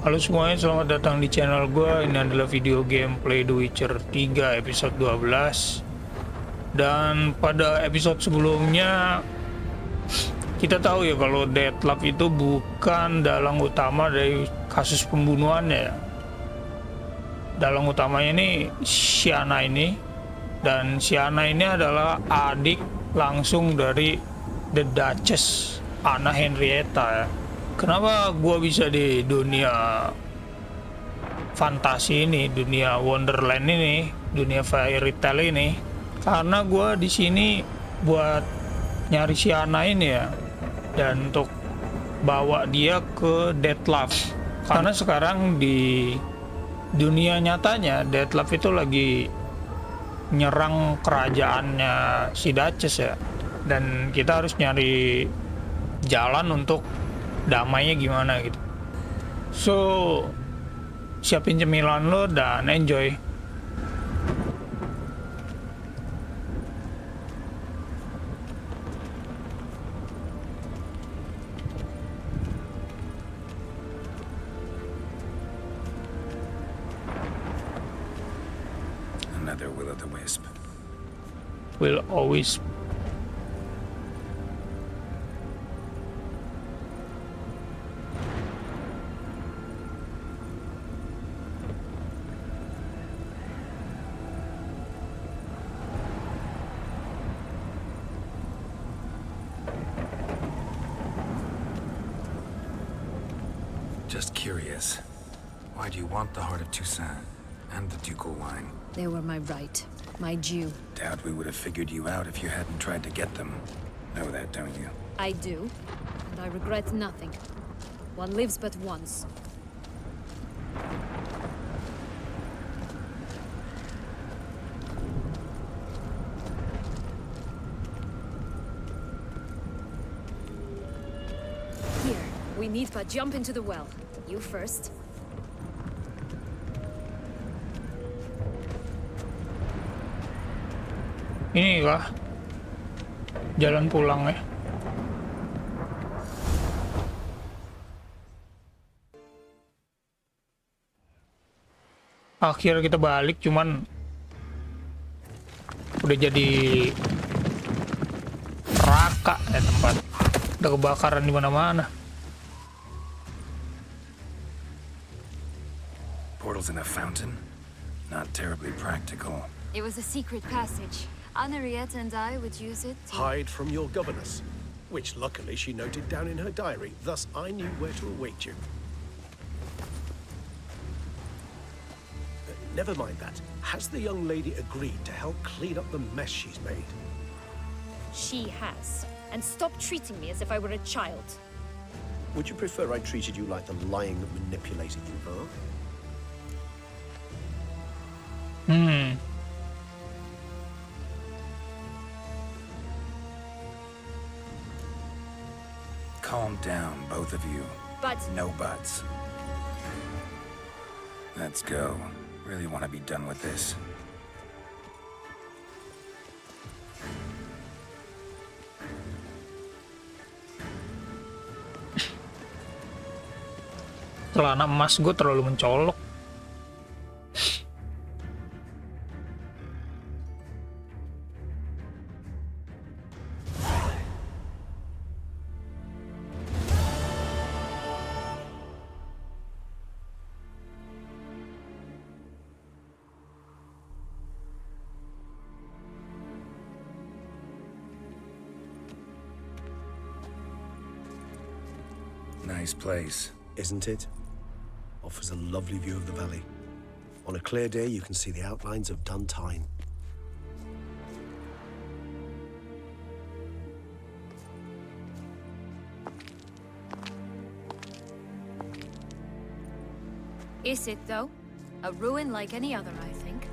Halo semuanya, selamat datang di channel gue. Ini adalah video gameplay The Witcher 3 episode 12. Dan pada episode sebelumnya kita tahu ya kalau Detlef itu bukan dalang utama dari kasus pembunuhannya ya. Dalang utamanya ini Siana ini. Dan Siana ini adalah adik langsung dari The Duchess, Anna Henrietta ya. Kenapa gua bisa di dunia fantasi ini, dunia Wonderland ini, dunia fairy tale ini? Karena gua di sini buat nyari Siana ini ya, dan untuk bawa dia ke Detlef. Karena sekarang di dunia nyatanya Detlef itu lagi nyerang kerajaannya si Duchess ya, dan kita harus nyari jalan untuk damainya gimana gitu. So siapin cemilan lo dan enjoy. Another will-o'-the-wisp. Will always. Just curious. Why do you want the heart of Toussaint and the ducal wine? They were my right, my due. Doubt we would have figured you out if you hadn't tried to get them. Know that, don't you? I do, and I regret nothing. One lives but once. Here, we need but jump into the well. You first. Ini kah jalan pulang ya? Akhirnya kita balik, cuman udah jadi neraka ya tempat. Udah kebakaran di mana-mana. Portals in a fountain? Not terribly practical. It was a secret passage. Henriette and I would use it to... Hide from your governess, which luckily she noted down in her diary, thus I knew where to await you. Never mind that. Has the young lady agreed to help clean up the mess she's made? She has. And stop treating me as if I were a child. Would you prefer I treated you like the lying, manipulated you are? Calm down, both of you. But No buts. Let's go. Really want to be done with this. Celana emas gue terlalu mencolok. Nice place. Isn't it? Offers a lovely view of the valley. On a clear day, you can see the outlines of Duntine. is it, though? A ruin like any other, I think.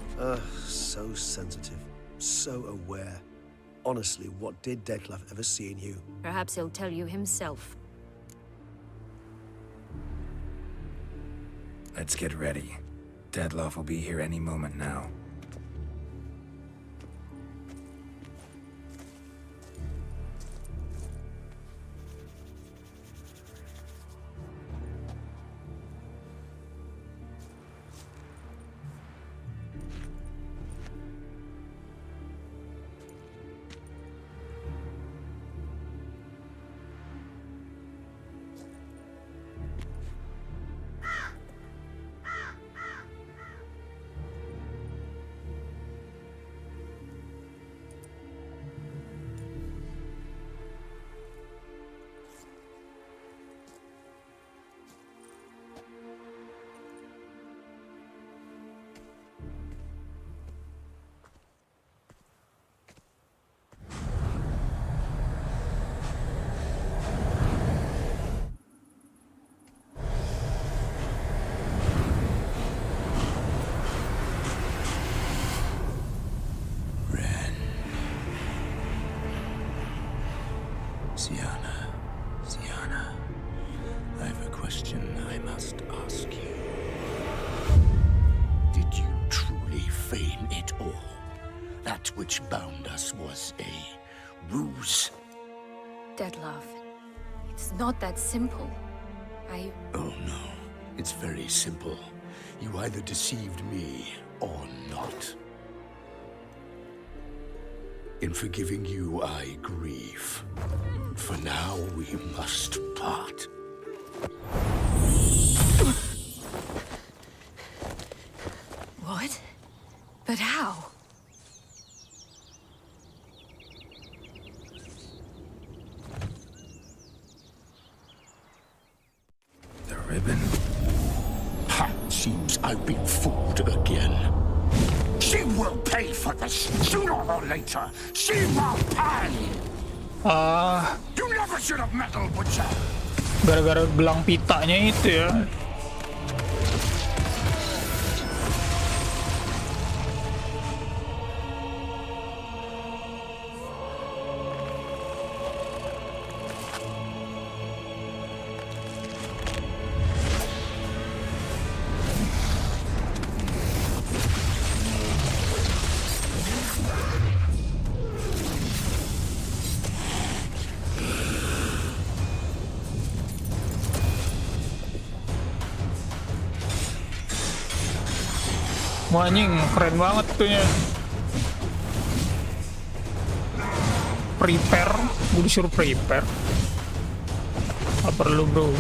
So sensitive. So aware. Honestly, what did Detlef ever see in you? Perhaps he'll tell you himself. Let's get ready. Detlef will be here any moment now. ask you, did you truly feign it all? That which bound us was a ruse? Dead love. It's not that simple. Oh no, it's very simple. You either deceived me or not. In forgiving you, I grieve. For now, we must part. What? But how? The ribbon? Ha! Seems I've been fooled again. She will pay for this, sooner or later. She will pay! You never should have meddled with her! Gara-gara gelang pitanya itu ya. Wah anjing, keren banget tuh ya. Prepare, gue disuruh prepare. Gak perlu bro.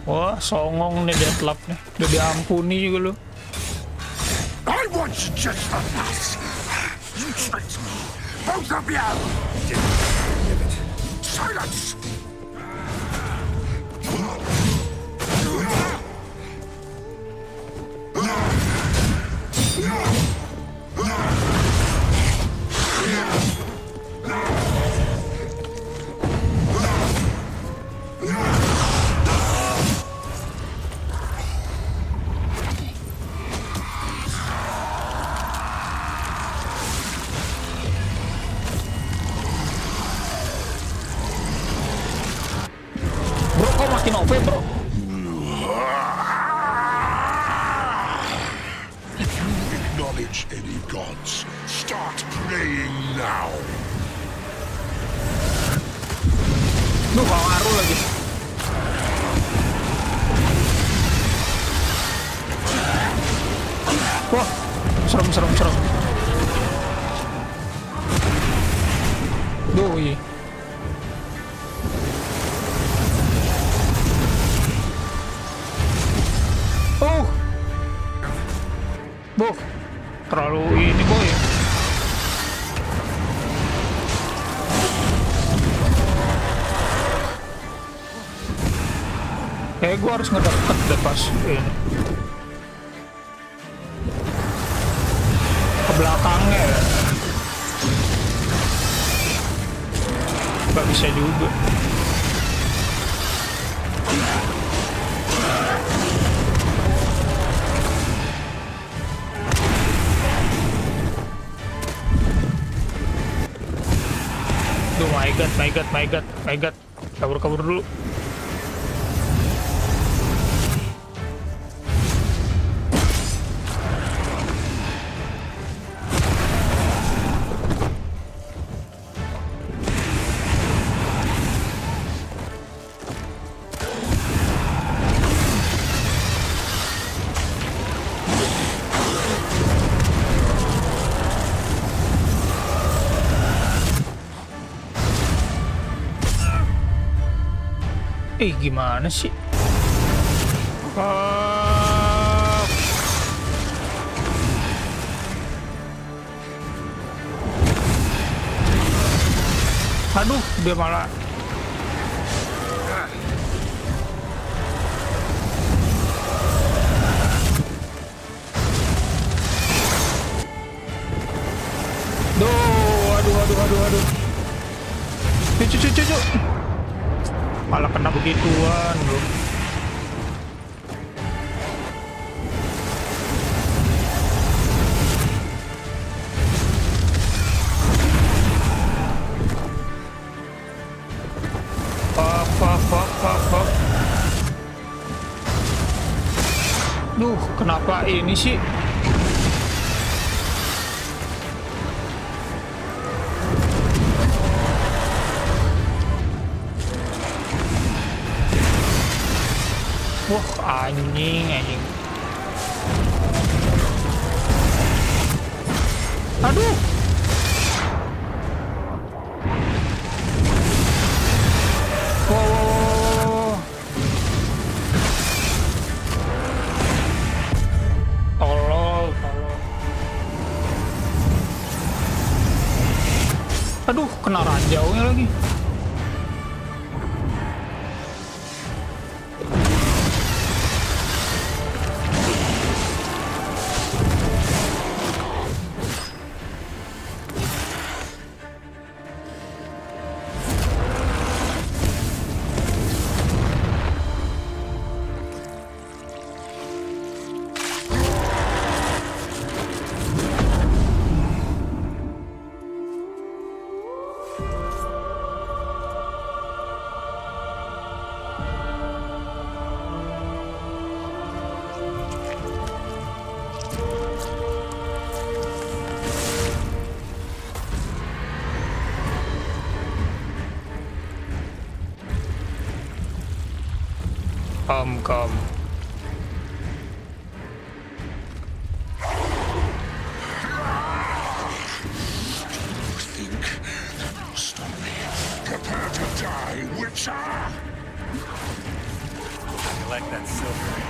Wah, songong nih deadlock nih. Udah diampuni juga lu. I want you just for that! You tricked me! Both of you! Silence! Bro, kok makin OP bro? If you acknowledge any gods, start praying now. Duh, gak ngaruh lagi. Wah, serem. Duh, iya. Oh, boh, terlalu ini boy. Kayak gue harus ngedeket deh pas ini. Ke belakangnya ya. Gak bisa juga. Duh, my god. Kabur dulu. Gimana sih? Ah. Aduh, dia malah. Aduh. Cucu. Malah kena begituan loh. Fuck. Duh, kenapa ini sih? Wah, anjing. Aduh. Wow. Tolol. Aduh, kena ranjaunya lagi. Come. Think that'll stop me. Prepare to die, Witcher! You like that silver?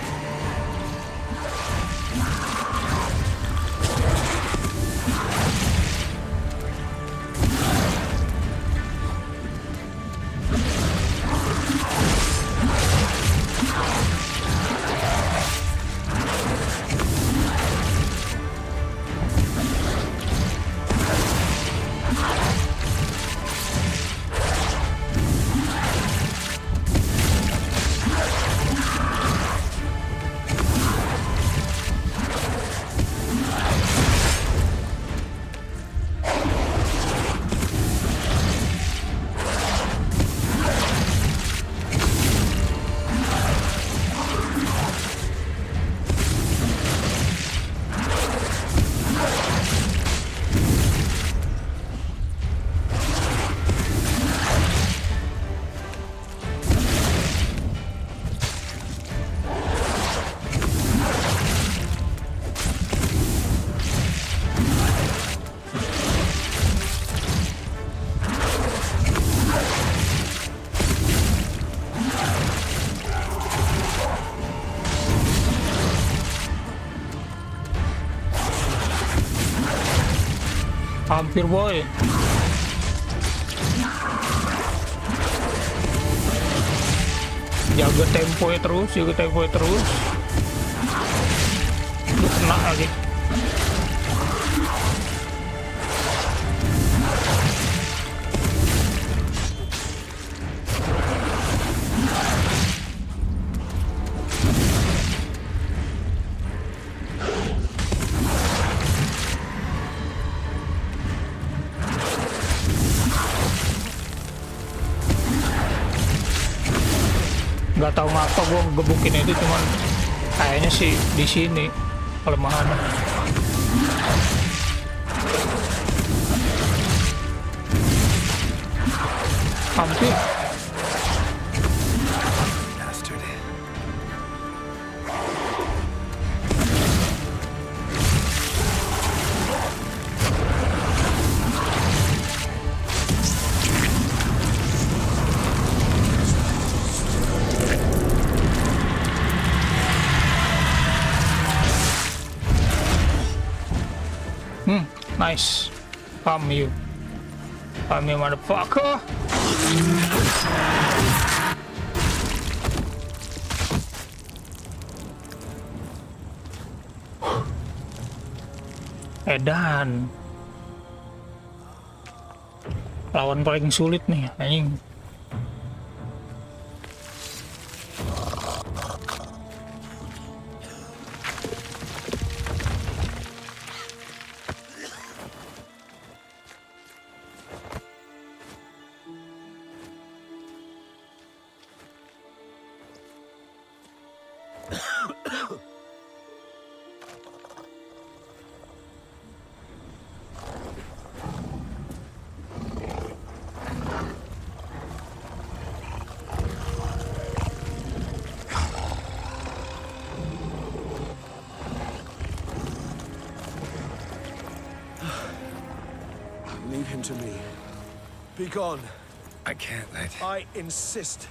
Hampir boy. Jaga temponya terus. Udah kena lagi. Gak tahu ngapa gue gebukin itu, cuman kayaknya sih di sini kelemahan. Hampir. Nice. Pump you. Pump you, motherfucker. Edan. Lawan paling sulit nih, anjing. Leave him to me. Be gone. I can't let... I insist.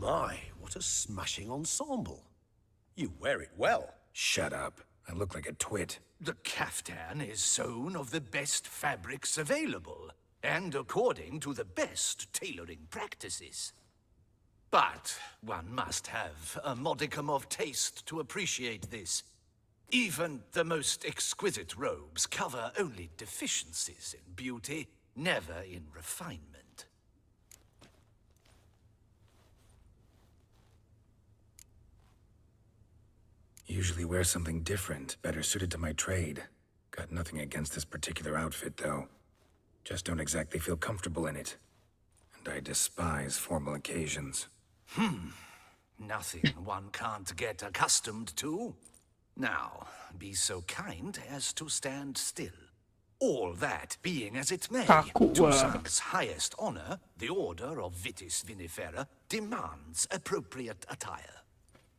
My, what a smashing ensemble. You wear it well. Shut up. I look like a twit. The caftan is sewn of the best fabrics available, and according to the best tailoring practices. But one must have a modicum of taste to appreciate this. Even the most exquisite robes cover only deficiencies in beauty, never in refinement. Usually wear something different, better suited to my trade. Got nothing against this particular outfit, though. Just don't exactly feel comfortable in it. And I despise formal occasions. Nothing one can't get accustomed to. Now, be so kind as to stand still. All that being as it may, Aku, Toussaint's highest honor, the Order of Vitis Vinifera, demands appropriate attire.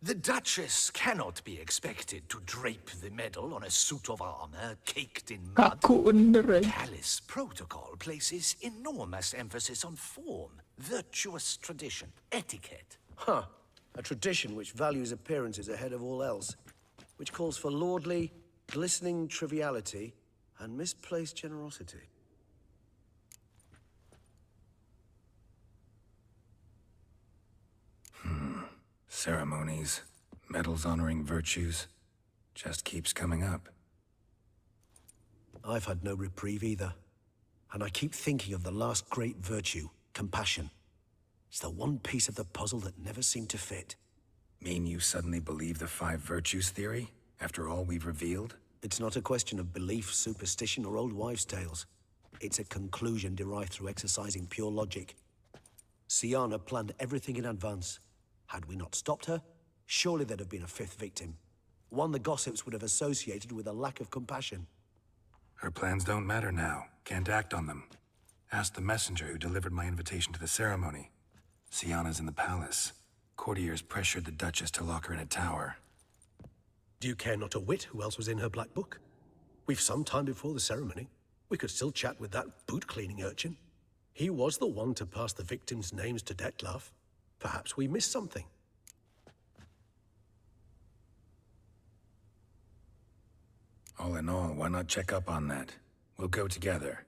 The Duchess cannot be expected to drape the medal on a suit of armor caked in mud. Kaku bener ya. Palace protocol places enormous emphasis on form, virtuous tradition, etiquette. Huh. A tradition which values appearances ahead of all else. Which calls for lordly, glistening triviality and misplaced generosity. Ceremonies, medals honoring virtues, just keeps coming up. I've had no reprieve either. And I keep thinking of the last great virtue, compassion. It's the one piece of the puzzle that never seemed to fit. Mean you suddenly believe the 5 virtues theory, after all we've revealed? It's not a question of belief, superstition, or old wives' tales. It's a conclusion derived through exercising pure logic. Siana planned everything in advance. Had we not stopped her, surely there'd have been a 5th victim. One the gossips would have associated with a lack of compassion. Her plans don't matter now. Can't act on them. Ask the messenger who delivered my invitation to the ceremony. Siana's in the palace. Courtiers pressured the Duchess to lock her in a tower. Do you care not a whit who else was in her black book? We've some time before the ceremony. We could still chat with that boot-cleaning urchin. He was the one to pass the victims' names to Dettlaff. Perhaps we missed something. All in all, why not check up on that? We'll go together,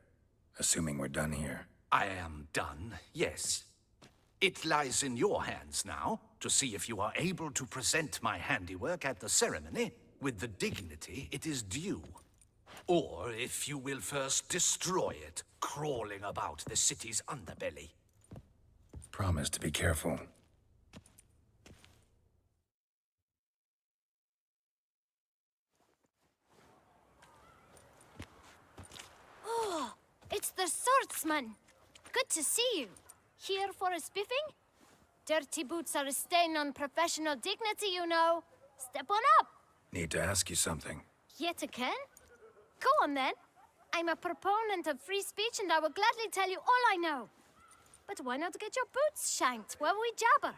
assuming we're done here. I am done, yes. It lies in your hands now to see if you are able to present my handiwork at the ceremony with the dignity it is due. Or if you will first destroy it, crawling about the city's underbelly. Promise to be careful. It's the swordsman. Good to see you. Here for a spiffing? Dirty boots are a stain on professional dignity, you know. Step on up. Need to ask you something. Yet again? Go on then. I'm a proponent of free speech and I will gladly tell you all I know. But why not get your boots shanked while we jabber?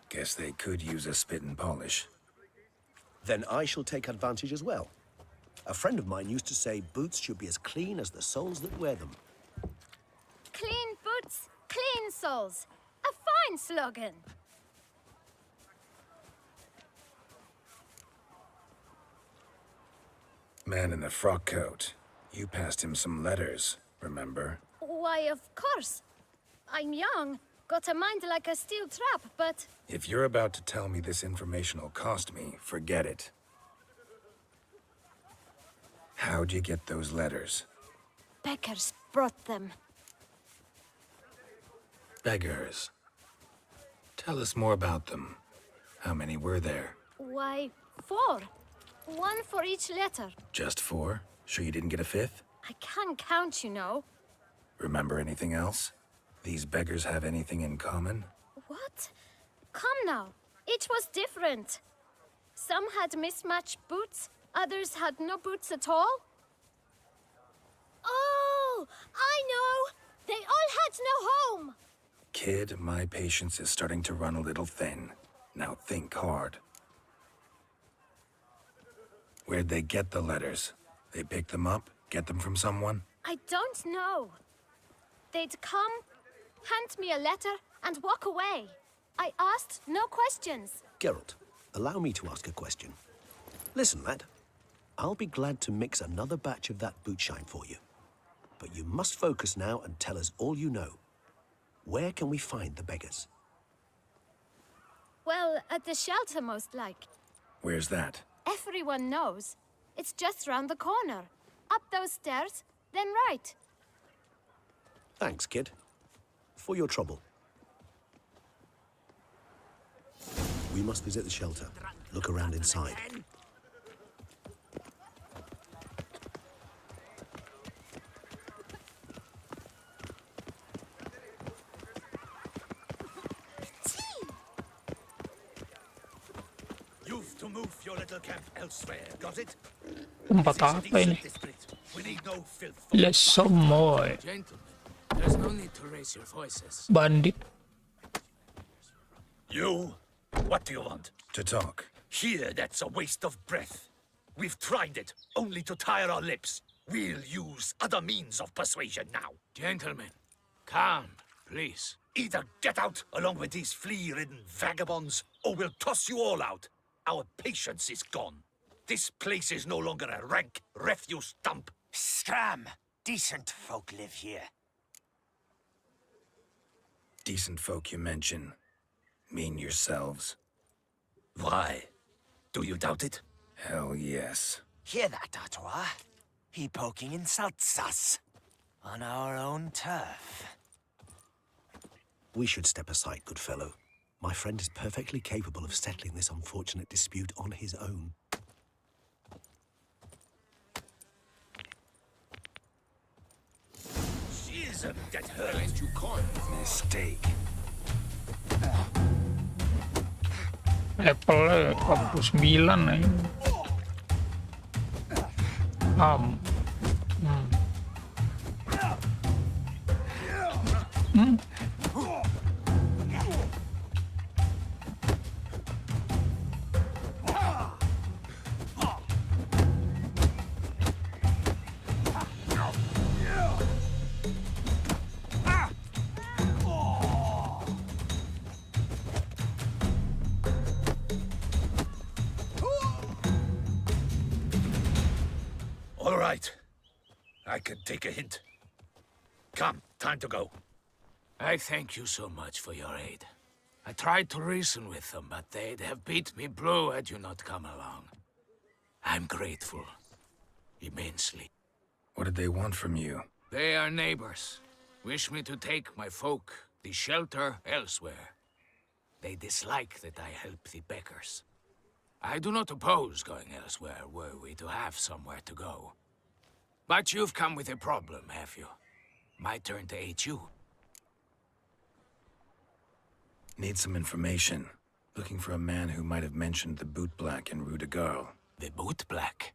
Guess they could use a spit and polish. Then I shall take advantage as well. A friend of mine used to say boots should be as clean as the soles that wear them. Clean boots, clean soles. A fine slogan. Man in the frock coat. You passed him some letters, remember? Why, of course. I'm young, got a mind like a steel trap, but... If you're about to tell me this information will cost me, forget it. How'd you get those letters? Beggars brought them. Beggars. Tell us more about them. How many were there? Why, 4. 1 for each letter. Just 4? Sure you didn't get a 5th? I can't count, you know. Remember anything else? These beggars have anything in common? What? Come now. Each was different. Some had mismatched boots, others had no boots at all. Oh, I know! They all had no home! Kid, my patience is starting to run a little thin. Now think hard. Where'd they get the letters? They pick them up? Get them from someone? I don't know. They'd come, hand me a letter, and walk away. I asked no questions. Geralt, allow me to ask a question. Listen, lad. I'll be glad to mix another batch of that boot shine for you. But you must focus now and tell us all you know. Where can we find the beggars? Well, at the shelter, most like. Where's that? Everyone knows. It's just round the corner. Up those stairs, then right. Thanks, kid. For your trouble. We must visit the shelter. Look around inside. You've to move your little camp elsewhere, got it? Tempat apa ini? We need no filth. Les Somoy. Gentlemen, there's no need to raise your voices. Bandit. You? What do you want? To talk. Here, that's a waste of breath. We've tried it, only to tire our lips. We'll use other means of persuasion now. Gentlemen, calm, please. Either get out along with these flea-ridden vagabonds, or we'll toss you all out. Our patience is gone. This place is no longer a rank refuse dump. Scram! Decent folk live here. Decent folk you mention. Mean yourselves. Why? Do you doubt it? Hell yes. Hear that, Artois? He poking insults us. On our own turf. We should step aside, good fellow. My friend is perfectly capable of settling this unfortunate dispute on his own. Isn't that her? Lend you coin. Mistake. Levelnya 49 nih. All right. I can take a hint. Come, time to go. I thank you so much for your aid. I tried to reason with them, but they'd have beat me blue had you not come along. I'm grateful. Immensely. What did they want from you? They are neighbors. Wish me to take my folk, the shelter, elsewhere. They dislike that I help the beggars. I do not oppose going elsewhere, were we to have somewhere to go. But you've come with a problem, have you? My turn to aid you. Need some information. Looking for a man who might have mentioned the boot black in Rue de Garl. The boot black?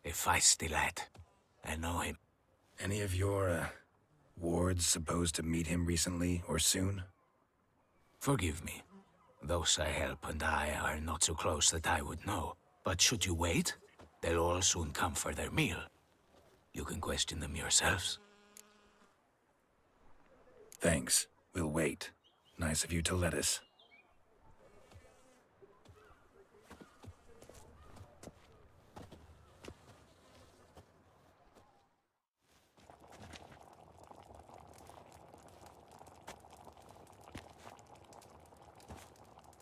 A feisty lad. I know him. Any of your, wards supposed to meet him recently or soon? Forgive me. Those I help and I are not so close that I would know. But should you wait, they'll all soon come for their meal. You can question them yourselves. Thanks. We'll wait. Nice of you to let us.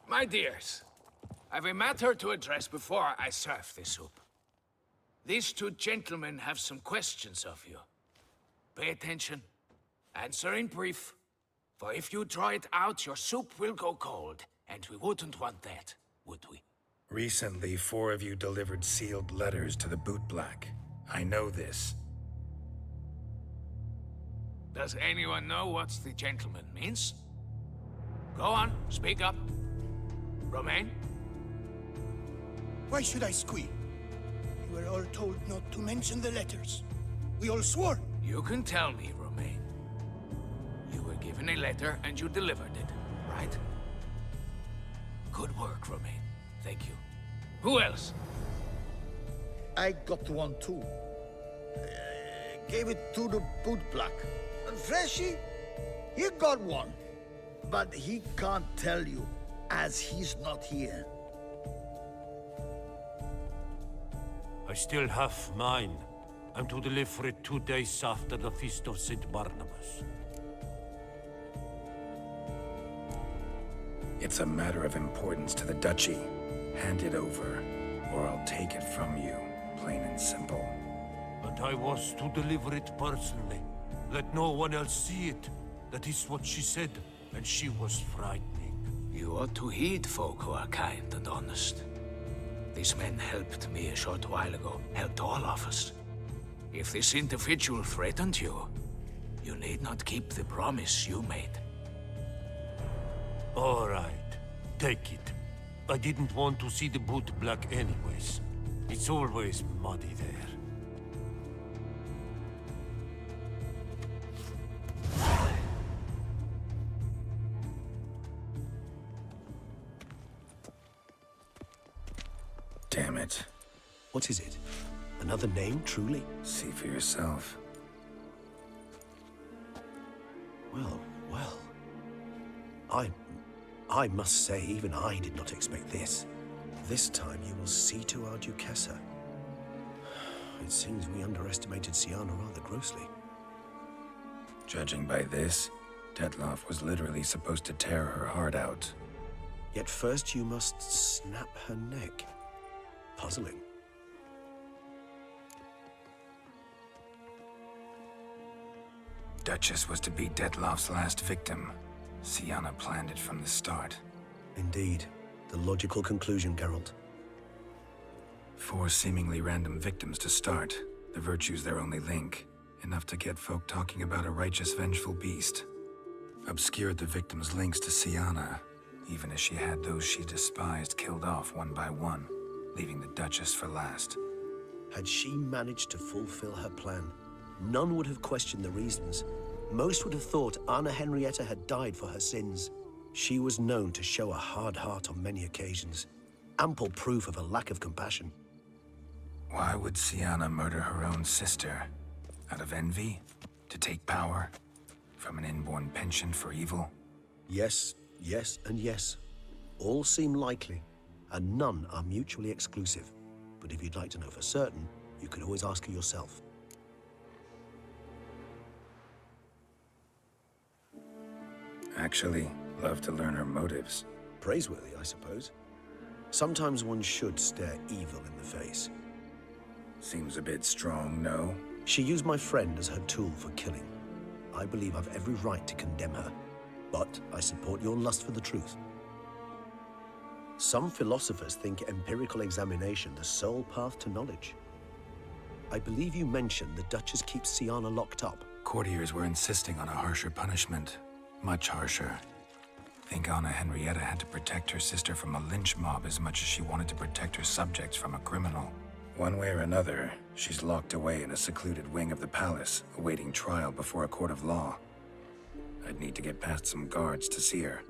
My dears, I've a matter to address before I serve the soup. These two gentlemen have some questions of you. Pay attention. Answer in brief. For if you draw it out, your soup will go cold. And we wouldn't want that, would we? Recently, 4 of you delivered sealed letters to the boot black. I know this. Does anyone know what the gentleman means? Go on, speak up. Romain? Why should I squeal? We were all told not to mention the letters. We all swore. You can tell me, Romain. You were given a letter and you delivered it, right? Good work, Romain. Thank you. Who else? I got one too. Gave it to the boot black. And Freshy, he got one. But he can't tell you, as he's not here. I still have mine. I'm to deliver it 2 days after the Feast of St. Barnabas. It's a matter of importance to the Duchy. Hand it over, or I'll take it from you, plain and simple. But I was to deliver it personally. Let no one else see it. That is what she said, and she was frightening. You ought to heed folk who are kind and honest. These men helped me a short while ago, helped all of us. If this individual threatened you, you need not keep the promise you made. All right, take it. I didn't want to see the boot black anyways. It's always muddy there. Damn it. What is it? Another name, truly? See for yourself. Well, well. I must say, even I did not expect this. This time you will see to our Duchessa. It seems we underestimated Siana rather grossly. Judging by this, Detloff was literally supposed to tear her heart out. Yet first you must snap her neck. Puzzling. Duchess was to be Detloff's last victim. Siana planned it from the start. Indeed. The logical conclusion, Geralt. 4 seemingly random victims to start. The virtue's their only link. Enough to get folk talking about a righteous, vengeful beast. Obscured the victims' links to Siana, even as she had those she despised killed off one by one, leaving the Duchess for last. Had she managed to fulfill her plan, none would have questioned the reasons. Most would have thought Anna Henrietta had died for her sins. She was known to show a hard heart on many occasions. Ample proof of a lack of compassion. Why would Siana murder her own sister? Out of envy? To take power? From an inborn penchant for evil? Yes, yes, and yes. All seem likely, and none are mutually exclusive. But if you'd like to know for certain, you could always ask her yourself. Actually, love to learn her motives. Praiseworthy, I suppose. Sometimes one should stare evil in the face. Seems a bit strong, no? She used my friend as her tool for killing. I believe I've every right to condemn her, but I support your lust for the truth. Some philosophers think empirical examination the sole path to knowledge. I believe you mentioned the Duchess keeps Siana locked up. Courtiers were insisting on a harsher punishment. Much harsher. Think Anna Henrietta had to protect her sister from a lynch mob as much as she wanted to protect her subjects from a criminal. One way or another, she's locked away in a secluded wing of the palace, awaiting trial before a court of law. I'd need to get past some guards to see her.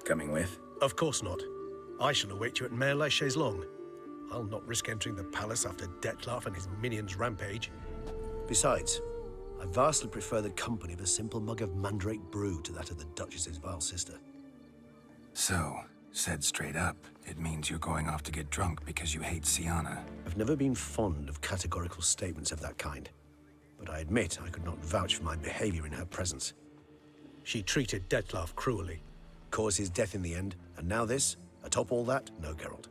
Coming with? Of course not. I shall await you at Mare la Chaise-Longue. I'll not risk entering the palace after Dettlaff and his minions rampage. Besides, I vastly prefer the company of a simple mug of mandrake brew to that of the Duchess's vile sister. So, said straight up, it means you're going off to get drunk because you hate Siana. I've never been fond of categorical statements of that kind, but I admit I could not vouch for my behavior in her presence. She treated Dettlaff cruelly, caused his death in the end, and now this? Atop all that? No, Geralt.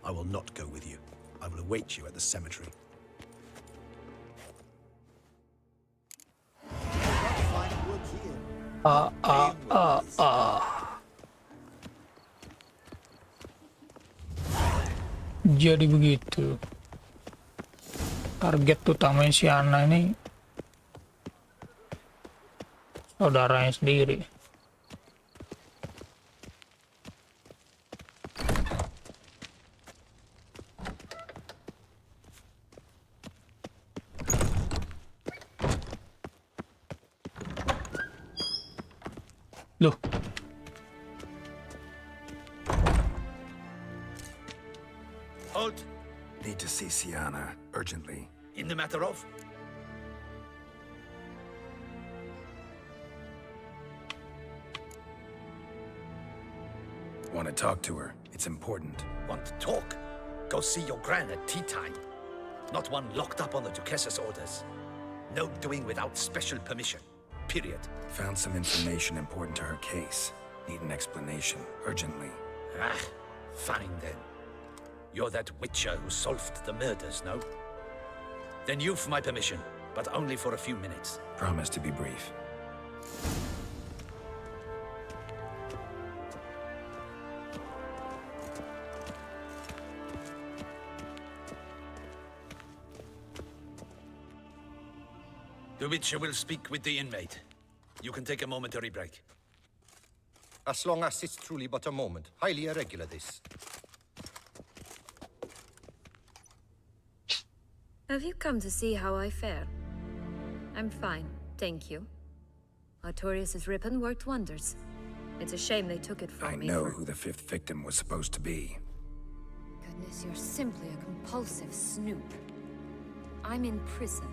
I will not go with you. I will await you at the cemetery. Jadi begitu. Target utamanya si Anna ini saudaranya sendiri. Loh. Halt! Need to see Siana, urgently. In the matter of? Want to talk to her. It's important. Want to talk? Go see your gran at tea time. Not one locked up on the Duchess's orders. No doing without special permission. Period. Found some information important to her case. Need an explanation, urgently. Ah, fine then. You're that witcher who solved the murders, no? Then you've my permission, but only for a few minutes. Promise to be brief. The witcher will speak with the inmate. You can take a momentary break. As long as it's truly but a moment. Highly irregular, this. Have you come to see how I fare? I'm fine, thank you. Artorius' ribbon worked wonders. It's a shame they took it from me. I know who the fifth victim was supposed to be. Goodness, you're simply a compulsive snoop. I'm in prison.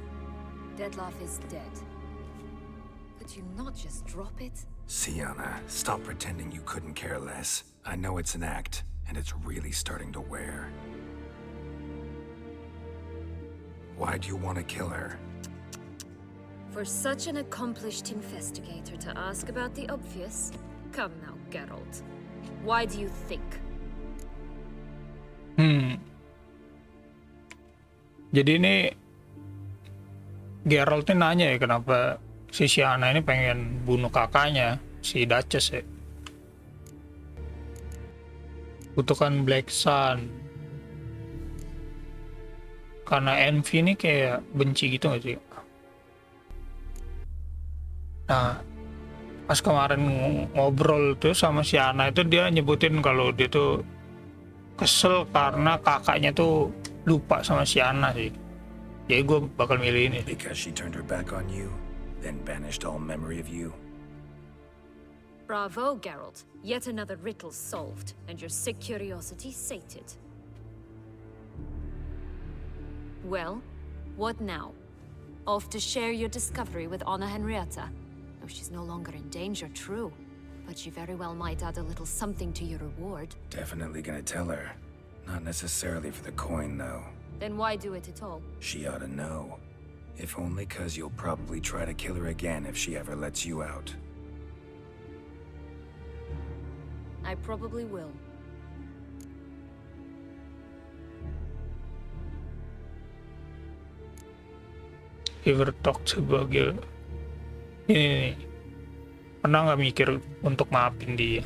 Dettlaff is dead. Could you not just drop it? Siana, stop pretending you couldn't care less. I know it's an act, and it's really starting to wear. Why do you want to kill her? For such an accomplished investigator to ask about the obvious? Come now, Geralt. Why do you think? Jadi ini Geralt ini nanya ya kenapa si Siana ini pengen bunuh kakaknya, si Duchess ya. Kutukan Black Sun. Karena envy ini kayak benci gitu gak sih? Nah, pas kemarin ngobrol tuh sama si Anna itu dia nyebutin kalau dia tuh kesel karena kakaknya tuh lupa sama si Anna sih. Jadi gue bakal milih ini. Because she turned her back on you, then banished all memory of you. Bravo, Geralt. Yet another riddle solved, and your sick curiosity sated. Well, what now? Off to share your discovery with Anna Henrietta? Oh, she's no longer in danger, true. But she very well might add a little something to your reward. Definitely gonna tell her. Not necessarily for the coin, though. Then why do it at all? She ought to know. If only 'cause you'll probably try to kill her again if she ever lets you out. I probably will. Overtalk sebagai ini nih. Pernah nggak mikir untuk maafin dia?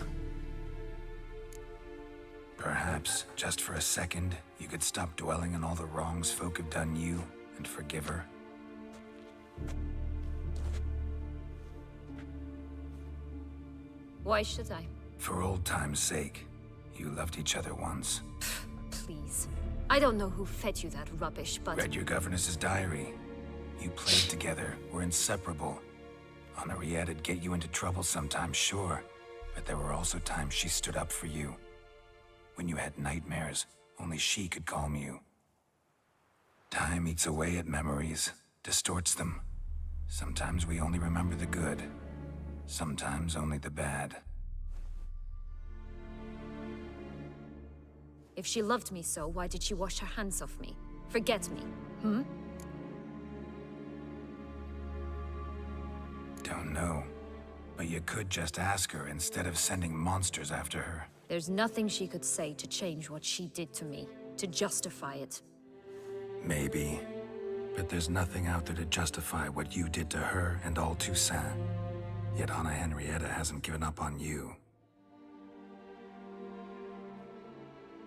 Perhaps, just for a second, you could stop dwelling on all the wrongs folk have done you and forgive her. Why should I? For old time's sake. You loved each other once. Please. I don't know who fed you that rubbish, but... Read your governess's diary. You played together, were inseparable. Henriette'd get you into trouble sometimes, sure. But there were also times she stood up for you. When you had nightmares, only she could calm you. Time eats away at memories, distorts them. Sometimes we only remember the good. Sometimes only the bad. If she loved me so, why did she wash her hands off me? Forget me, hmm? Don't know. But you could just ask her instead of sending monsters after her. There's nothing she could say to change what she did to me, to justify it. Maybe. But there's nothing out there to justify what you did to her and all Toussaint. Yet Anna Henrietta hasn't given up on you.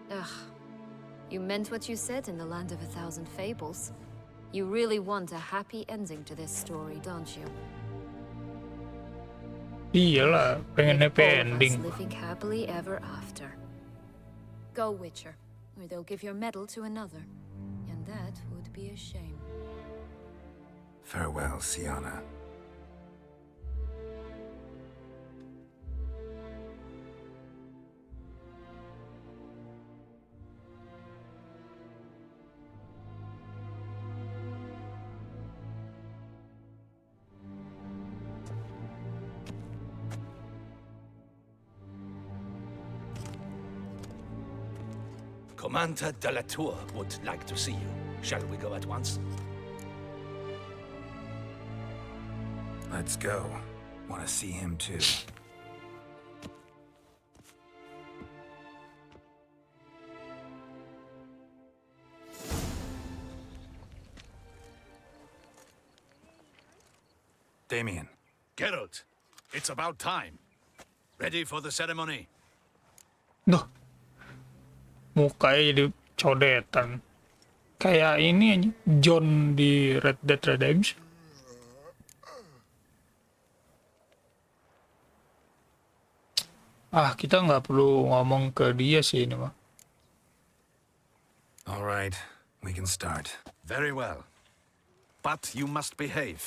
Ugh. You meant what you said in the Land of a Thousand Fables. You really want a happy ending to this story, don't you? Iyalah, pengen happy All of us ending. living happily ever after. Go, Witcher, or they'll give your medal to another. And that would be a shame. Farewell, Siana. Commander de la Tour would like to see you. Shall we go at once? Let's go. Want to see him too. Damien. Geralt, it's about time. Ready for the ceremony? Duh, mukanya jadi codetan. Kayak ini aja, John di Red Dead Redemption. Ah, kita nggak perlu ngomong ke dia sih ini mah. All right, we can start. Very well. But you must behave.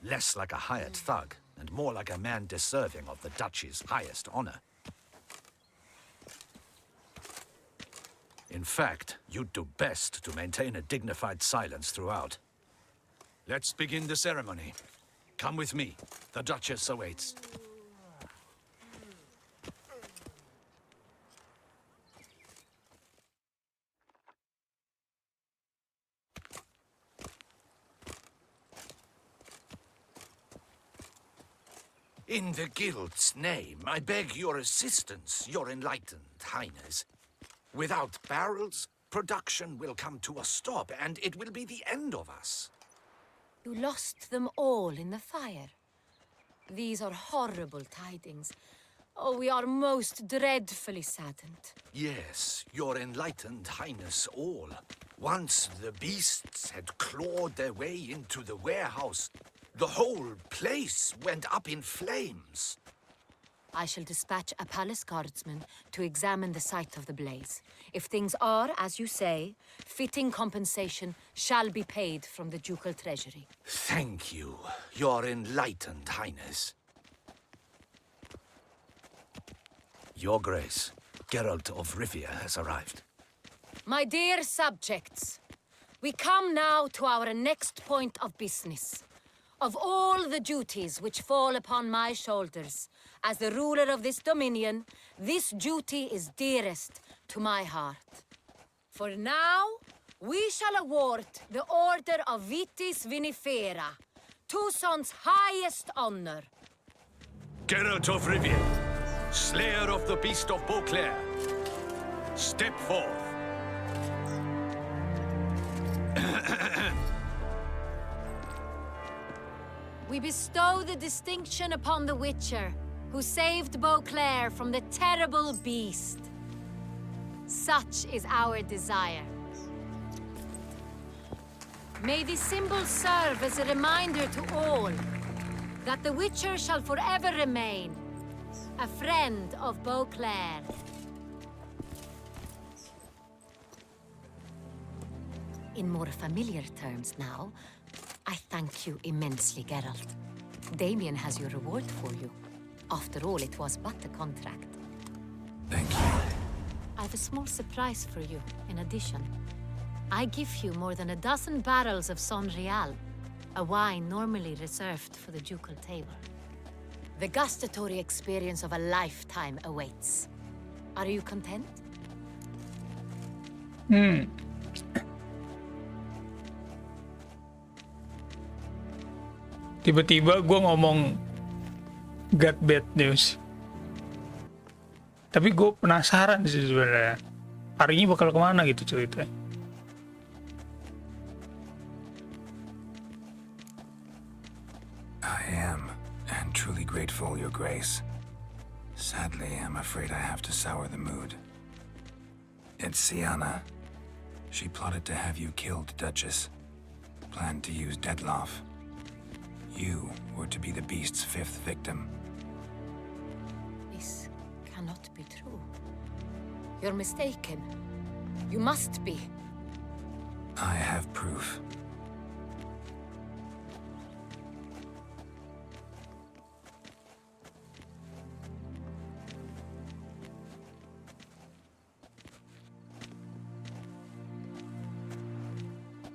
Less like a hired thug, and more like a man deserving of the Duchy's highest honor. In fact, you'd do best to maintain a dignified silence throughout. Let's begin the ceremony. Come with me. The Duchess awaits. In the Guild's name, I beg your assistance, your enlightened highness. Without barrels, production will come to a stop, and it will be the end of us. You lost them all in the fire. These are horrible tidings. Oh, we are most dreadfully saddened. Yes, your enlightened highness all. Once the beasts had clawed their way into the warehouse, the whole place went up in flames. I shall dispatch a palace guardsman to examine the site of the blaze. If things are, as you say, fitting compensation shall be paid from the ducal treasury. Thank you, your enlightened highness. Your Grace, Geralt of Rivia has arrived. My dear subjects, we come now to our next point of business. Of all the duties which fall upon my shoulders, as the ruler of this dominion, this duty is dearest to my heart. For now, we shall award the Order of Vitis Vinifera, Tucson's highest honor. Geralt of Rivia, Slayer of the Beast of Beauclair, step forth. We bestow the distinction upon the Witcher, who saved Beauclair from the terrible beast. Such is our desire. May the symbol serve as a reminder to all that the Witcher shall forever remain a friend of Beauclair. In more familiar terms now, I thank you immensely, Geralt. Damien has your reward for you. After all, it was but a contract. Thank you. I have a small surprise for you, in addition. I give you more than a dozen barrels of Sonreal, a wine normally reserved for the ducal table. The gustatory experience of a lifetime awaits. Are you content? Tiba-tiba gue ngomong got bad news. Tapi gue penasaran sih sebenarnya. Hari ini bakal kemana gitu ceritanya. I am, and truly grateful, Your Grace. Sadly, I'm afraid I have to sour the mood. It's Siana. She plotted to have you killed, Duchess. Planned to use Detloff. You were to be the beast's fifth victim. This cannot be true. You're mistaken. You must be. I have proof.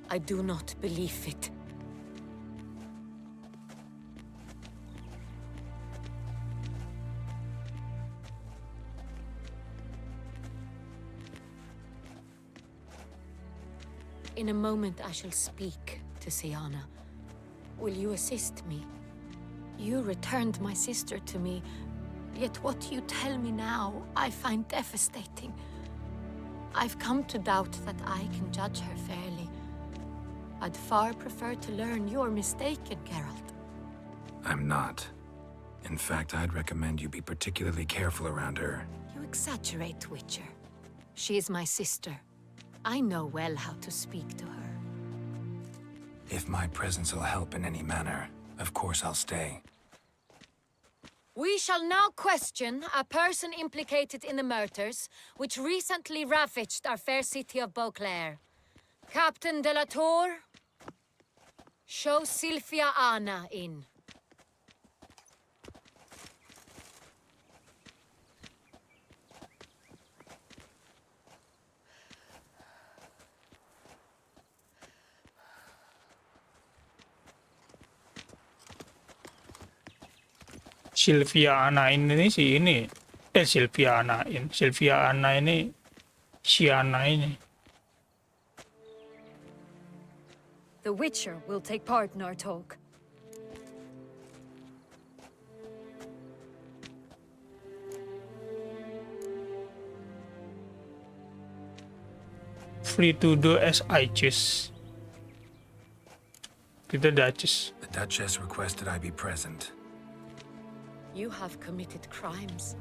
I do not believe it. In a moment I shall speak to Siana. Will you assist me? You returned my sister to me, yet what you tell me now I find devastating. I've come to doubt that I can judge her fairly. I'd far prefer to learn you're mistaken, Geralt. I'm not. In fact, I'd recommend you be particularly careful around her. You exaggerate, Witcher. She is my sister. I know well how to speak to her. If my presence will help in any manner, of course I'll stay. We shall now question a person implicated in the murders which recently ravaged our fair city of Beauclair. Captain de la Tour, show Sylvia Anna in. Sylvia Anna ini si ini. Sylvia Anna ini. Sylvia Anna ini si Anna ini. The Witcher will take part in our talk. Free to do as I choose. To the Duchess. The Duchess requested I be present. You have committed crimes.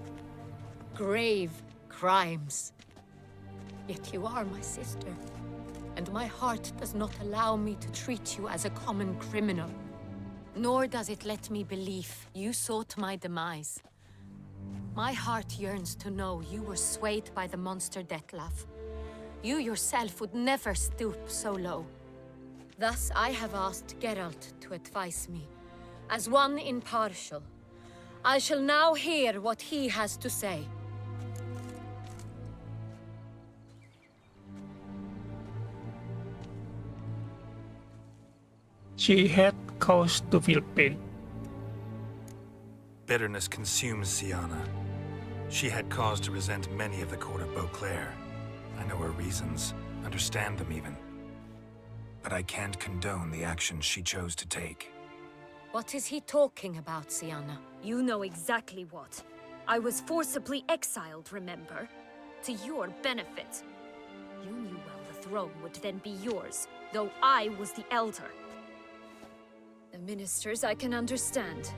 Grave crimes. Yet you are my sister. And my heart does not allow me to treat you as a common criminal. Nor does it let me believe you sought my demise. My heart yearns to know you were swayed by the monster Detloff. You yourself would never stoop so low. Thus I have asked Geralt to advise me, as one impartial. I shall now hear what he has to say. She had cause to feel pain. Bitterness consumes Siana. She had cause to resent many of the court of Beauclair. I know her reasons, understand them even. But I can't condone the actions she chose to take. What is he talking about, Siana? You know exactly what. I was forcibly exiled, remember? To your benefit. You knew well the throne would then be yours, though I was the elder. The ministers I can understand.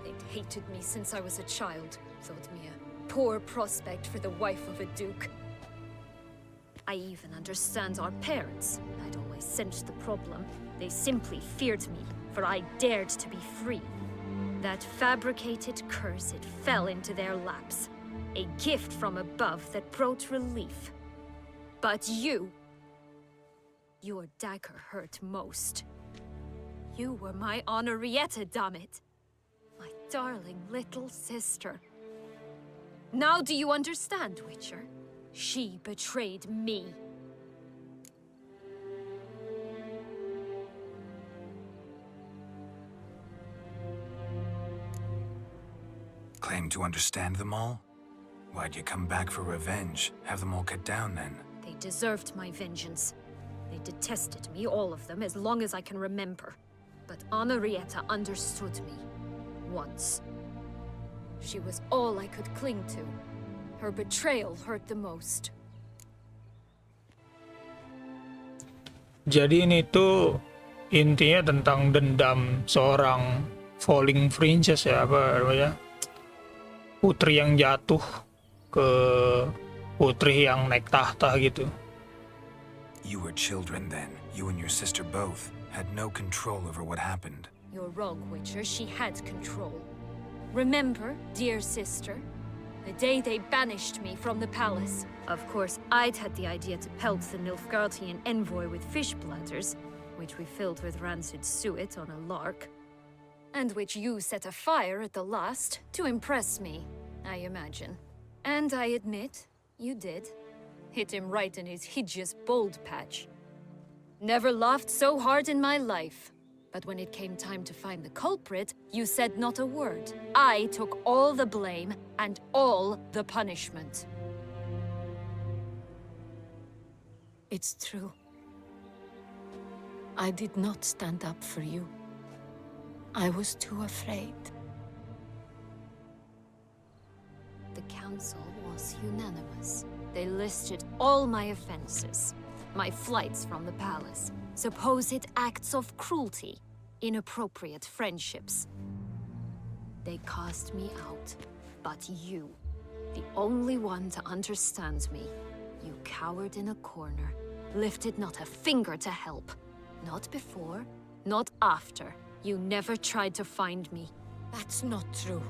They'd hated me since I was a child, thought me a poor prospect for the wife of a duke. I even understand our parents. I'd always sensed the problem. They simply feared me, for I dared to be free. That fabricated curse, it fell into their laps. A gift from above that brought relief. But you... your dagger hurt most. You were my Henrietta, dammit. My darling little sister. Now do you understand, Witcher? She betrayed me. Claim to understand them all? Why'd you come back for revenge? Have them all cut down then? They deserved my vengeance. They detested me, all of them, as long as I can remember. But Henrietta understood me. Once. She was all I could cling to. Her betrayal hurt the most. Jadi ini tuh intinya tentang dendam seorang falling princess ya, apa namanya? Putri yang jatuh ke putri yang naik tahta gitu. You were children then. You and your sister both had no control over what happened. You're wrong, Witcher. She had control. Remember, dear sister? The day they banished me from the palace. Of course, I'd had the idea to pelt the Nilfgaardian envoy with fish bladders, which we filled with rancid suet on a lark, and which you set afire at the last to impress me, I imagine. And I admit, you did. Hit him right in his hideous bald patch. Never laughed so hard in my life. But when it came time to find the culprit, you said not a word. I took all the blame and all the punishment. It's true. I did not stand up for you. I was too afraid. The council was unanimous. They listed all my offenses. My flights from the palace. Supposed acts of cruelty. Inappropriate friendships. They cast me out. But you, the only one to understand me, you cowered in a corner, lifted not a finger to help. Not before, not after. You never tried to find me. That's not true.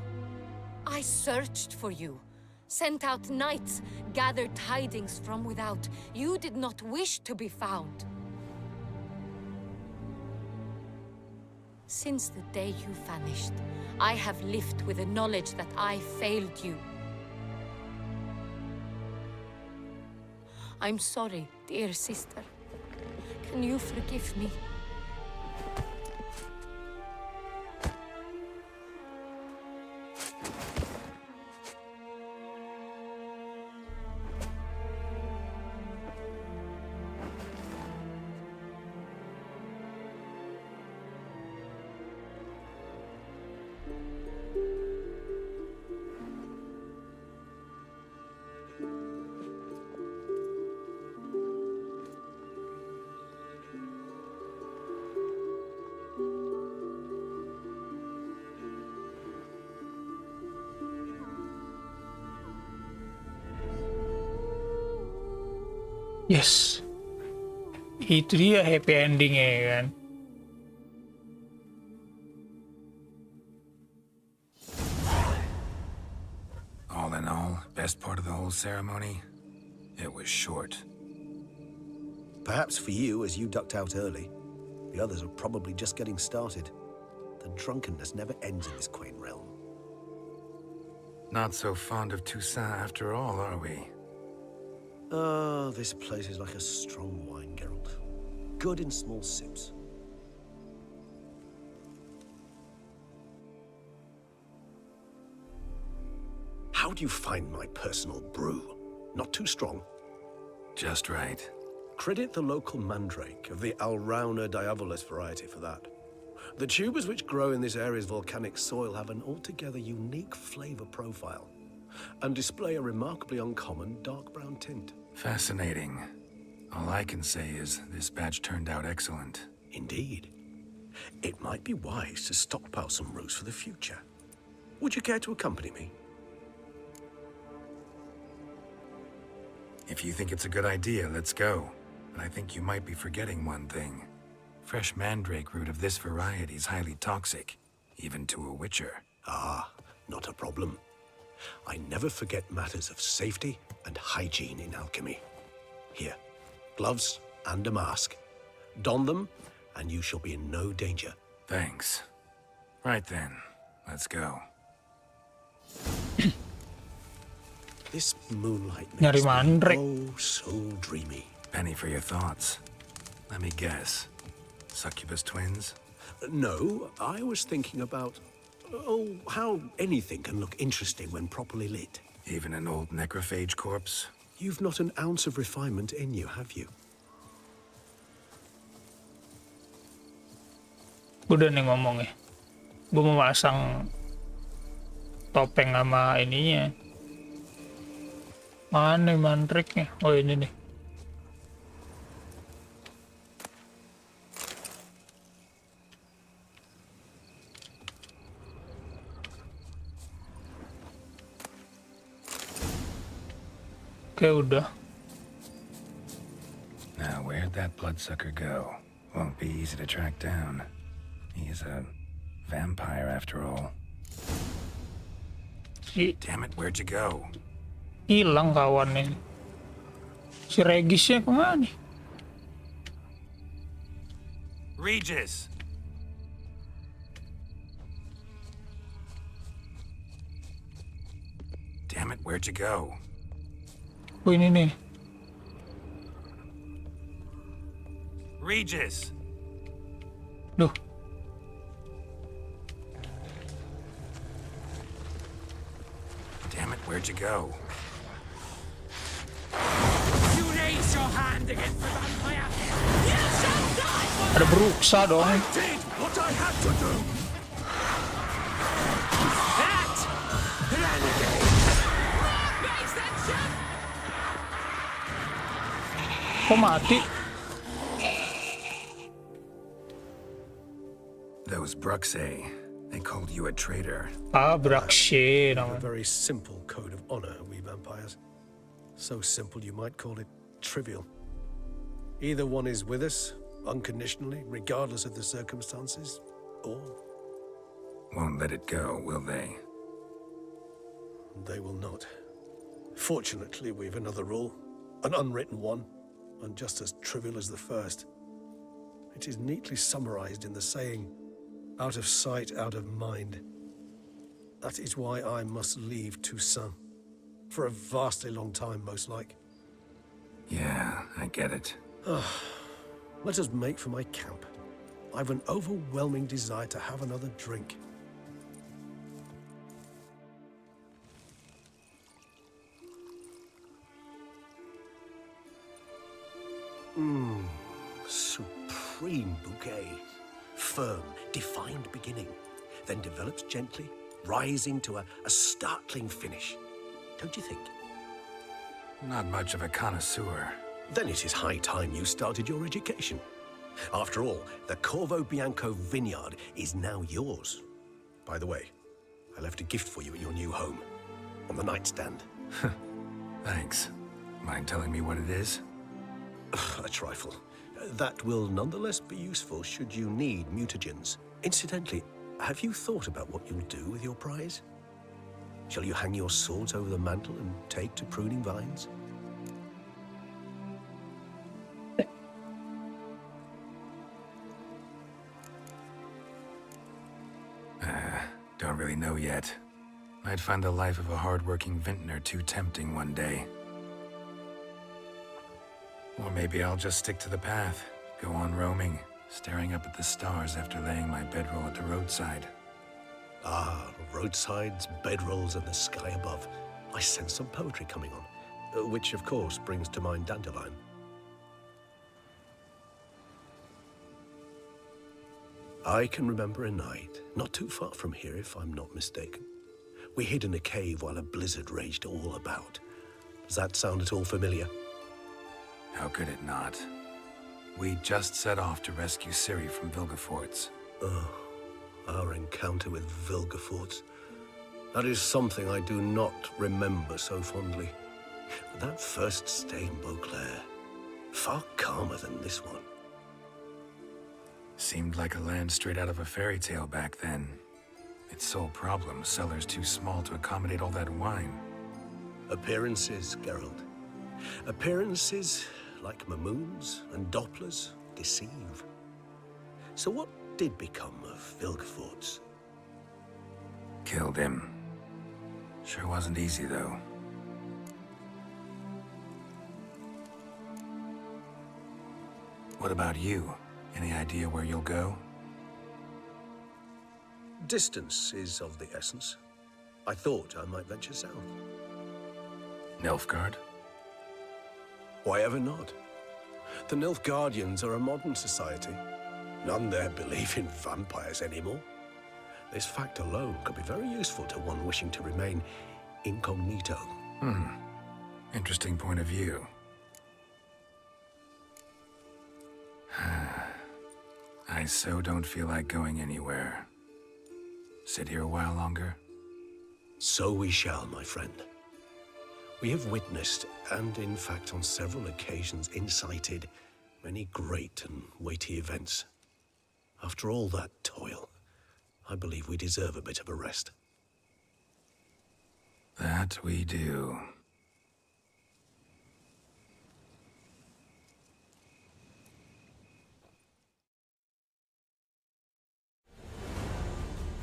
I searched for you. Sent out knights, gathered tidings from without. You did not wish to be found. Since the day you vanished, I have lived with the knowledge that I failed you. I'm sorry, dear sister. Can you forgive me? Yes. Itu dia happy endingnya kan. All in all, best part of the whole ceremony? It was short. Perhaps for you, as you ducked out early. The others are probably just getting started. The drunkenness never ends in this quaint realm. Not so fond of Toussaint after all, are we? Oh, this place is like a strong wine, Geralt. Good in small sips. How do you find my personal brew? Not too strong? Just right. Credit the local mandrake of the Alrauna diabolus variety for that. The tubers which grow in this area's volcanic soil have an altogether unique flavor profile and display a remarkably uncommon dark brown tint. Fascinating. All I can say is this batch turned out excellent. Indeed. It might be wise to stockpile some roots for the future. Would you care to accompany me? If you think it's a good idea, let's go. But I think you might be forgetting one thing. Fresh mandrake root of this variety is highly toxic, even to a witcher. Ah, not a problem. I never forget matters of safety and hygiene in alchemy. Here, gloves and a mask. Don them, and you shall be in no danger. Thanks. Right then, let's go. This moonlight Nyari makes me mandrake. oh so dreamy. Penny for your thoughts. Let me guess. Succubus twins? No, I was thinking about, how anything can look interesting when properly lit. Even an old necrophage corpse? You've not an ounce of refinement in you, have you? Udah nih ngomongnya. Gue mau masang topeng sama ininya. Mana mandrake-nya? Oh ini nih. Oke, udah. Now, where'd that bloodsucker go? Won't be easy to track down. He's a vampire after all. Damn it, where'd you go? Hilang kawannya. Si Regisnya kemana nih? Regis! Damn it, where'd you go? Oh ini nih. Regis! Duh. Damn it, where'd you go? You raise your hand against the vampire! You shall die for Ada beruksa dong. I did what I had to do! That renegade! Makes that shot! Kok mati? Those Bruxay, they called you a traitor. Ah, Bruxay. A very simple code of honor, we vampires. So simple you might call it trivial. Either one is with us, unconditionally, regardless of the circumstances, or... Won't let it go, will they? They will not. Fortunately, we've another rule, an unwritten one, and just as trivial as the first. It is neatly summarized in the saying, out of sight, out of mind. That is why I must leave Toussaint. For a vastly long time, most like. Yeah, I get it. Let us make for my camp. I've an overwhelming desire to have another drink. Supreme bouquet. Firm, defined beginning, then develops gently, rising to a startling finish. Don't you think? Not much of a connoisseur. Then it is high time you started your education. After all, the Corvo Bianco vineyard is now yours. By the way, I left a gift for you in your new home, on the nightstand. Thanks. Mind telling me what it is? A trifle. That will nonetheless be useful should you need mutagens. Incidentally, have you thought about what you'll do with your prize? Shall you hang your swords over the mantle and take to pruning vines? Don't really know yet. I'd find the life of a hard-working vintner too tempting one day. Or maybe I'll just stick to the path, go on roaming, staring up at the stars after laying my bedroll at the roadside. Ah, roadsides, bedrolls, and the sky above. I sense some poetry coming on, which of course brings to mind Dandelion. I can remember a night, not too far from here if I'm not mistaken. We hid in a cave while a blizzard raged all about. Does that sound at all familiar? How could it not? We just set off to rescue Ciri from Vilgefortz. Oh, our encounter with Vilgefortz. That is something I do not remember so fondly. But that first stay in Beauclair, far calmer than this one. Seemed like a land straight out of a fairy tale back then. Its sole problem, cellars too small to accommodate all that wine. Appearances, Geralt. Appearances, like Mamoons and Dopplers, deceive. So what did become of Vilgefortz? Killed him. Sure wasn't easy, though. What about you? Any idea where you'll go? Distance is of the essence. I thought I might venture south. Nilfgaard? Why ever not? The Nilfgaardians are a modern society. None there believe in vampires anymore. This fact alone could be very useful to one wishing to remain incognito. Interesting point of view. I so don't feel like going anywhere. Sit here a while longer? So we shall, my friend. We have witnessed, and in fact on several occasions incited, many great and weighty events. After all that toil, I believe we deserve a bit of a rest. That we do.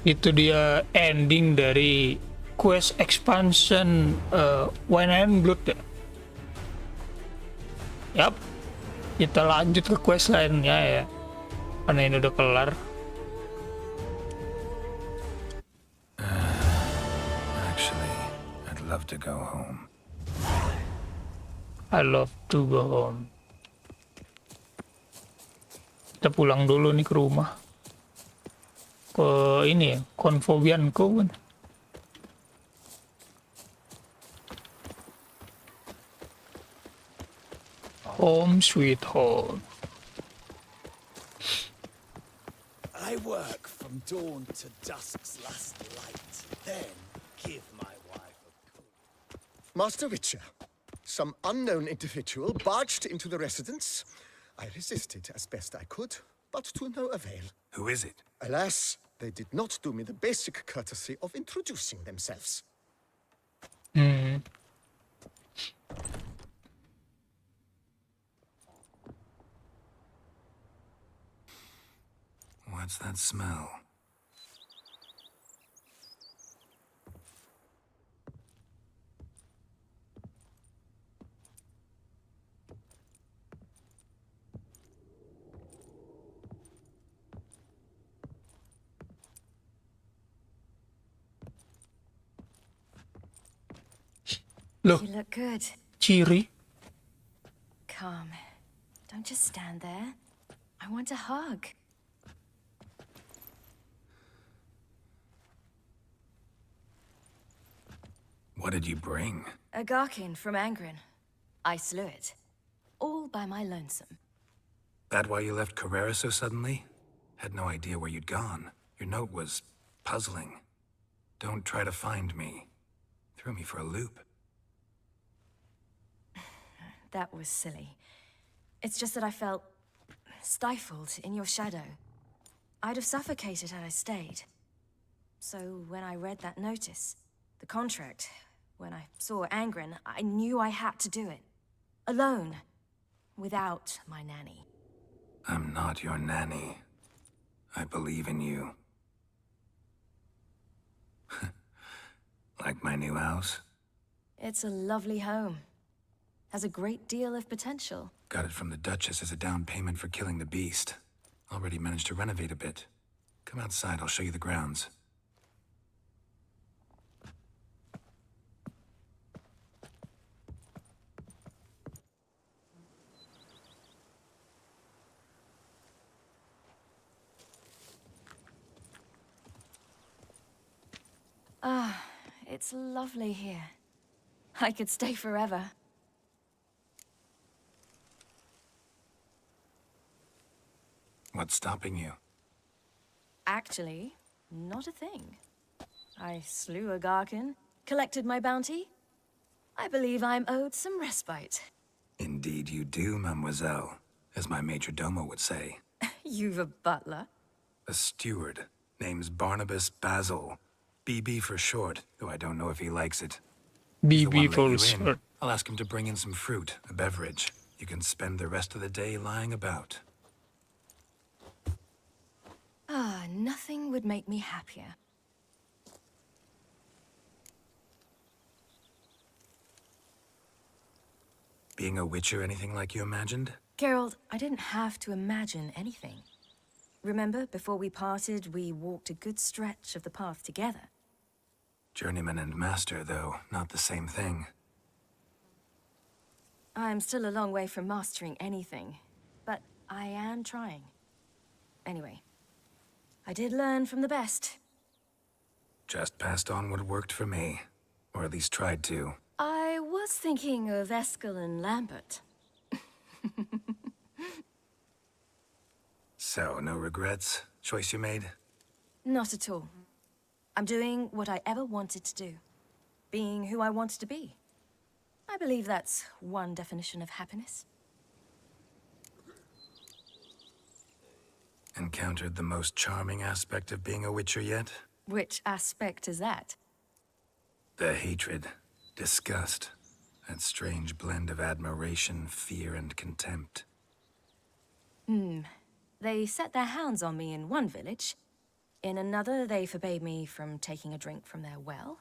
Itu dia ending dari quest expansion Wine and Blood ya. Yap, kita lanjut ke quest lainnya ya, karena ini udah kelar. Actually, I'd love to go home. I love to go home. Kita pulang dulu nih ke rumah. Ke ini ya, konfobianku kan. Home sweet home. I work from dawn to dusk's last light, then give my wife a call. Master Witcher, some unknown individual barged into the residence. I resisted as best I could, but to no avail. Who is it? Alas, they did not do me the basic courtesy of introducing themselves. What's that smell? Look, You look good. Ciri. Calm. Don't just stand there. I want a hug. What did you bring? A Garkin from Angren. I slew it. All by my lonesome. That why you left Carrera so suddenly? Had no idea where you'd gone. Your note was puzzling. Don't try to find me. Threw me for a loop. That was silly. It's just that I felt stifled in your shadow. I'd have suffocated had I stayed. So when I read that notice, the contract, when I saw Angren, I knew I had to do it. Alone. Without my nanny. I'm not your nanny. I believe in you. Like my new house? It's a lovely home. Has a great deal of potential. Got it from the Duchess as a down payment for killing the beast. Already managed to renovate a bit. Come outside, I'll show you the grounds. It's lovely here. I could stay forever. What's stopping you? Actually, not a thing. I slew a Garkin, collected my bounty. I believe I'm owed some respite. Indeed you do, mademoiselle, as my major domo would say. You've a butler? A steward. Name's Barnabas Basil. BB for short, though I don't know if he likes it. He's the one BB let for you in. short. I'll ask him to bring in some fruit, a beverage. You can spend the rest of the day lying about. Nothing would make me happier. Being a witcher anything like you imagined? Geralt, I didn't have to imagine anything. Remember, before we parted, we walked a good stretch of the path together. Journeyman and master, though, not the same thing. I'm still a long way from mastering anything, but I am trying. Anyway, I did learn from the best. Just passed on what worked for me. Or at least tried to. I was thinking of Eskel and Lambert. So, no regrets? Choice you made? Not at all. I'm doing what I ever wanted to do. Being who I wanted to be. I believe that's one definition of happiness. Encountered the most charming aspect of being a witcher yet? Which aspect is that? The hatred, disgust, that strange blend of admiration, fear, and contempt. They set their hounds on me in one village. In another, they forbade me from taking a drink from their well.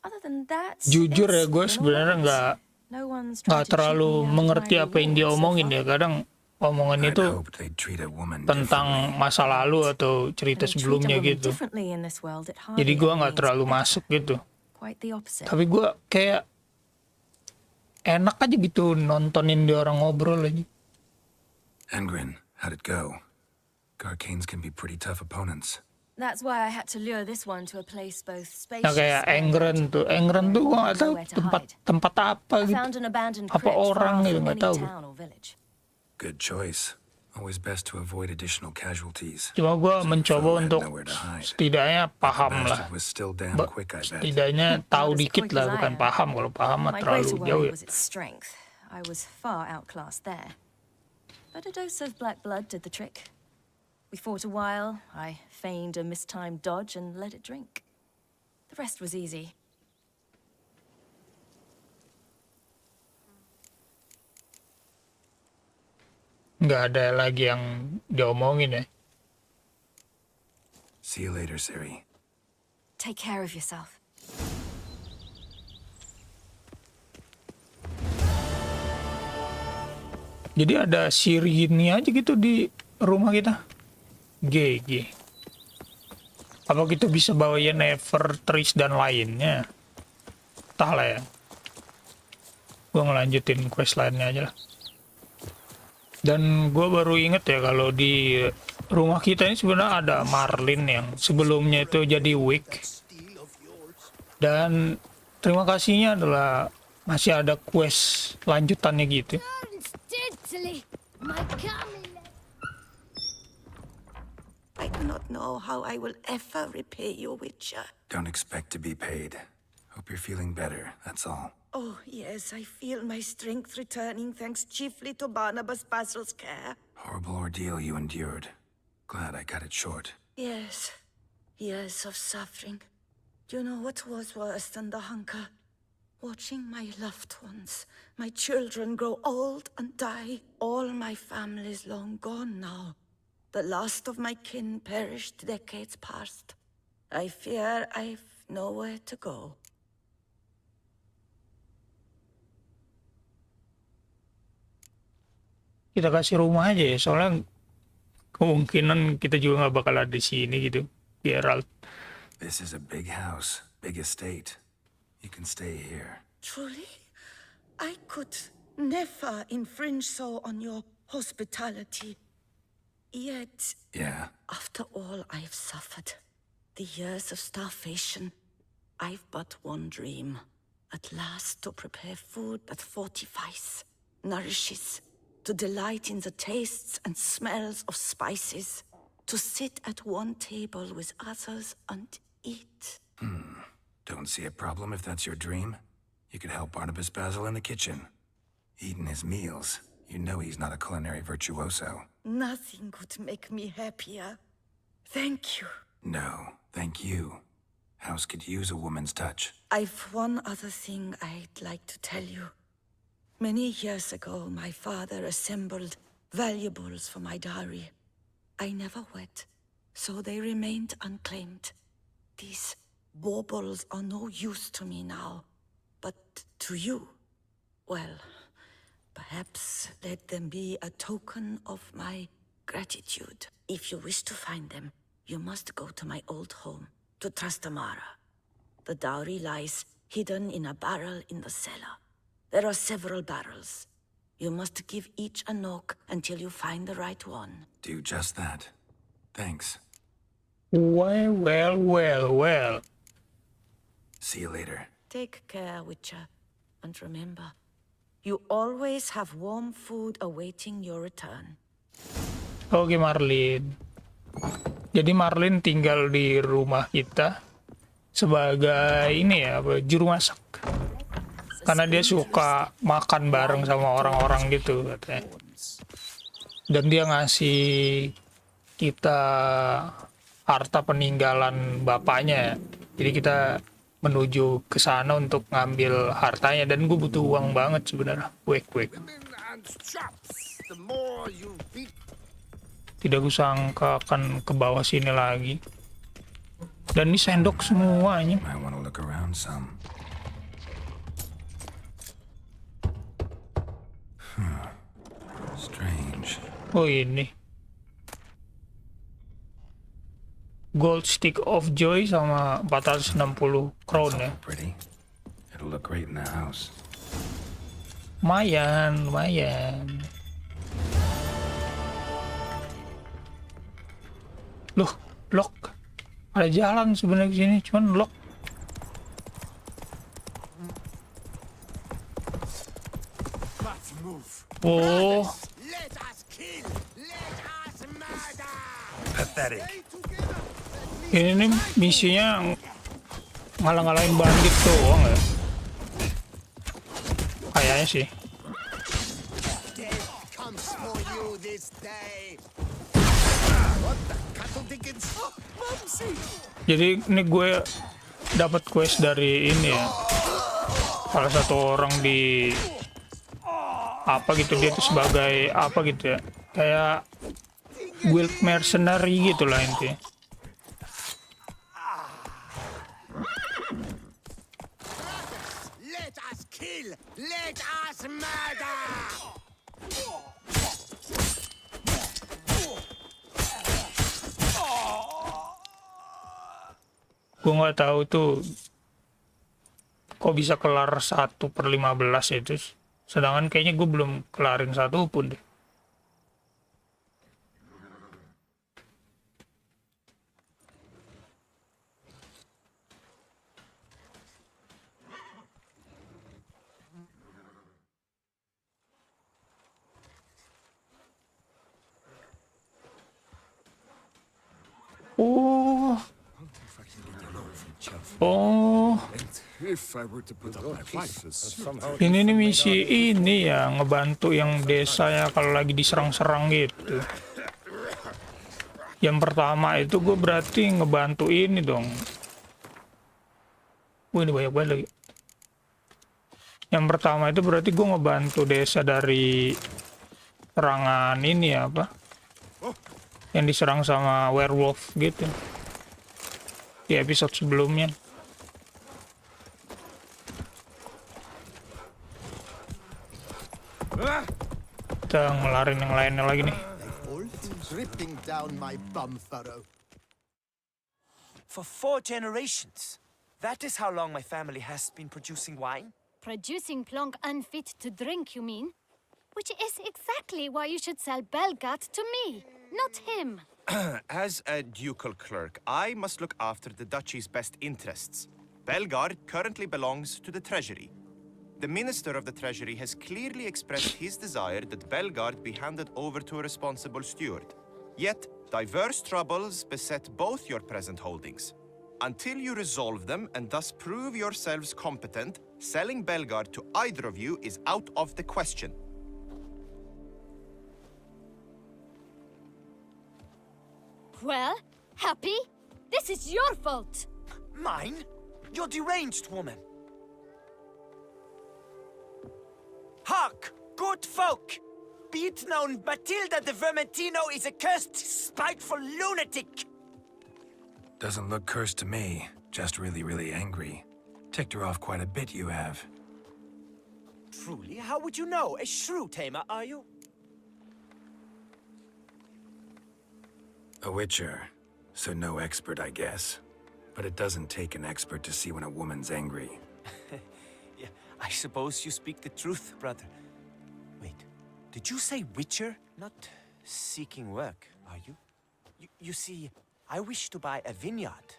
Other than that, Jujur ya, gue it's been sebenarnya alright. No one's tried to cheat terlalu me out of mengerti my apa yang dia reward so omongin far. ya. Kadang omongan itu Hoped they'd treat a woman tentang differently. masa lalu atau cerita They treat a sebelumnya woman gitu. differently in this world, it Jadi hardly gue ever nggak means terlalu better. masuk gitu. Quite the opposite. Tapi gue kayak enak aja gitu nontonin dia orang ngobrol aja. Engrin, how'd it go? Garcanes can be pretty tough opponents. That's why I had to lure this one to a place both spacious Nah kayak and Engren tuh gue nggak tahu nowhere to tempat apa I gitu. found an abandoned Apa crypt orang far gitu from nggak any tahu. town or village. Good choice. Always best to avoid additional casualties. Cuma gue mencoba had untuk nowhere to hide. setidaknya paham lah. Bastard was still damn quick, I bet. Setidaknya tahu Not as dikit quick lah, as I bukan am. paham. Kalau paham mah My terlalu greater jauh worry ya. was its strength. I was far outclassed there. But a dose of black blood did the trick. We fought a while, I feigned a mistimed dodge and let it drink. The rest was easy. Nggak ada lagi yang diomongin ya. See you later, Ciri. Take care of yourself. Jadi ada siri ini aja gitu di rumah kita. GG. Apa kita bisa bawa ya Never, Tris dan lainnya? Entahlah ya. Gue ngelanjutin quest lainnya aja lah. Dan gue baru inget ya kalau di rumah kita ini sebenarnya ada Marlin yang sebelumnya itu jadi Wick. Dan terima kasihnya adalah masih ada quest lanjutannya gitu. I do not know how I will ever repay you, Witcher. Don't expect to be paid. Hope you're feeling better, that's all. Oh, yes, I feel my strength returning thanks chiefly to Barnabas Basil's care. Horrible ordeal you endured. Glad I cut it short. Yes, years of suffering. Do you know what was worse than the hunger? Watching my loved ones, my children grow old and die. All my family's long gone now. The last of my kin perished decades past. I fear I've nowhere to go. Kita kasih rumah aja ya, soalnya kemungkinan kita juga nggak bakal ada di sini gitu. Geralt. This is a big house, big estate. You can stay here. Truly? I could never infringe so on your hospitality. Yet, Yeah, after all I've suffered, the years of starvation, I've but one dream. At last to prepare food that fortifies, nourishes, to delight in the tastes and smells of spices, to sit at one table with others and eat. Don't see a problem if that's your dream. You could help Barnabas Basil in the kitchen. Eating his meals. You know he's not a culinary virtuoso. Nothing could make me happier. Thank you. No, thank you. House could use a woman's touch. I've one other thing I'd like to tell you. Many years ago, my father assembled valuables for my dowry. I never wed, so they remained unclaimed. These baubles are no use to me now, but to you, well, perhaps let them be a token of my gratitude. If you wish to find them, you must go to my old home, to Trastamara. The dowry lies hidden in a barrel in the cellar. There are several barrels. You must give each a knock until you find the right one. Do just that. Thanks. Well. See you later. Take care, Witcher. And remember, you always have warm food awaiting your return. Oke, Marlin. Jadi Marlin tinggal di rumah kita sebagai ini ya, juru masak. Karena dia suka makan bareng sama orang-orang gitu katanya. Dan dia ngasih kita harta peninggalan bapaknya. Jadi kita menuju ke sana untuk ngambil hartanya, dan gue butuh uang banget sebenarnya. Wek. Tidak kusangka akan ke bawah sini lagi. Dan ini sendok semuanya. I want to look around some. Strange. Oh, ini. Gold Stick of Joy sama 460 crown ya. Pretty. It'll look great in the house. Lumayan. Loh, lock. Ada jalan sebenarnya sini, cuman lock. Oh. Pathetic. Ini nih misinya ngalah-ngalahin bandit doang ya. Kayaknya sih. Jadi ini gue dapat quest dari ini ya. Salah satu orang di apa gitu, dia tuh sebagai apa gitu ya. Kayak guild mercenary gitu lah intinya. Let us murder! Gue nggak tahu tuh kok bisa kelar 1/15 itu, sedangkan kayaknya gue belum kelarin satu pun deh. Ini nih misi ini ya, ngebantu yang desa ya kalau lagi diserang-serang gitu. Yang pertama itu gue berarti ngebantu ini dong. Wih, ini banyak banget lagi. Yang pertama itu berarti gue ngebantu desa dari serangan ini ya, apa? Yang diserang sama werewolf gitu. Di episode sebelumnya. Kita ngelarin yang lainnya lagi nih. For 4 generations. That is how long my family has been producing wine. Producing plonk unfit to drink, you mean? Which is exactly why you should sell Belgat to me, not him. As a ducal clerk, I must look after the duchy's best interests. Belgard currently belongs to the Treasury. The Minister of the Treasury has clearly expressed his desire that Belgard be handed over to a responsible steward. Yet, diverse troubles beset both your present holdings. Until you resolve them and thus prove yourselves competent, selling Belgard to either of you is out of the question. Well, Happy? This is your fault! Mine? You're deranged, woman. Hark, good folk! Be it known, Matilda de Vermentino is a cursed, spiteful lunatic! Doesn't look cursed to me. Just really, really angry. Ticked her off quite a bit, you have. Truly, how would you know? A shrew tamer, are you? A witcher. So no expert, I guess. But it doesn't take an expert to see when a woman's angry. Yeah, I suppose you speak the truth, brother. Wait, did you say witcher? Not seeking work, are you? You see, I wish to buy a vineyard.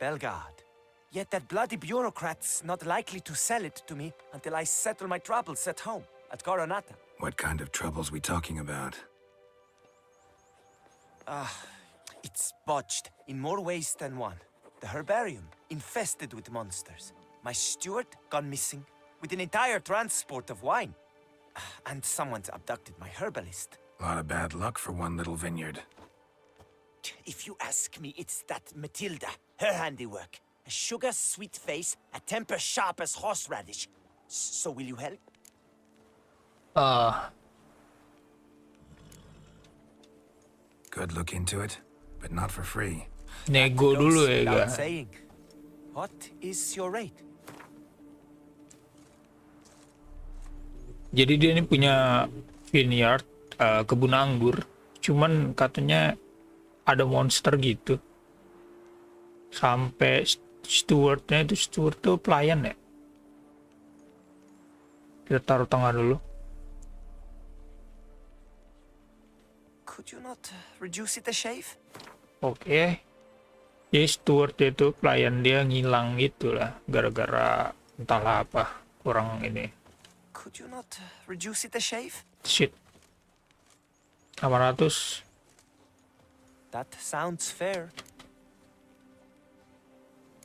Belgard. Yet that bloody bureaucrat's not likely to sell it to me until I settle my troubles at home, at Coronata. What kind of troubles we talking about? It's botched in more ways than one. The herbarium, infested with monsters. My steward, gone missing, with an entire transport of wine. And someone's abducted my herbalist. A lot of bad luck for one little vineyard. If you ask me, it's that Matilda, her handiwork. A sugar-sweet face, a temper sharp as horseradish. So will you help? Good look into it, but not for free. Nego dulu ya, Without guys. saying. What is your rate? Jadi dia ini punya vineyard, kebun anggur. Cuman katanya ada monster gitu. Sampai stewardnya itu, steward tuh pelayan ya. Kita taruh tengah dulu. Could you not reduce it a shave? Oke. Jadi steward itu pelayan dia ngilang gitu lah. Gara-gara entahlah apa. Kurang ini. Could you not reduce it a shave? Shit. 800. That sounds fair.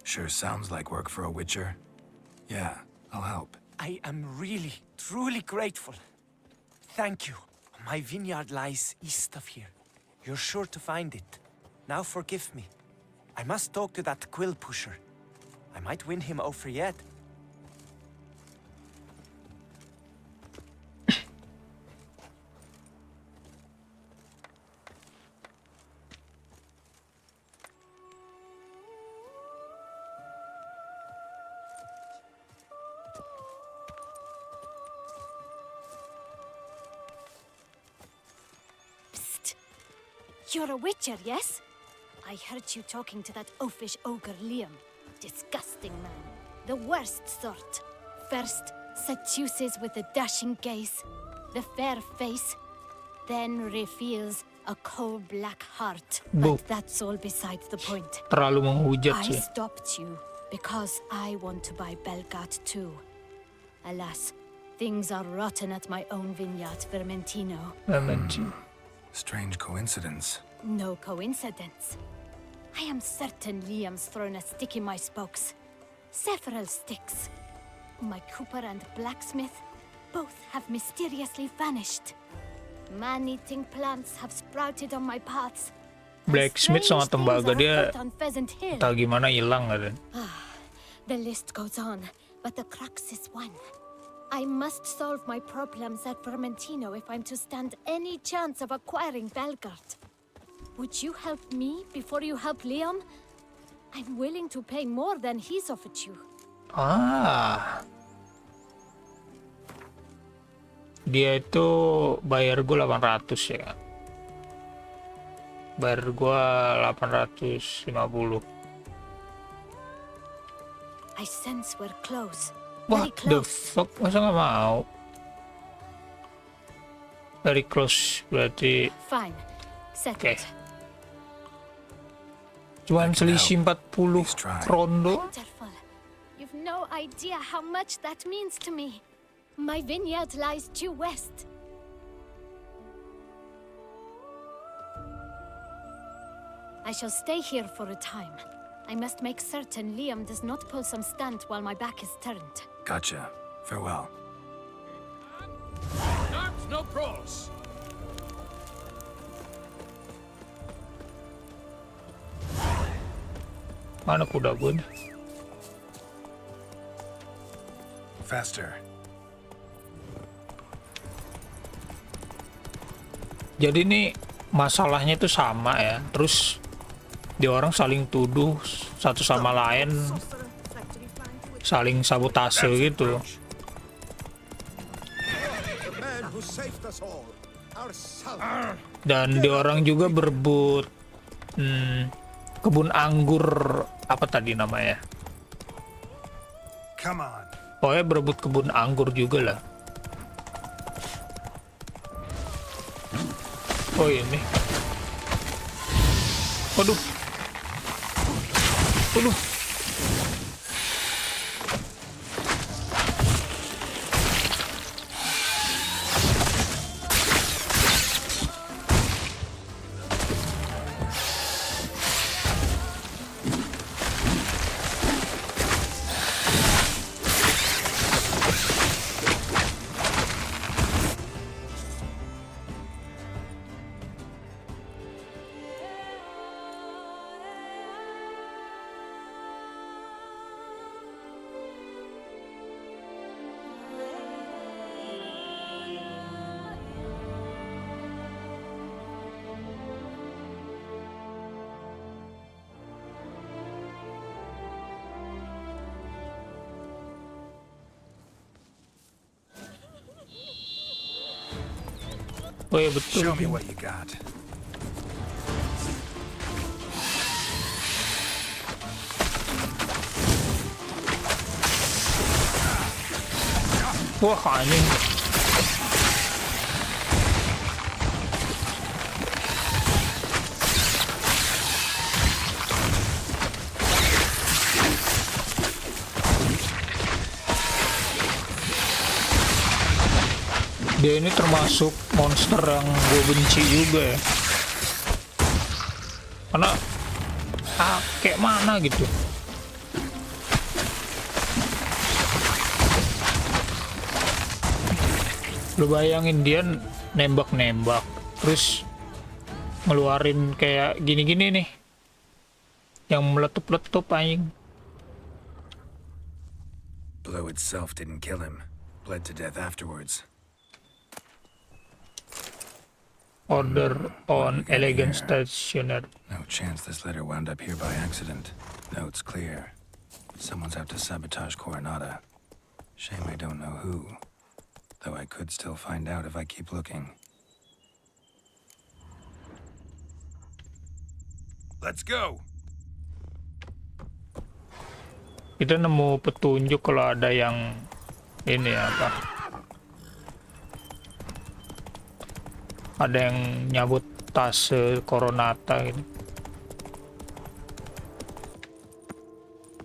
Sure sounds like work for a witcher. Yeah, I'll help. I am really, truly grateful. Thank you. My vineyard lies east of here. You're sure to find it. Now forgive me. I must talk to that quill pusher. I might win him over yet. You're a witcher, yes? I heard you talking to that oafish ogre Liam. Disgusting man. The worst sort. First, seduces with a dashing gaze, the fair face, then reveals a coal-black heart. Bu. But that's all besides the point. Terlalu menghujat I sih. stopped you because I want to buy Belgard too. Alas, things are rotten at my own vineyard, Vermentino. Strange coincidence. No coincidence. I am certain Liam's thrown a stick in my spokes. Several sticks. My cooper and blacksmith both have mysteriously vanished. Man-eating plants have sprouted on my paths. Blacksmith sama tembaga dia on Pheasant Hill. entah gimana hilang kan. The list goes on, but the crux is one. I must solve my problems at Vermentino if I'm to stand any chance of acquiring Belgard. Would you help me before you help Liam? I'm willing to pay more than he's offered you. Dia itu bayar gue 800 ya kan. Bayar gue 850. I sense we're close. What the fuck? Masa nggak mau? Very close berarti. Fine. Settled. Cuman selisih 40 krondo. Wonderful. have no idea how much that means to me. My vineyard lies due west. I shall stay here for a time. I must make certain Liam does not pull some stunt while my back is turned. Gotcha. Farewell. That's no pros. Mana kuda gue? Faster. Jadi ini masalahnya itu sama ya. Terus di orang saling tuduh satu sama lain, saling sabotase gitu. Dan di orang juga berebut kebun anggur, apa tadi namanya? Pokoknya berebut kebun anggur juga lah. Oh ini. Waduh. Waduh. Oh ya betul. Show me what you got. Wah anjing. Dia ini termasuk monster yang gue benci juga ya. Karena kayak mana gitu. Lu bayangin dia nembak-nembak, terus ngeluarin kayak gini-gini nih, yang meletup-letup anjing. Blow itself didn't kill him. Bled to death afterwards. Order on elegant stationer. No chance this letter wound up here by accident. Note's clear. Someone's out to sabotage Coronata. Shame I don't know who. Though I could still find out if I keep looking. Let's go. Kita nemu petunjuk kalau ada yang ini apa? Ada yang nyabut tas Coronata gitu.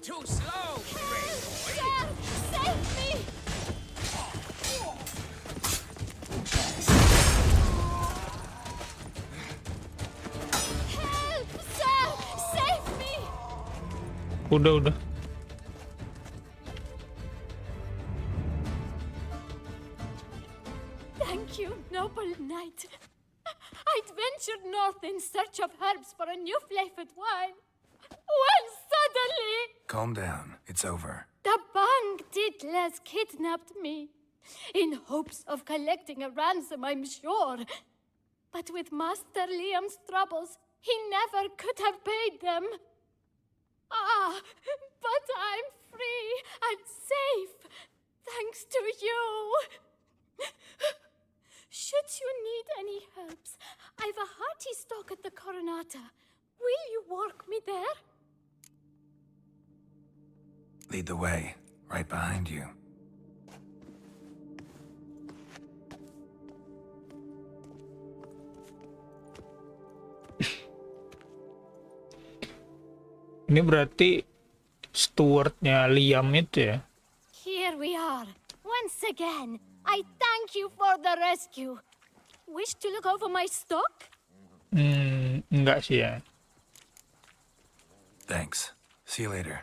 Too slow, brave boy. Save me! Help, sir! Save me! Udah. Thank you, noble knight. I'd ventured north in search of herbs for a new flavored wine. When suddenly, Calm down. It's over. the Bang Diddlers kidnapped me. In hopes of collecting a ransom, I'm sure. But with Master Liam's troubles, he never could have paid them. Ah, but I'm free and safe, thanks to you. Should you need any herbs, I've a hearty stock at the Coronata. Will you walk me there? Lead the way. Right behind you. Ini berarti stewardnya Liam itu ya. Here we are. Once again, I thank you for the rescue. Wish to look over my stock? Enggak sih ya. Thanks. See you later.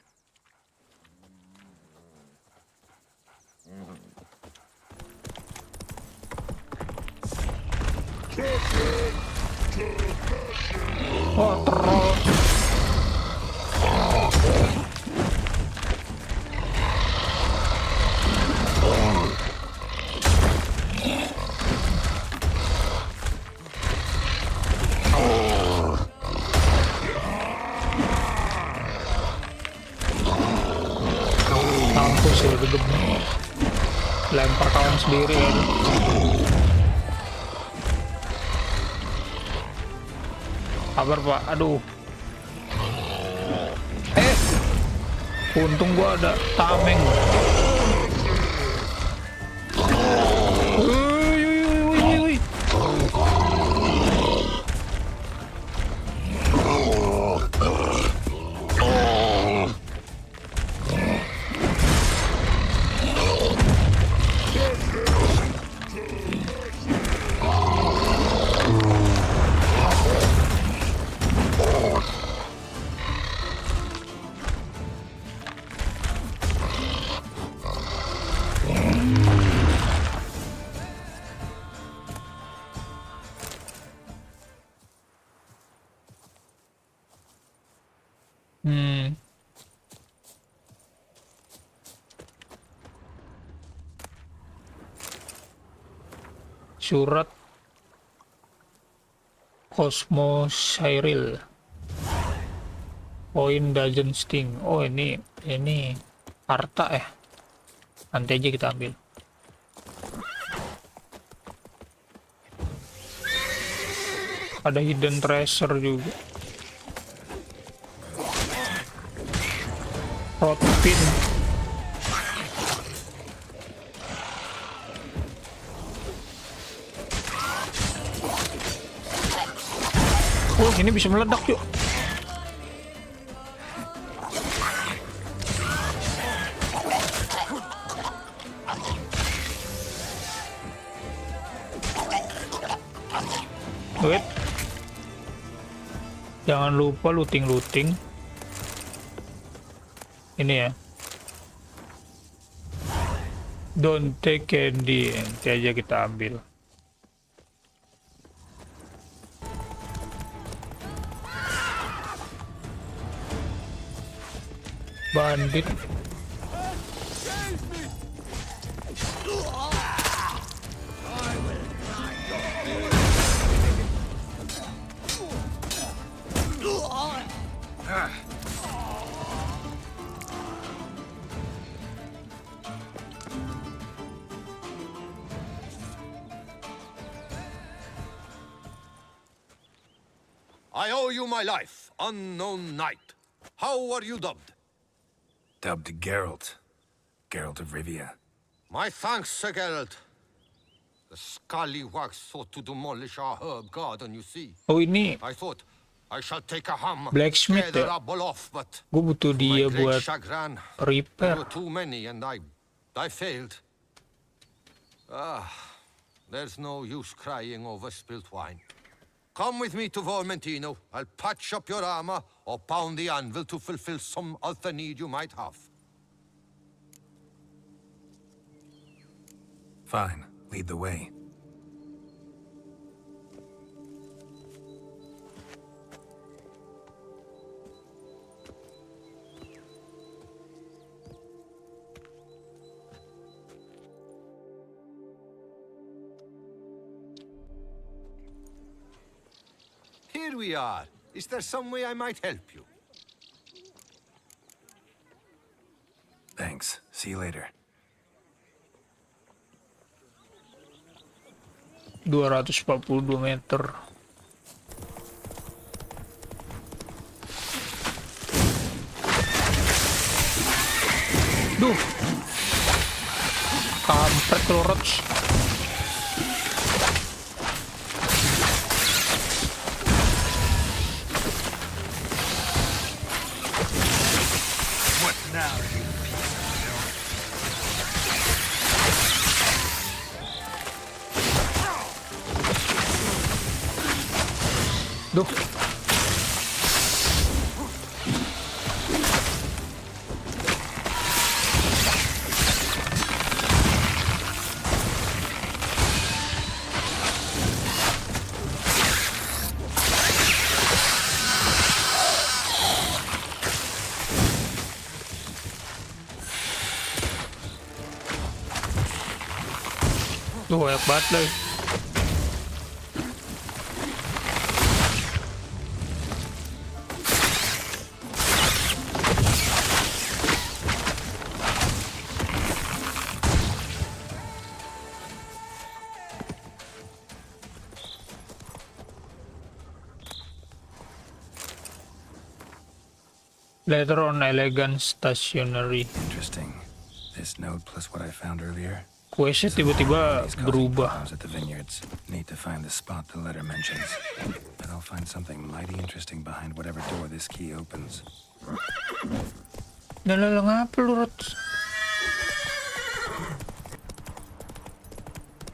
Oh, terus. Mampus ya, udah lempar kawan sendiri ya. Kabar Pak, aduh. Untung gua ada tameng. Wih. Surat Cosmo Cirila. Point doesn't sting. Oh ini harta ya. Nanti aja kita ambil. Ada hidden treasure juga. Rod pin. Oh, ini bisa meledak, yuk. Wait. Jangan lupa looting. Ini ya. Don't take candy. Nanti aja kita ambil. Bandit. I owe you my life, unknown knight. How are you dubbed? Dubbed Geralt. Geralt of Rivia. My thanks, Sir Geralt. The scallywags sought to demolish our herb garden, you see. Oh ini I thought I shall take a hammer, blacksmith tear the ya. rubble off, but Gue butuh to dia my great buat chagrin, there repair. were too many, and I failed. There's no use crying over spilt wine. Come with me to Vermentino. I'll patch up your armor or pound the anvil to fulfill some other need you might have. Fine. Lead the way. Here we are. Is there some way I might help you? Thanks. See you later. 242 meter. Duh. Kampret kelorot. Duh. Tuh banyak banget lagi. Later on elegant stationery. Interesting. This note plus what I found earlier. Questnya tiba-tiba berubah. At the vineyards. Need to find the spot the letter mentions. But I'll find something mighty interesting behind whatever door this key opens. Dan lalu ngapa lu, Rot?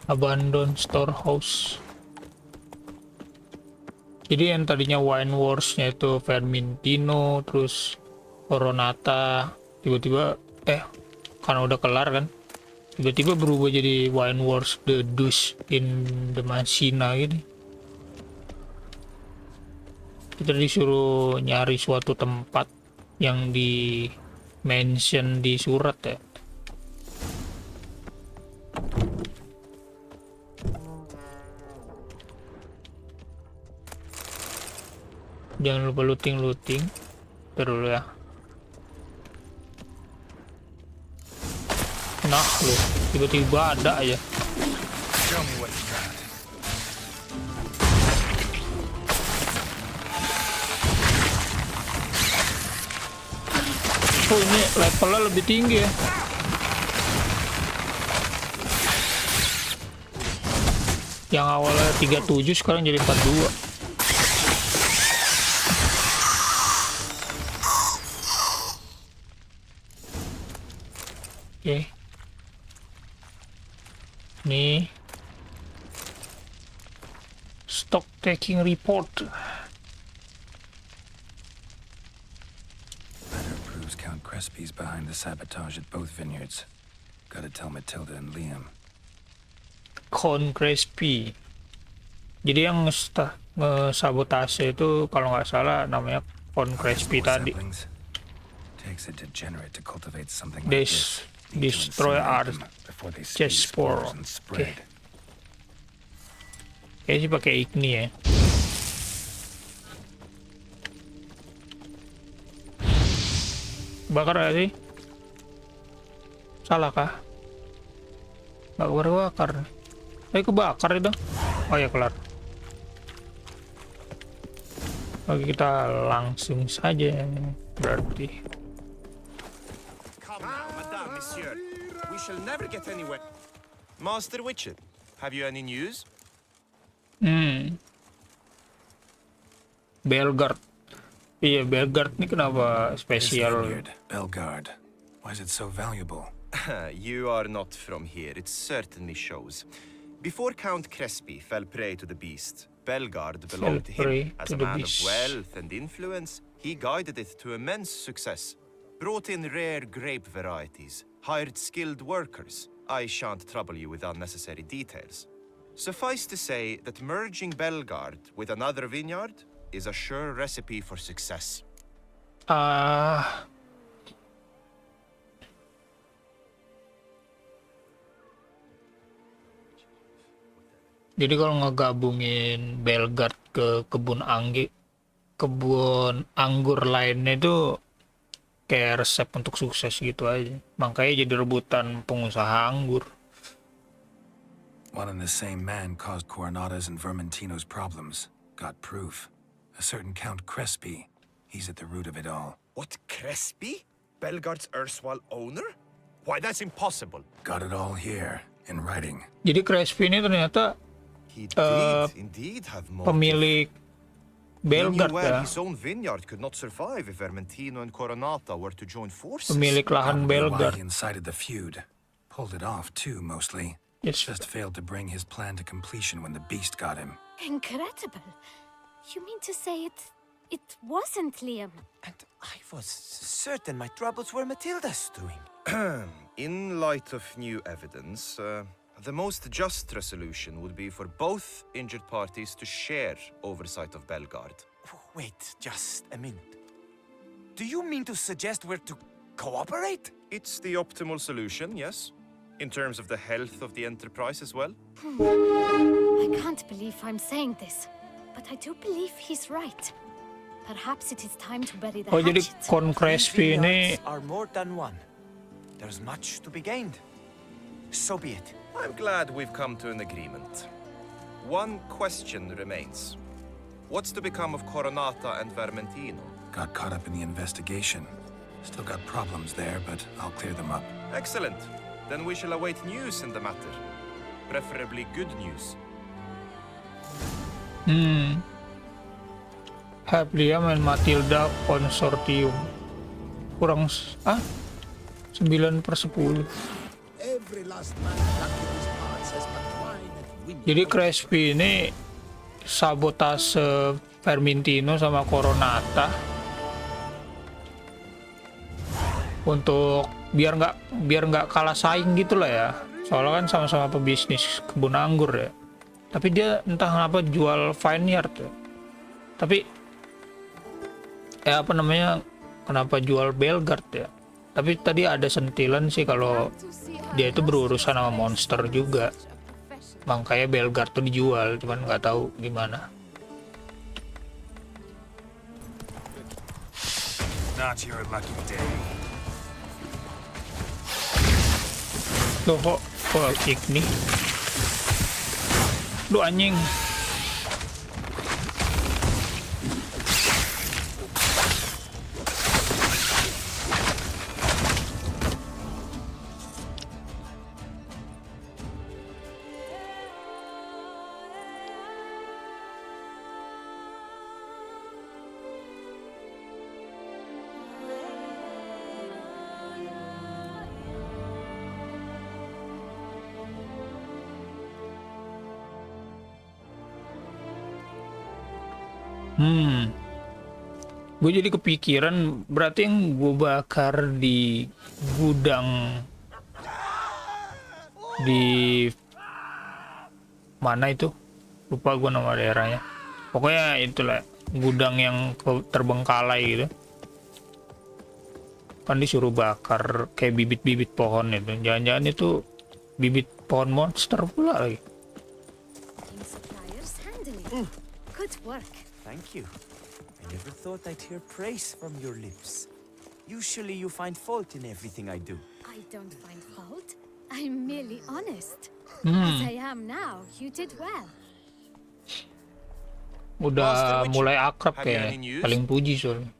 Abandoned storehouse. Jadi yang tadinya wine wars-nya itu Vermentino, terus Coronata, tiba-tiba karena udah kelar kan, tiba-tiba berubah jadi wine wars the Deuce in the Machina gitu. Kita disuruh nyari suatu tempat yang di mention di surat ya. Jangan lupa looting. Terus ya. Nah lu, tiba-tiba ada aja. Oh ini levelnya lebih tinggi ya. Yang awalnya 37 sekarang jadi 42. Oke. Nih. Stock taking report. Letter proves Count Crespi's behind the sabotage at both vineyards. Gotta tell Matilda and Liam. Count Crespi. Jadi yang nge-sabotase itu kalau nggak salah namanya Count Crespi tadi. Takes a degenerate to cultivate something like this. Destroy our chest spore. Oke. Kayaknya sih pakai igni ya. Bakar gak sih? Salah kah? Gak kebakar. Kebakar itu. Oh ya kelar. Oke kita langsung saja berarti. Monsieur, we shall never get anywhere. Master Witcher, have you any news? Belgard. Iya, Belgard ini kenapa spesial? Belgard. Why is it so valuable? You are not from here, it certainly shows. Before Count Crespi fell prey to the beast, Belgard belonged to him. As a man of wealth and influence, he guided it to immense success. Brought in rare grape varieties, hired skilled workers. I shan't trouble you with unnecessary details. Suffice to say that merging Belgard with another vineyard is a sure recipe for success. Jadi kalau ngegabungin Belgard ke kebun anggur lainnya itu kayak resep untuk sukses gitu aja. Makanya jadi rebutan pengusaha anggur. One and the same man caused Coronata's and Vermentino's problems. Got proof. A certain Count Crespi. He's at the root of it all. What, Crespi? Belgard's erstwhile owner? Why, that's impossible. Got it all here, in writing. Jadi Crespi ini ternyata pemilik Belgard ya. His own vineyard could not survive if Vermentino and Coronata were to join forces. Pemilik lahan Belgard. He incited the feud. Pulled it off too, mostly. Yes. Just failed to bring his plan to completion when the beast got him. Incredible. You mean to say it wasn't Liam? And I was certain my troubles were Matilda's doing. In light of new evidence, the most just resolution would be for both injured parties to share oversight of Belgard. Wait, just a minute. Do you mean to suggest we're to cooperate? It's the optimal solution, yes. In terms of the health of the enterprise as well. I can't believe I'm saying this, but I do believe he's right. Perhaps it is time to bury the Oh, jadi hatchet. Kon Crespi ini Are more than one. There's much to be gained. So be it. I'm glad we've come to an agreement. One question remains. What's to become of Coronata and Vermentino? Got caught up in the investigation. Still got problems there, but I'll clear them up. Excellent. Then we shall await news in the matter. Preferably good news. Have Liam and Matilda Consortium. Kurang 9/10. Every last man back in these parts has but wine and wind. Jadi Crespi ini sabotase Vermentino sama Coronata untuk biar nggak kalah saing gitu lah ya. Soalnya kan sama-sama pebisnis kebun anggur ya. Tapi dia entah kenapa jual vineyard ya. Tapi kenapa jual Belgard ya. Tapi tadi ada sentilan sih kalau dia itu berurusan sama monster juga. Makanya Belgard tuh dijual, cuman nggak tahu gimana. Not your lucky day. Loh kok kick nih? Lu anjing. Gue jadi kepikiran, berarti yang gue bakar di gudang di mana itu? Lupa gue nama daerahnya. Pokoknya itulah gudang yang terbengkalai gitu. Kan disuruh bakar kayak bibit-bibit pohon itu. Jangan-jangan itu bibit pohon monster pula lagi. Good work. Thank you. I never thought I'd hear praise from your lips. Usually you find fault in everything I do. I don't find fault. I'm merely honest. As I am now, you did well. Udah mulai akrab kayaknya. Paling puji soalnya.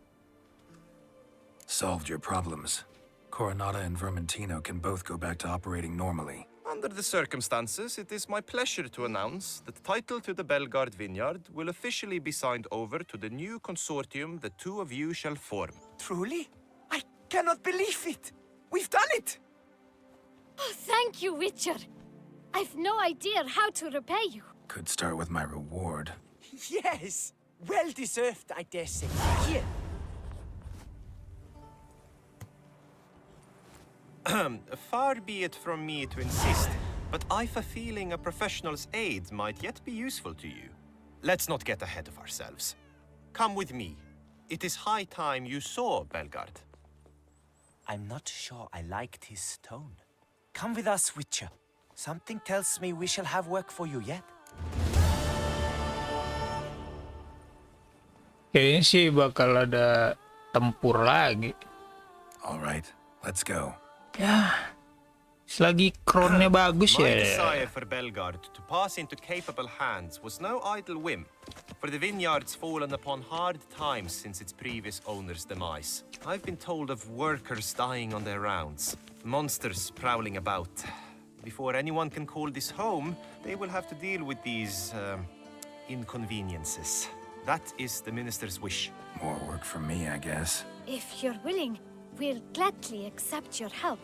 Solved your problems. Coronata and Vermentino can both go back to operating normally. Under the circumstances, it is my pleasure to announce that the title to the Belgard vineyard will officially be signed over to the new consortium the two of you shall form. Truly? I cannot believe it! We've done it! Oh, thank you, Witcher. I've no idea how to repay you. Could start with my reward. Yes! Well deserved, I dare say. Here. Far be it from me to insist, but I've a feeling a professional's aid might yet be useful to you. Let's not get ahead of ourselves. Come with me. It is high time you saw Belgard. I'm not sure I liked his tone. Come with us, Witcher. Something tells me we shall have work for you yet. Kayaknya sih bakal ada tempur lagi. Alright, let's go. Ya, selagi kronnya bagus My ya. desire for Belgard to pass into capable hands was no idle whim, for the vineyard's fallen upon hard times since its previous owner's demise. I've been told of workers dying on their rounds, monsters prowling about. Before anyone can call this home, they will have to deal with these inconveniences. That is the minister's wish. More work for me, I guess. If you're willing, we'll gladly accept your help.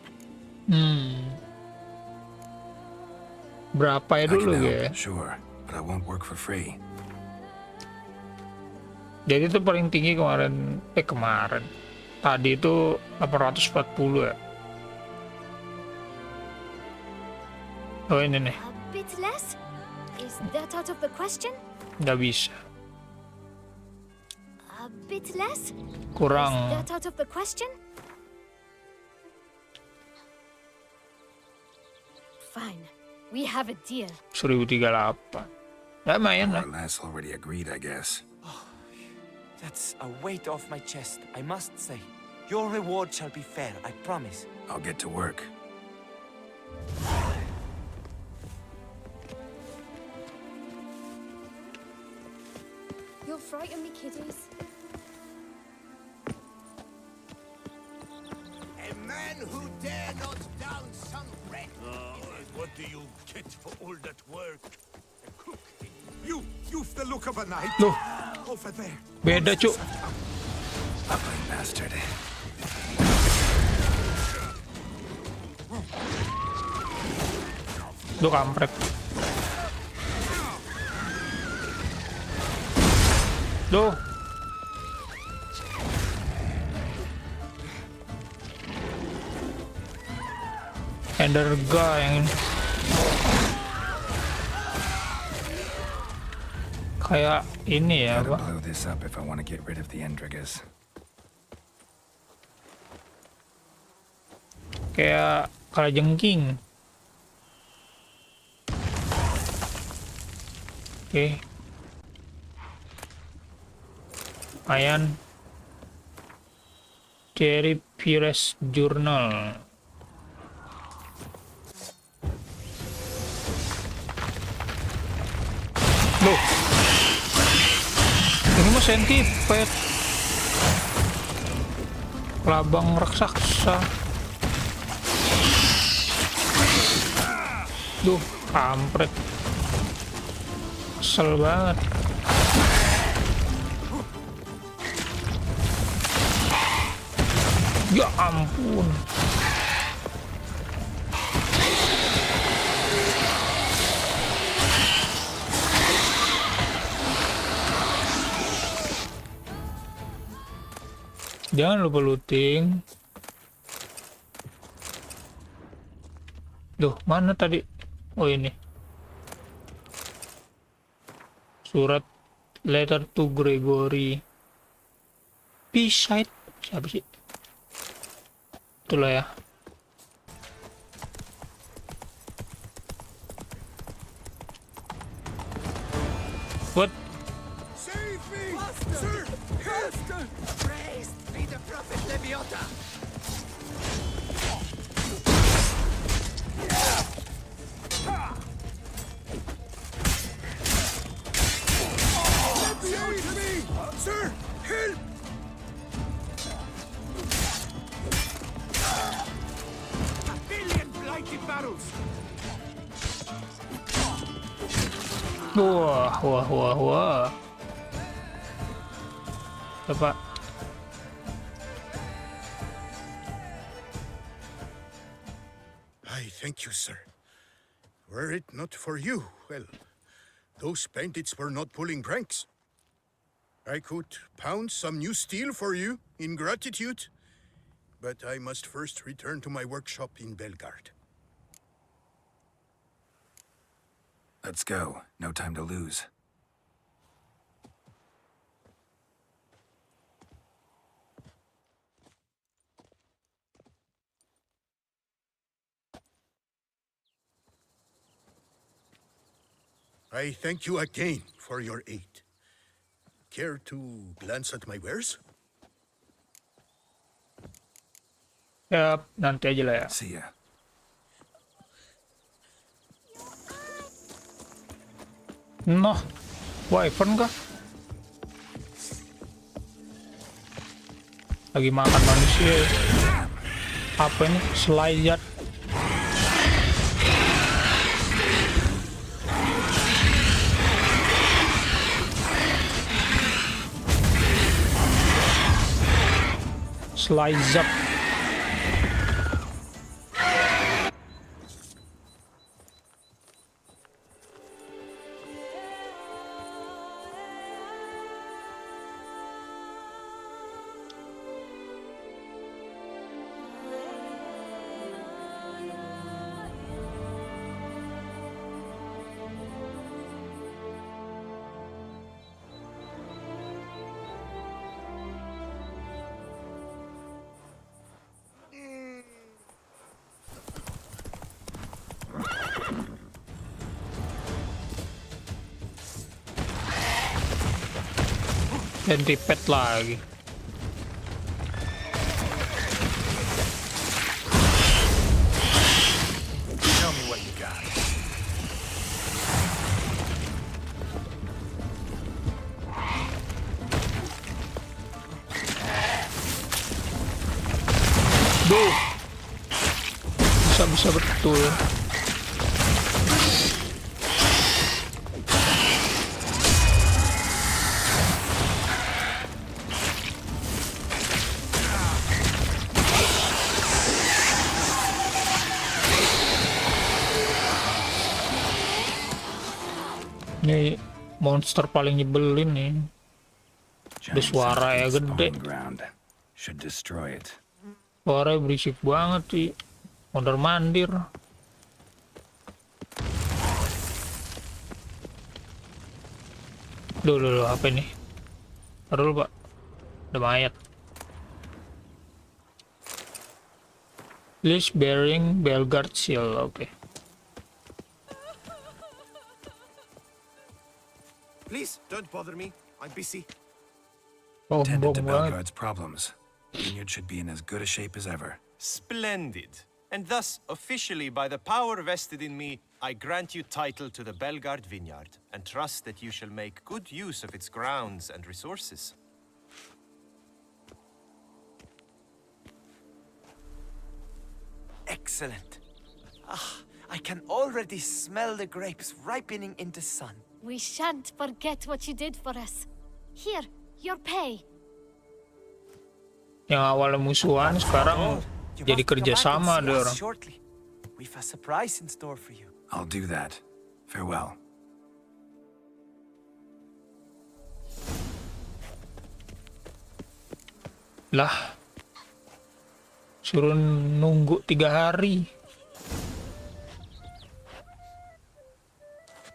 Berapa ya I dulu can ya? help, sure, but I won't work for free. Jadi itu paling tinggi kemarin, tadi itu 840 ya. Oh ini nih, A bit less? Is that out of the question? nggak bisa, A bit less? kurang. Is that out of the question? Fine. We have a deal. 1038. Ya lumayan lah. More or less already agreed, I guess. That's a weight off my chest, I must say. Your reward shall be fair, I promise. I'll get to work. You'll frighten me, kiddies. A man who dare not down some wreck. What do you get for all that work? A cook. You've the look of a knight. Loh, Over there. beda cuk. Ugly bastard. Duh, kampret. Duh. Enderga yang ini. Kayak ini ya, Gotta Pak. blow this up if I want to get rid of the Endrigas. Kayak kalajengking. Oke. Ayan. Cherry Pires Journal. Loh. Ini mah centipede. Labang raksasa. Duh, kampret. Kesel banget. Ya ampun. Jangan lupa looting. Duh, mana tadi? Oh ini. Surat letter to Gregory. P-side. Siapa sih? Itulah ya. What? Save me! Sir! Master! Praised be the prophet Leviota! Save me! Sir! Help! A billion blighted barrels. Wah. Coba. I thank you, sir. Were it not for you, well, those bandits were not pulling pranks. I could pound some new steel for you in gratitude, but I must first return to my workshop in Belgard. Let's go. No time to lose. I thank you again for your aid. Care to glance at my wares? Yap, nanti aja lah ya. See ya. Noh, wyvern kah? Lagi makan manusia. Apa ini? Slayat. Slice up. Centipede lagi. Tell me what you got. Duh. Bisa betul. Ini monster paling nyebelin nih. Ada suara ya gede. Should destroy it. Suaranya berisik banget sih. Mondar mandir. Duh, apa ini? Taruh dulu, Pak. Ada mayat. List bearing Belgard seal, oke. Please, don't bother me. I'm busy. Oh, Tended to Belgard's problems. Vineyard should be in as good a shape as ever. Splendid. And thus, officially, by the power vested in me, I grant you title to the Belgard Vineyard, and trust that you shall make good use of its grounds and resources. Excellent. I can already smell the grapes ripening in the sun. We shan't forget what you did for us. Here, your pay. Yang awalnya musuhan sekarang jadi kerjasama deh orang. We've a surprise in store for you. I'll do that. Farewell. Lah, suruh nunggu 3 hari.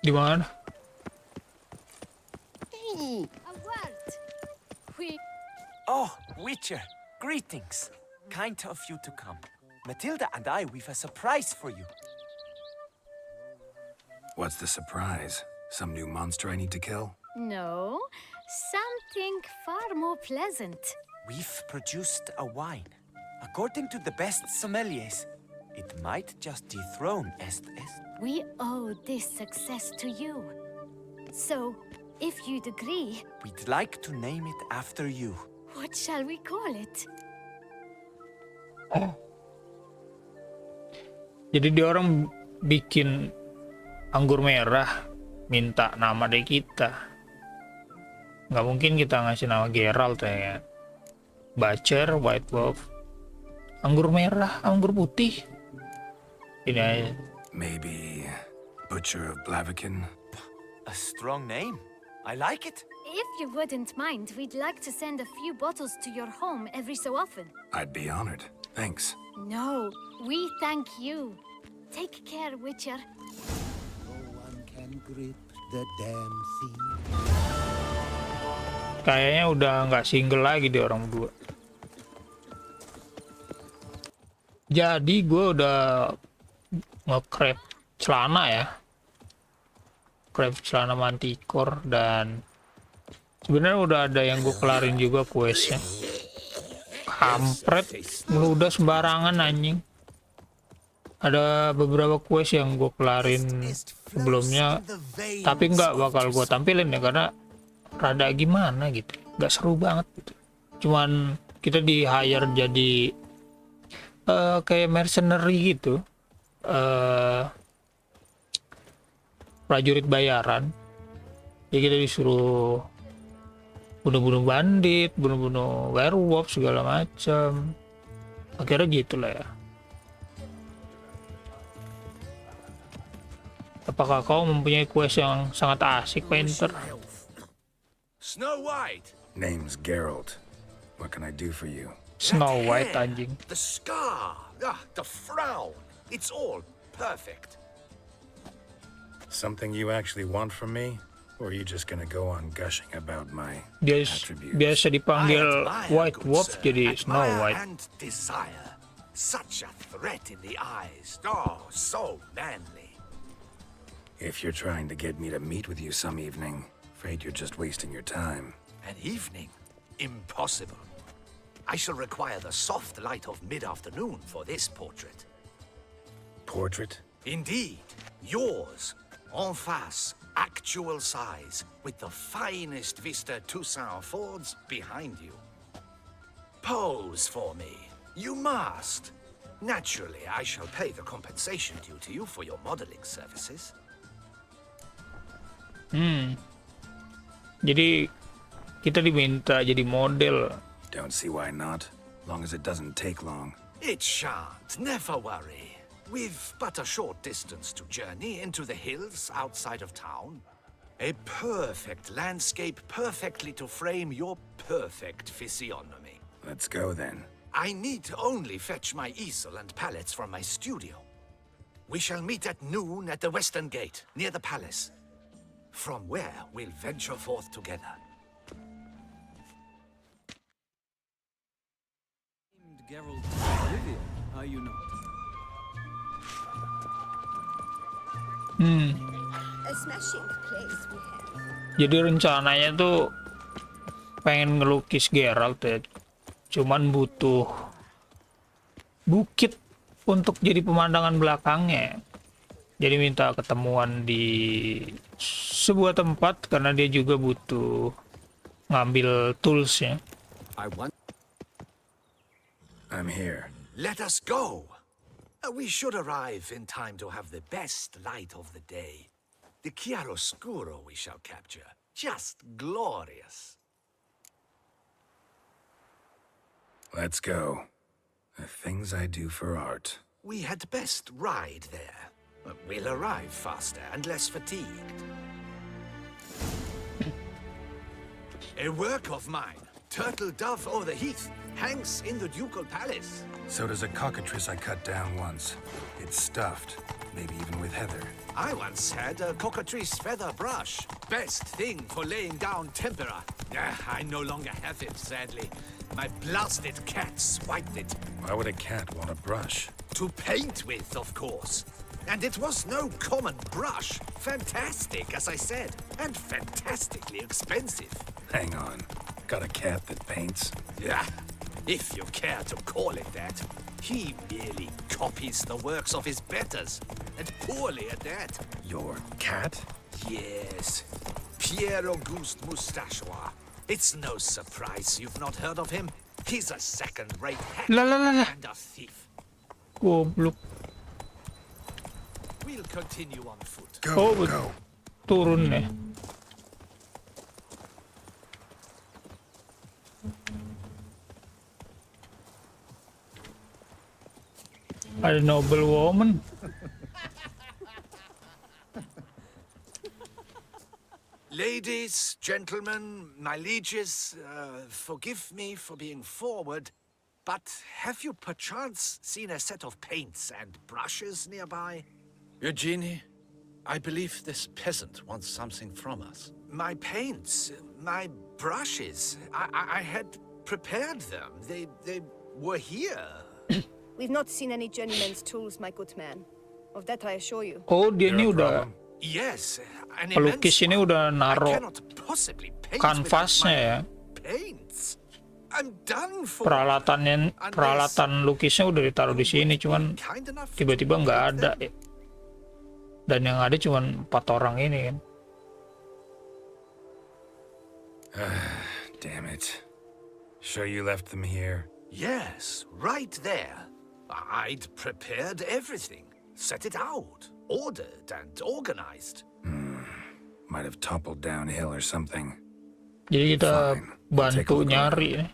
Di mana? A word. Oh, Witcher, greetings. Kind of you to come. Matilda and I, we've a surprise for you. What's the surprise? Some new monster I need to kill? No, something far more pleasant. We've produced a wine. According to the best sommeliers, it might just dethrone Est. We owe this success to you. So, if you'd agree, we'd like to name it after you. What shall we call it? Jadi dia orang bikin anggur merah, minta nama dari kita. Nggak mungkin kita ngasih nama Geralt ya. Bacer, White Wolf. Anggur merah, anggur putih. Ini aja. Maybe Butcher of Blaviken? A strong name. I like it. If you wouldn't mind, we'd like to send a few bottles to your home every so often. I'd be honored. Thanks. No, we thank you. Take care, Witcher. No one can grip the damn thing. Kayaknya udah nggak single lagi di orang berdua. Jadi gue udah nge-craft celana ya. Craft celana manticore dan sebenarnya udah ada yang gue kelarin juga questnya. Kampret, ngeludah sembarangan anjing. Ada beberapa quest yang gue kelarin sebelumnya, tapi nggak bakal gue tampilin ya karena rada gimana gitu, nggak seru banget gitu. Cuman kita di hire jadi kayak mercenary gitu, prajurit bayaran. Ya kita disuruh bunuh-bunuh bandit, bunuh-bunuh werewolf segala macam. Akhirnya gitulah ya. Apakah kau mempunyai quest yang sangat asik, Painter? Snow White. Name's Geralt. What can I do for you? Snow White anjing. The scar, the frown. It's all perfect. Something you actually want from me? Or are you just gonna go on gushing about my Dia attributes? biasa dipanggil White Wolf jadi Snow White. And desire. Such a threat in the eyes. Oh, so manly. If you're trying to get me to meet with you some evening, afraid you're just wasting your time. An evening? Impossible. I shall require the soft light of mid-afternoon for this portrait. Portrait? Indeed. Yours. En face. Actual size. With the finest vista Toussaint affords behind you. Pose for me. You must. Naturally, I shall pay the compensation due to you for your modeling services. Jadi kita diminta jadi model. Don't see why not, long as it doesn't take long. It shan't, never worry. We've but a short distance to journey into the hills outside of town. A perfect landscape perfectly to frame your perfect physiognomy. Let's go then. I need only fetch my easel and palettes from my studio. We shall meet at noon at the western gate, near the palace. From where we'll venture forth together. Geralt of Rivia, are you not? A smashing place we have. Jadi rencananya tuh pengen ngelukis Geralt ya. Cuman butuh bukit untuk jadi pemandangan belakangnya. Jadi minta ketemuan di sebuah tempat karena dia juga butuh ngambil toolsnya. I'm here. Let us go. We should arrive in time to have the best light of the day. The chiaroscuro we shall capture. Just glorious. Let's go. The things I do for art. We had best ride there. We'll arrive faster and less fatigued. A work of mine, Turtle Dove o'er the Heath, hangs in the ducal palace. So does a cockatrice I cut down once. It's stuffed, maybe even with heather. I once had a cockatrice feather brush. Best thing for laying down tempera. I no longer have it, sadly. My blasted cat swiped it. Why would a cat want a brush? To paint with, of course. And it was no common brush. Fantastic, as I said. And fantastically expensive. Hang on. Got a cat that paints? Yeah, if you care to call it that. He merely copies the works of his betters. And poorly at that. Your cat? Yes. Pierre Auguste Moustachois. It's no surprise you've not heard of him. He's a second-rate hack and a thief. Goblok. We'll continue on foot. Go. Turun nih. A noble woman. Ladies, gentlemen, my lieges, forgive me for being forward, but have you perchance seen a set of paints and brushes nearby? Eugenie, I believe this peasant wants something from us. My paints, my brushes, I had prepared them. They were here. We've not seen any journeyman's tools, my good man. Of that I assure you. Oh, dia ini udah Yes, an pelukis ini udah naruh kanvasnya ya. paints. I'm done for. Peralatan lukisnya udah ditaruh di sini, cuman tiba-tiba nggak ada. Dan yang ada cuman 4 orang ini kan. Damn it. Sure you left them here? Yes, right there. I'd prepared everything, set it out, ordered and organized. Might have toppled downhill or something. Jadi kita bantu nyari nih.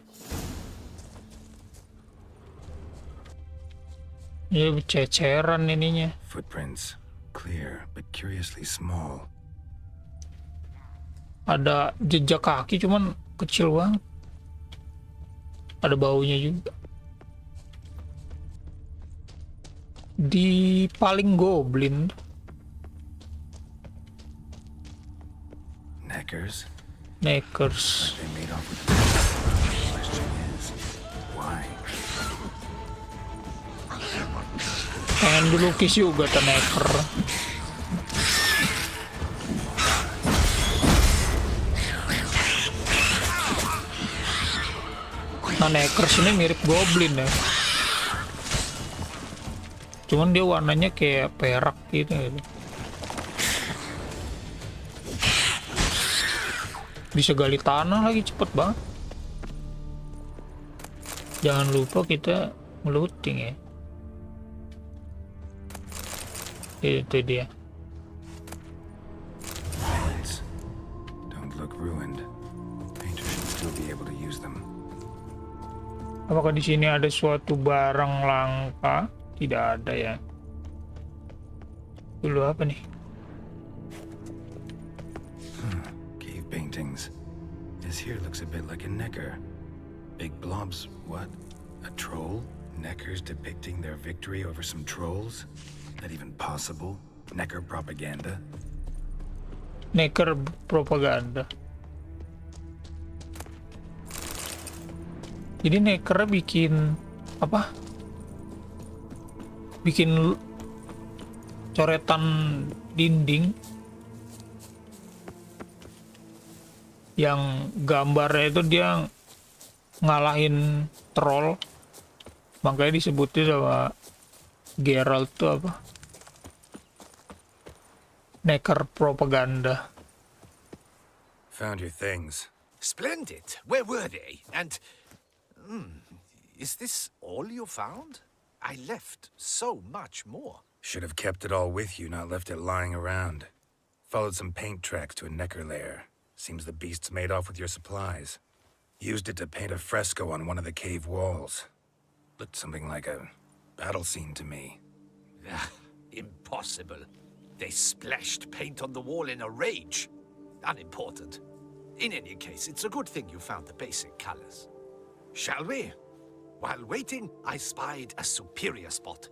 Ya ceceran ininya. Footprints, clear but curiously small. Ada jejak kaki cuman kecil banget. Ada baunya juga. Di paling goblin. Neckers. Like they made off with the question is, why? Pengen dilukis juga necker. Nah, Neckers ini mirip goblin ya. Cuman dia warnanya kayak perak gitu. Bisa gali tanah lagi, cepet banget. Jangan lupa kita melooting ya. Itu dia. Don't look ruined. Painter should still be able to use them. Apakah di sini ada suatu barang langka? Tidak ada ya. Dulu apa nih? Cave paintings. This here looks a bit like a necker. Big blobs, what? A troll? Neckers depicting their victory over some trolls? That even possible? Necker propaganda? Necker propaganda. Jadi Necker bikin apa? Bikin coretan dinding yang gambarnya itu dia ngalahin troll, makanya disebutnya sama Geralt tuh apa? Necker propaganda. Found your things. Splendid. Where were they? And... is this all you found? I left so much more. Should have kept it all with you, not left it lying around. Followed some paint tracks to a necker lair. Seems the beast's made off with your supplies. Used it to paint a fresco on one of the cave walls. Looked something like a battle scene to me. Impossible. They splashed paint on the wall in a rage. Unimportant. In any case, it's a good thing you found the basic colors. Shall we? While waiting, I spied a superior spot.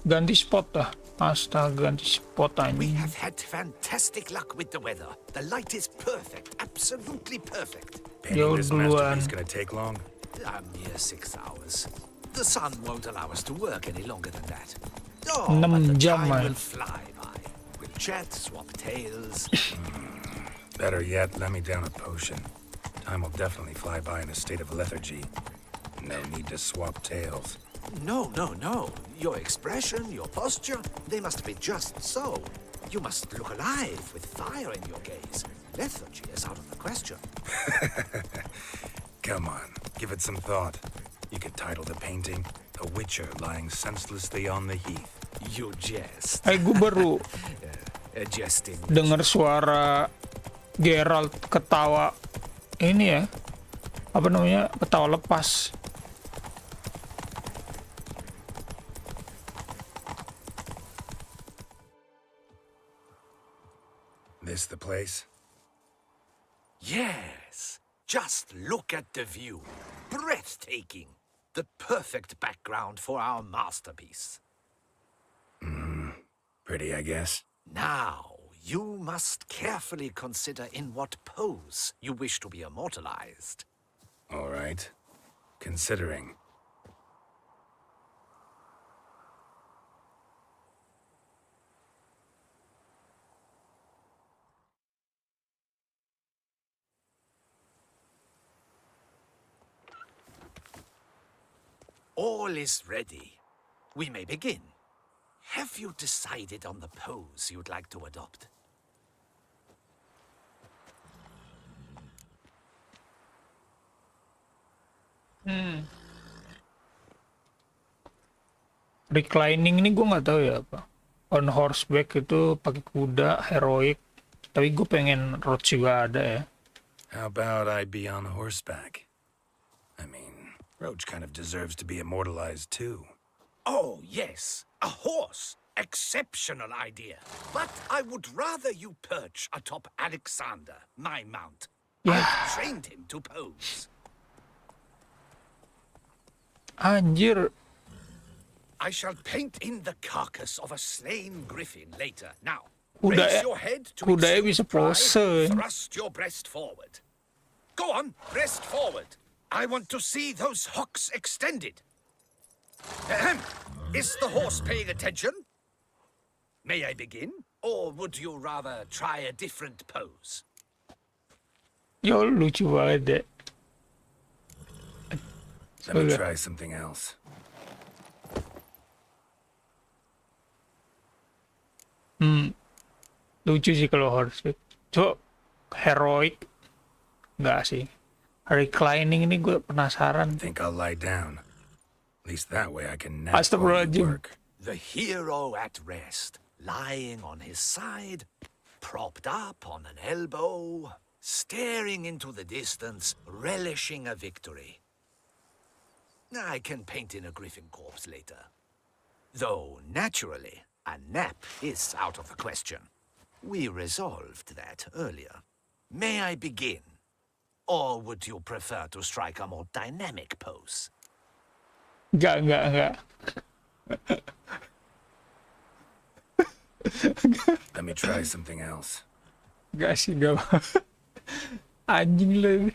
Ganti spot dah. Astaga, ganti spot We anjing. have had fantastic luck with the weather. The light is perfect, absolutely perfect. Painting this masterpiece gonna take long? A mere 6 hours. The sun won't allow us to work any longer than that. Oh, 6 but the jam, time man. will fly by. We'll chat, swap tales. Better yet, let me down a potion. Time will definitely fly by in a state of lethargy. No need to swap tales. No. Your expression, your posture, they must be just so. You must look alive with fire in your gaze. Lethargy is out of the question. Come on, give it some thought. You could title the painting, A Witcher Lying Senselessly on the Heath. You jest. Gue baru Jesting. dengar suara Geralt ketawa ini ya. Apa namanya? Ketawa lepas. This the place? Yes. Just look at the view. Breathtaking. The perfect background for our masterpiece. Pretty, I guess. Now, you must carefully consider in what pose you wish to be immortalized. All right. Considering. All is ready. We may begin. Have you decided on the pose you'd like to adopt? Reclining ini gue nggak tahu ya apa. On horseback itu pakai kuda, heroic. Tapi gue pengen roach juga ada ya. How about I be on horseback? I mean, Roach kind of deserves to be immortalized too. Oh, yes. A horse. Exceptional idea. But I would rather you perch atop Alexander, my mount. Yeah. I've trained him to pose. Anjir. I shall paint in the carcass of a slain griffin later. Now, Kuda raise your head to kudanya exude bisa pride. pose. Thrust your breast forward. Go on, breast forward. I want to see those hocks extended. Ahem. Is the horse paying attention? May I begin? Or would you rather try a different pose? Yo, lucu banget deh. Let me try something else. Lucu sih kalau horseback. Coba heroic. Enggak sih. Reclining ini gue penasaran. Think I'll lie down. At least that way I can nap while you Astagfirullahaladzim. work. The hero at rest, lying on his side, propped up on an elbow, staring into the distance, relishing a victory. I can paint in a griffin corpse later. Though, naturally, a nap is out of the question. We resolved that earlier. May I begin? Or would you prefer to strike a more dynamic pose? Enggak. Let me try something else. Enggak sih, enggak. Anjing lu.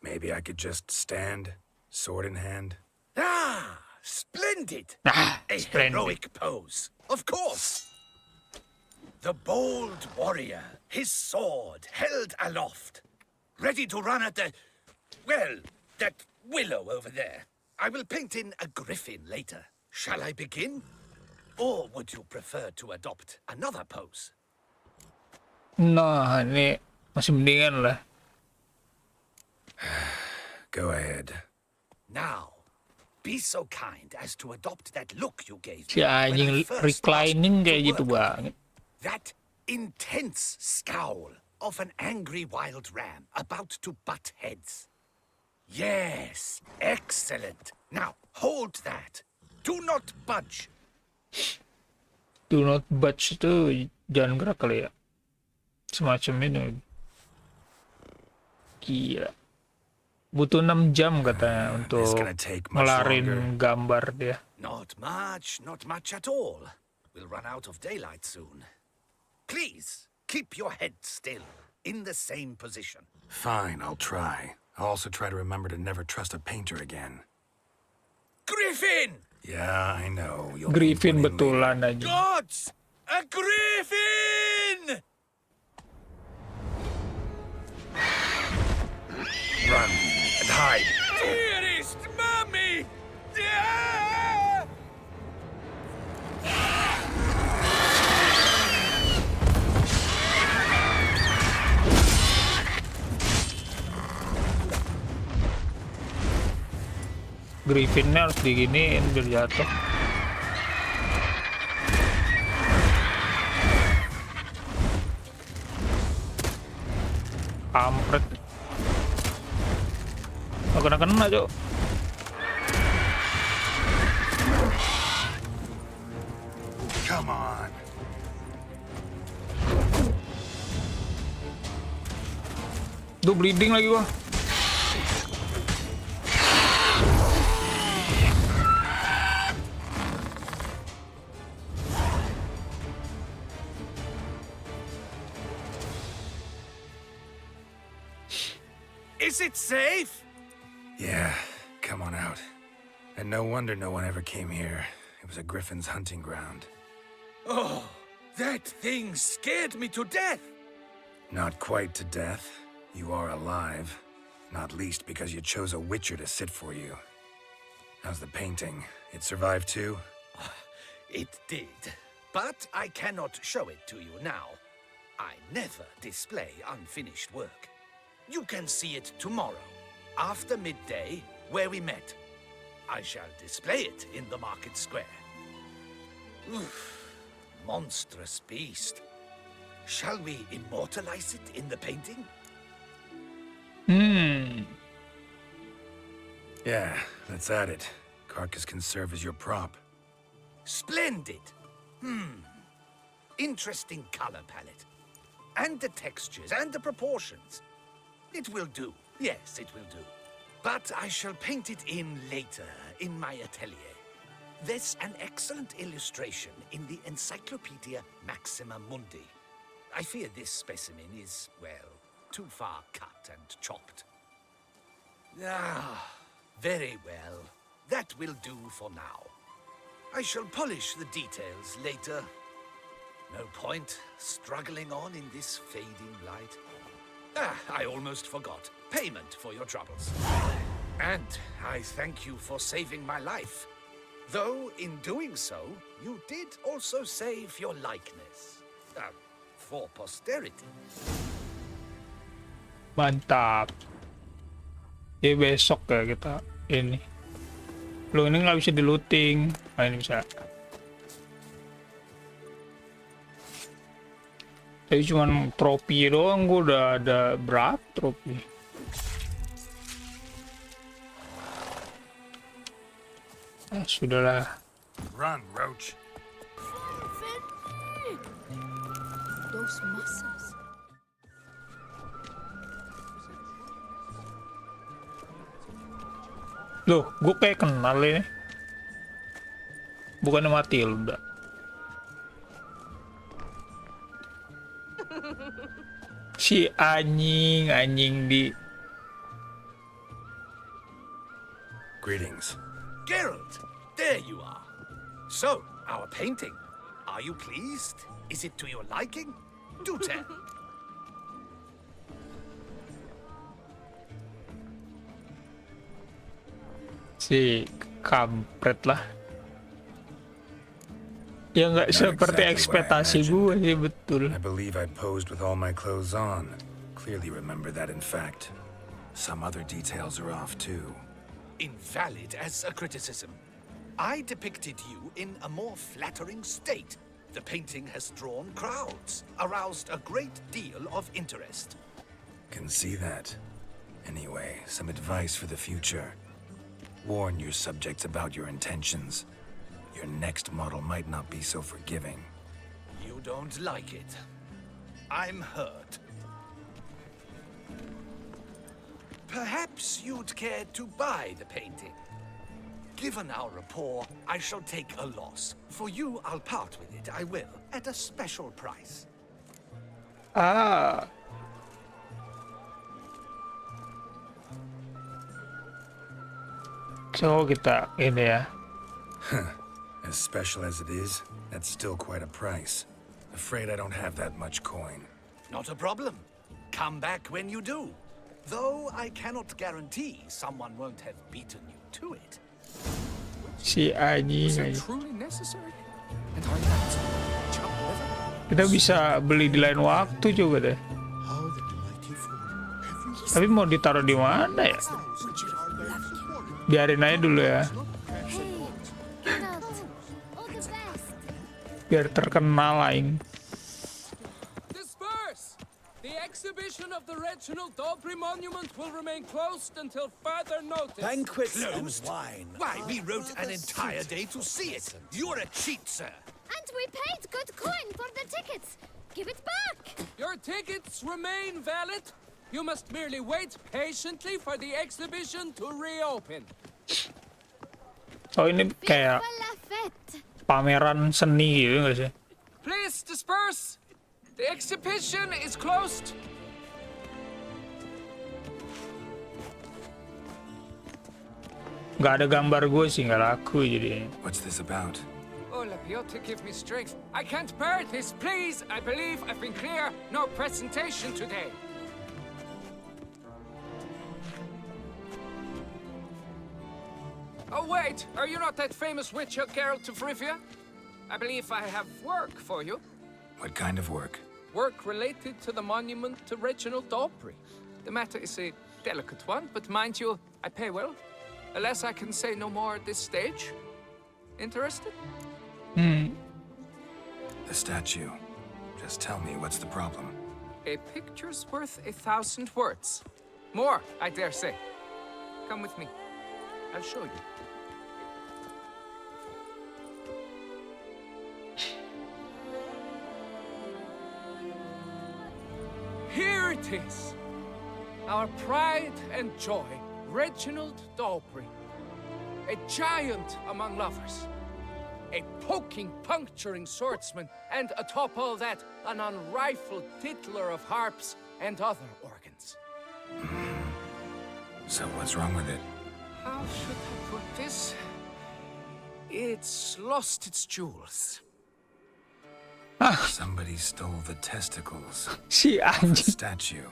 Maybe I could just stand, sword in hand. Ah, splendid! Splendid. Heroic pose, of course. The bold warrior, his sword held aloft, ready to run at that willow over there. I will paint in a griffin later. Shall I begin? Or would you prefer to adopt another pose? Nah, ini masih mendingan lah. Go ahead. Now, be so kind as to adopt that look you gave Si me when I anjing first reclining asked you kayak to gitu work. banget. That intense scowl of an angry wild ram about to butt heads. Yes, excellent. Now, hold that. Do not budge. Do not budge itu jangan gerak kali ya. Semacam ini. Gila. Butuh 6 jam katanya untuk gonna take much ngelarin gambar dia. Not much at all. We'll run out of daylight soon. Please, keep your head still, in the same position. Fine, I'll try. I'll also try to remember to never trust a painter again. Griffin! Yeah, I know. You'll Griffin betulan aja. Gods! A griffin! Run and hide. Dearest mommy! Griffinnya harus diginiin biar jatuh. Kampret. Oh, kena Cok. Come on. Duh, bleeding lagi gua. Is it safe? Yeah, come on out. And no wonder no one ever came here. It was a griffin's hunting ground. Oh, that thing scared me to death. Not quite to death. You are alive. Not least because you chose a witcher to sit for you. How's the painting? It survived too? It did. But I cannot show it to you now. I never display unfinished work. You can see it tomorrow, after midday, where we met. I shall display it in the market square. Oof, monstrous beast. Shall we immortalize it in the painting? Yeah, let's add it. Carcass can serve as your prop. Splendid. Interesting color palette. And the textures and the proportions. It will do. Yes, it will do. But I shall paint it in later, in my atelier. There's an excellent illustration in the Encyclopedia Maxima Mundi. I fear this specimen is, well, too far cut and chopped. Ah, very well. That will do for now. I shall polish the details later. No point struggling on in this fading light. Ah, I almost forgot. Payment for your troubles. And I thank you for saving my life. Though, in doing so, you did also save your likeness. For posterity. Mantap. Ya besok ya kita ini. Loh, ini nggak bisa di-looting. Ah, ini bisa. Tapi cuman trofi doang, gue udah ada berapa trofi? Sudahlah. Run, Roach. Those muscles. Loh, gue kayak kenal ini. Bukannya Matilda. Si anjing di. Greetings. Geralt, there you are. So, our painting. Are you pleased? Is it to your liking? Do tell. Si kampret lah. Ya nggak seperti ekspektasi gue sih, betul. I believe I posed with all my clothes on. Clearly remember that in fact. Some other details are off too. Invalid as a criticism. I depicted you in a more flattering state. The painting has drawn crowds, aroused a great deal of interest. Can see that. Anyway, some advice for the future. Warn your subjects about your intentions. Your next model might not be so forgiving. You don't like it. I'm hurt. Perhaps you'd care to buy the painting. Given our rapport, I shall take a loss. For you, I'll part with it, I will, at a special price. Ah. So kita ini ya. As special as it is, that's still quite a price. Afraid I don't have that much coin. Not a problem. Come back when you do. Though I cannot guarantee someone won't have beaten you to it. Si anjing. Truly necessary? And are you Kita bisa beli di lain waktu juga deh. Tapi mau ditaruh di mana ya? Biarin aja dulu ya. Biar terkenal aing. The exhibition of the Reginald Dobry monument will remain closed until further notice. Banquets Closed? and wine. Why, we wrote an entire day to see it. You're a cheat, sir. And we paid good coin for the tickets. Give it back. Your tickets remain valid. You must merely wait patiently for the exhibition to reopen. Oh, ini kayak pameran seni gitu nggak sih? Please disperse. The exhibition is closed. Nggak ada gambar gue sih, nggak laku jadi. What's this about? Oh, Lapiota, give me strength. I can't bear this, please. I believe I've been clear. No presentation today. Oh, wait. Are you not that famous witcher, Geralt of Rivia? I believe I have work for you. What kind of work? Work related to the monument to Reginald Dobry. The matter is a delicate one, but mind you, I pay well. Alas, I can say no more at this stage. Interested? Hmm. The statue. Just tell me, what's the problem? A picture's worth 1,000 words. More, I dare say. Come with me. I'll show you. Here it is. Our pride and joy, Reginald Dobry. A giant among lovers. A poking, puncturing swordsman, and atop all that, an unrifled tittler of harps and other organs. So what's wrong with it? How should I put this? It's lost its jewels. Somebody stole the testicles Si of a anjing. statue.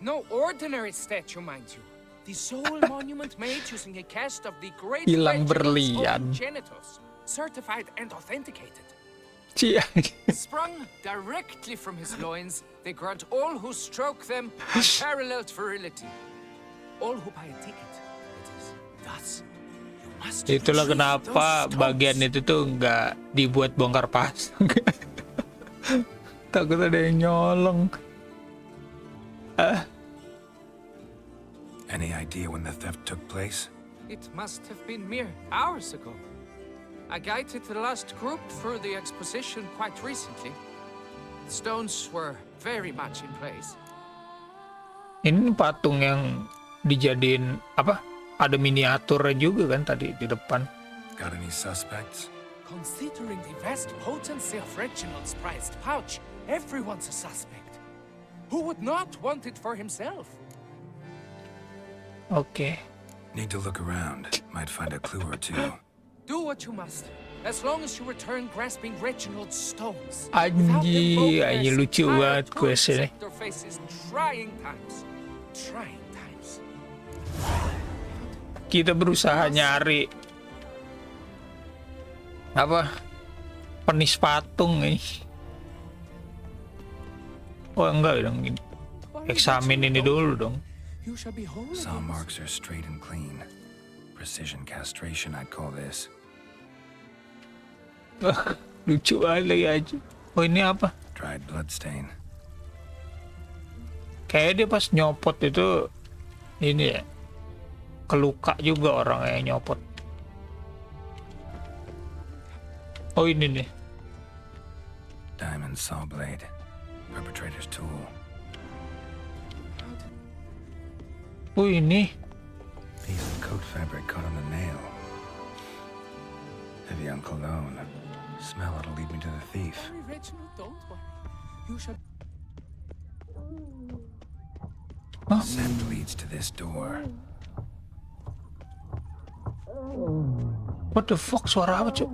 No ordinary statue, mind you. The sole monument made using a cast of the great Hilang Reginald's berlian. own genitals, certified and authenticated. Si anjing. Sprung directly from his loins, they grant all who stroke them unparalleled virility. All who buy a ticket, that is. Thus, you must Itulah retrieve kenapa those bagian stones. itu tuh nggak dibuat bongkar pasang. Takut ada yang nyolong. Any idea when the theft took place? It must have been mere hours ago. I guided the last group through the exposition quite recently. The stones were very much in place. Ini patung yang dijadiin apa? Ada miniaturnya juga kan tadi di depan. Got any suspects? Considering the vast potency of Reginald's prized pouch, everyone's a suspect. Who would not want it for himself? Oke. Need to look around. Might find a clue or two. Do what you must, as long as you return grasping Reginald's stones. Anjir, anjir lucu banget quest ini. Their faces trying times. Trying times. Kita berusaha nyari apa? Penis patung nih. Oh enggak dong, eksamin ini dulu dong. Saw marks are straight and clean. Precision castration, I'd call this. Lucu lagi aja. Oh ini apa? Dried bloodstain. Kayak dia pas nyopot itu ini ya. Keluka juga orang yang nyopot. Oh ini nih. Diamond saw blade. Perpetrator's tool. Oh ini. Piece of coat fabric caught on the nail. Heavy on cologne. Smell it'll lead me to the thief. Reginald, don't worry. You shall. Scent leads to this door. What the fuck, suara apa cuk?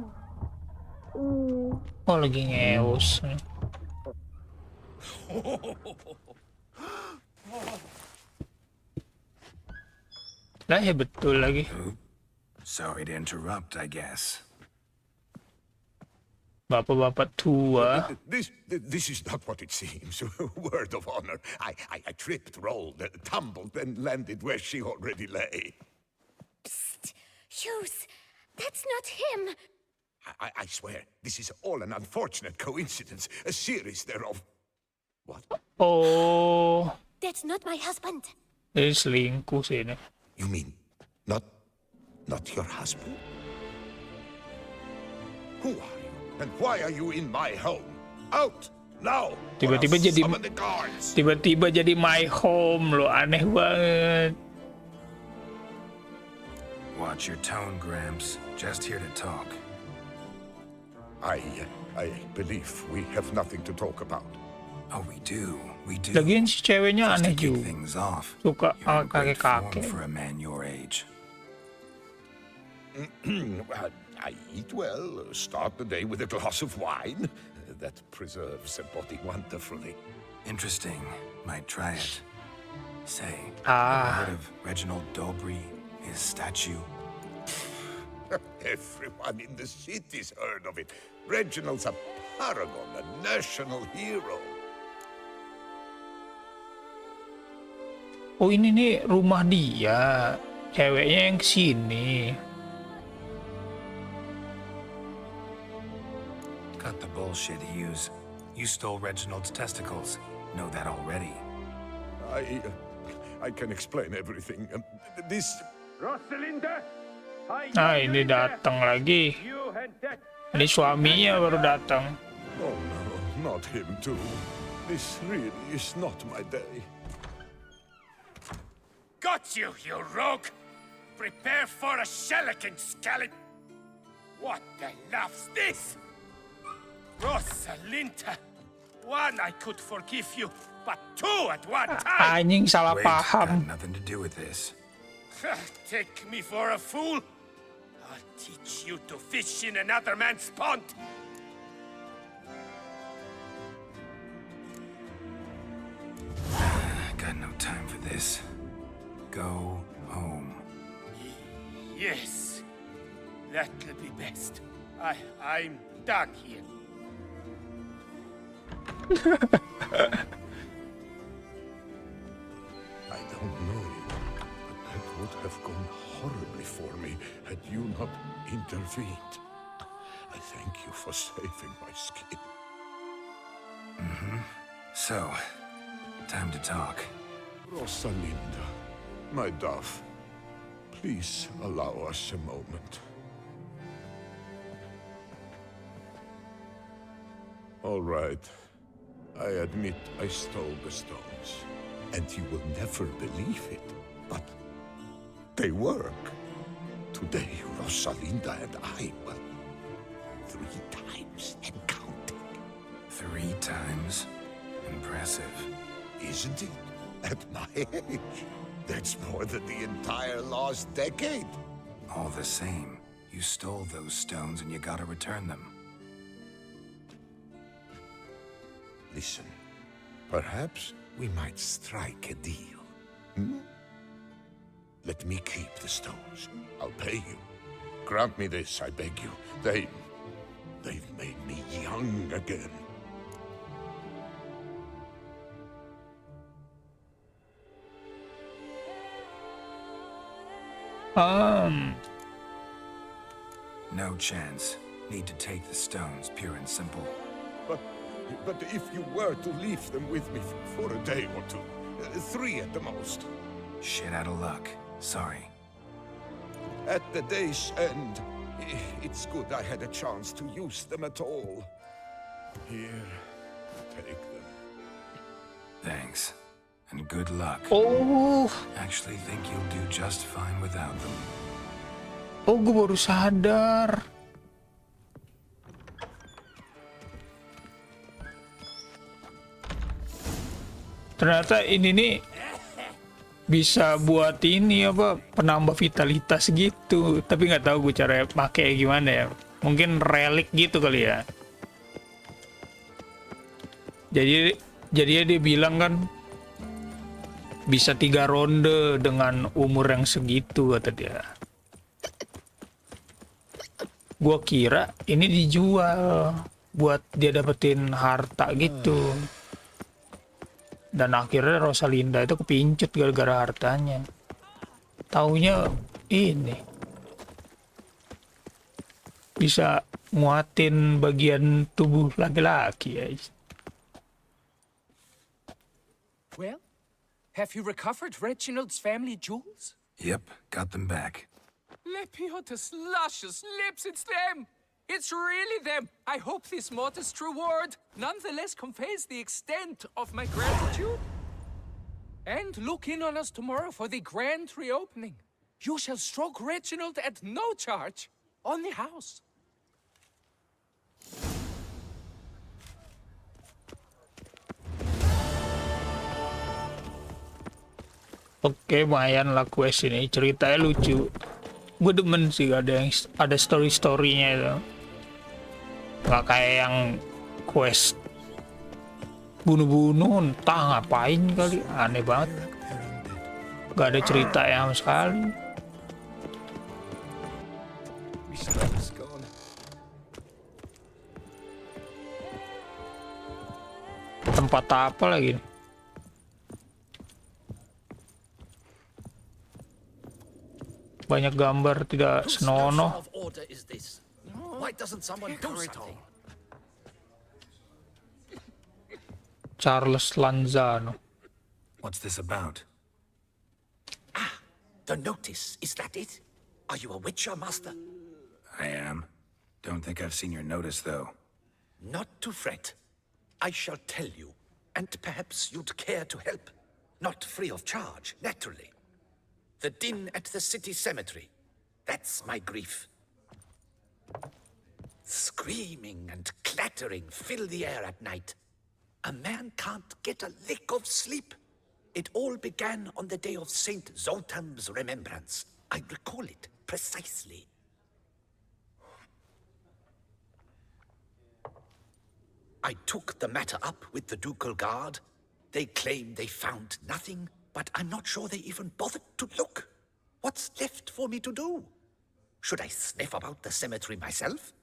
Oh lagi ngeus. Lah ya betul lagi. Sorry to interrupt, I guess. Bapak-bapak tua. This is not what it seems. Word of honor. I tripped, rolled, tumbled, and landed where she already lay. Psst! Hughes! That's not him! I swear, this is all an unfortunate coincidence. A series thereof. What? Oh. That's not my husband. Ini selingkuh sih ini. You mean not your husband? Who are you? And why are you in my home? Out now! Tiba-tiba jadi my home loh, aneh banget. Watch your tone, Gramps. Just here to talk. I believe we have nothing to talk about. Oh, we do. Lagian si ceweknya Just to aneh kick juga. things off. Suka You're in great form kakek-kakek. for a man your age. I eat well, start the day with a glass of wine. That preserves the body wonderfully. Interesting. Might try it. Say, Ah. ever heard of Reginald Dobry, his statue? Everyone in the city's heard of it. Reginald's a paragon, a national hero. Oh ini nih rumah dia. Ceweknya yang kesini. Cut the bullshit, Hughes. You stole Reginald's testicles. Know that already. I can explain everything. This... Rosalinda! Nah ini datang lagi. Ini suaminya baru datang. Oh no, not him too. This really is not my day. Got you, you rogue! Prepare for a shellacking, scallop! What the love's this? Rosalinda! One I could forgive you, but two at one time. Anjing salah Wait, paham. got nothing to do with this. Take me for a fool? I'll teach you to fish in another man's pond. Got no time for this. Go home. Yes, that'll be best. I'm done here. I don't know you, but that would have gone horribly for me had you not intervened. I thank you for saving my skin. So, time to talk. Rosalinda, my dove, please allow us a moment. All right. I admit I stole the stones, and you will never believe it, but they work. Today, Rosalinda and I, well, 3 times and counting. 3 times? Impressive. Isn't it? At my age, that's more than the entire last decade. All the same, you stole those stones and you gotta return them. Listen, perhaps we might strike a deal. Hmm? Let me keep the stones. I'll pay you. Grant me this, I beg you. They've made me young again. No chance. Need to take the stones, pure and simple. But if you were to leave them with me for a day or 2, 3 at the most. Shit out of luck. Sorry. At the day's end, it's good I had a chance to use them at all. Here, take them. Thanks. And good luck. Oh. Actually think you'll do just fine without them. Oh, gue baru sadar. Ternyata ini nih bisa buat ini apa penambah vitalitas gitu. Tapi nggak tahu gue cara pakai gimana ya. Mungkin relik gitu kali ya. Jadi dia bilang kan bisa 3 ronde dengan umur yang segitu kata dia. Gua kira ini dijual buat dia dapetin harta gitu. Dan akhirnya Rosalinda itu kepincut gara-gara hartanya. Taunya ini bisa nguatin bagian tubuh laki-laki ya. Well, have you recovered Reginald's family jewels? Yep, got them back. Lepiotus luscious lips, it's them! It's really them! I hope this modest reward nonetheless conveys the extent of my gratitude. And look in on us tomorrow for the grand reopening. You shall stroke Reginald at no charge on the house. Oke, lumayan lah quest ini. Ceritanya lucu. Gue demen sih ada story-storynya itu. Gak kayak yang quest bunuh-bunuh, entah ngapain kali. Aneh banget. Gak ada cerita yang sekali. Tempat apa lagi nih? Banyak gambar tidak senonoh. Charles Lanzano. What's this about? The notice, is that it? Are you a witcher, master? I am. Don't think I've seen your notice, though. Not to fret. I shall tell you, and perhaps you'd care to help. Not free of charge, naturally. The din at the city cemetery. That's my grief. Screaming and clattering fill the air at night. A man can't get a lick of sleep. It all began on the day of Saint Zoltan's remembrance. I recall it precisely. I took the matter up with the Ducal Guard. They claim they found nothing, but I'm not sure they even bothered to look. What's left for me to do? Should I sniff about the cemetery myself?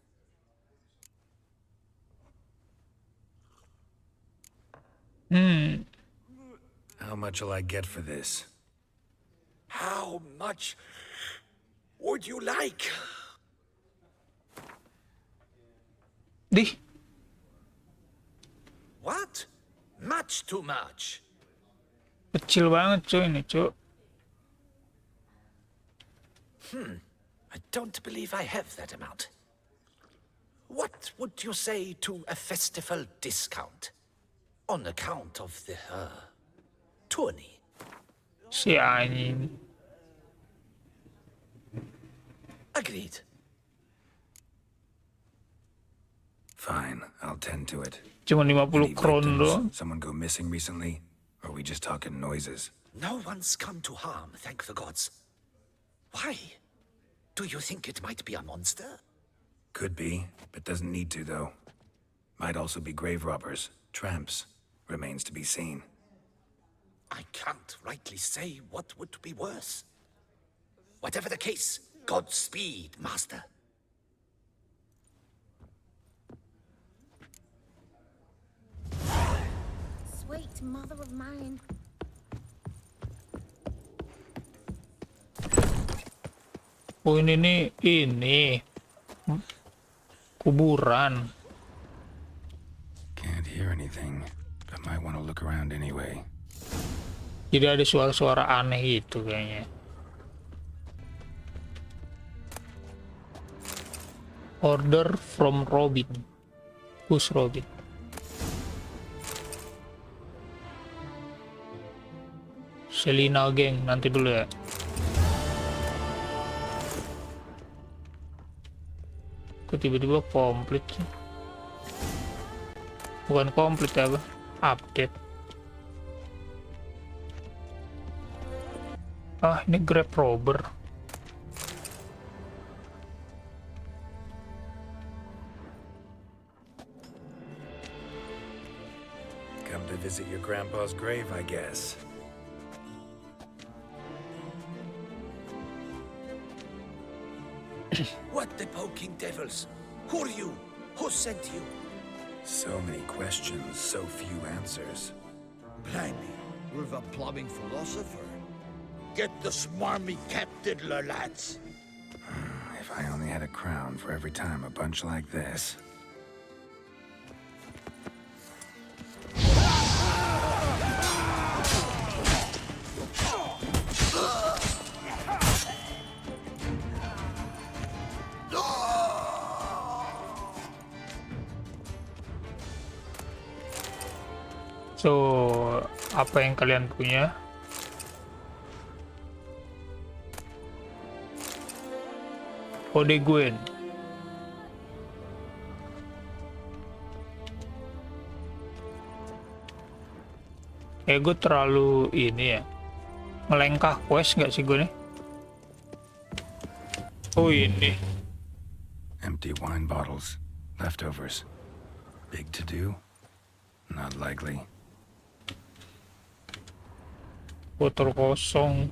How much will I get for this? How much would you like? What? Much too much. Kecil banget cuy ini cuy. I don't believe I have that amount. What would you say to a festival discount? On account of the, tourney? Si anjing. Agreed. Fine, I'll tend to it. Cuma 50 Any kron victims? doang. Someone go missing recently? Or are we just talking noises? No one's come to harm, thank the gods. Why? Do you think it might be a monster? Could be, but doesn't need to, though. Might also be grave robbers, tramps. Remains to be seen. I can't rightly say what would be worse. Whatever the case, Godspeed, Master. Sweet mother of mine. Oh ini kuburan. Can't hear anything, but might want to look around anyway. Jadi ada suara-suara aneh gitu kayaknya. Order from Robin. Who's Robin? Selina geng, nanti dulu ya. Kok tiba-tiba komplit sih? Bukan komplit apa? Update. Ah, ini grab robber. Come to visit your grandpa's grave, I guess. What the poking devils? Who are you? Who sent you? So many questions, so few answers. Blimey, we're a plumbing philosopher. Get the smarmy cat diddler, lads. If I only had a crown for every time a bunch like this. So, apa yang kalian punya? Kode Gwen. Gue terlalu ini ya, melengkah quest nggak sih gue nih? Oh ini. Empty wine bottles, leftovers. Big to do? Not likely. Botol kosong.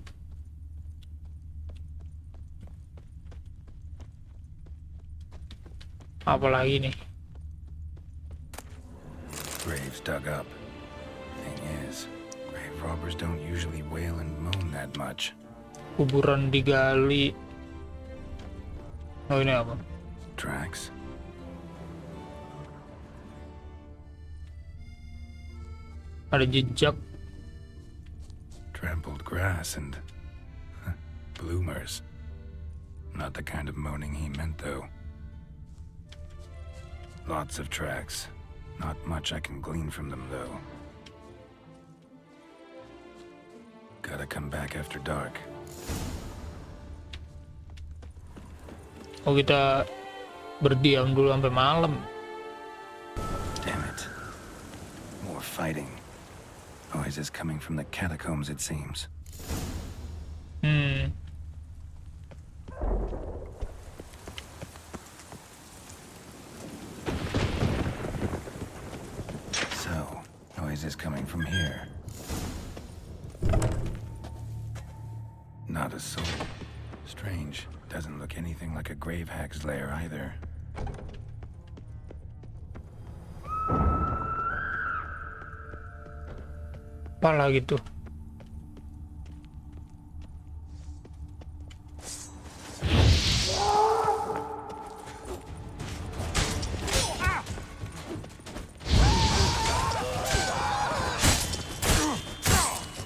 Apalagi nih? Graves dug up. Thing is, grave robbers don't usually wail and moan that much. Kuburan digali. Oh ini apa? Tracks. Ada jejak. Trampled grass and bloomers. Not the kind of moaning he meant, though. Lots of tracks. Not much I can glean from them, though. Gotta come back after dark. Oh kita berdiam dulu sampai malam. Damn it. More fighting. Noises coming from the catacombs, it seems. So, noises coming from here. Not a soul. Strange. Doesn't look anything like a grave hag's lair either. Apa lagi tuh?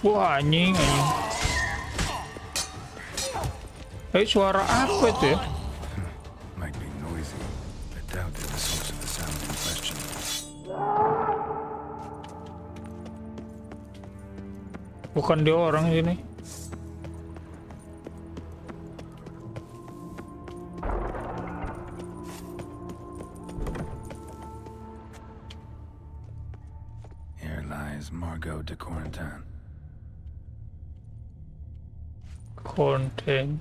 Wah, anjing. Suara apa itu ya? Might be noisy. I doubt they're the source of the sound in question. Bukan dia orang sini. Here lies Margot de Corentin. Content.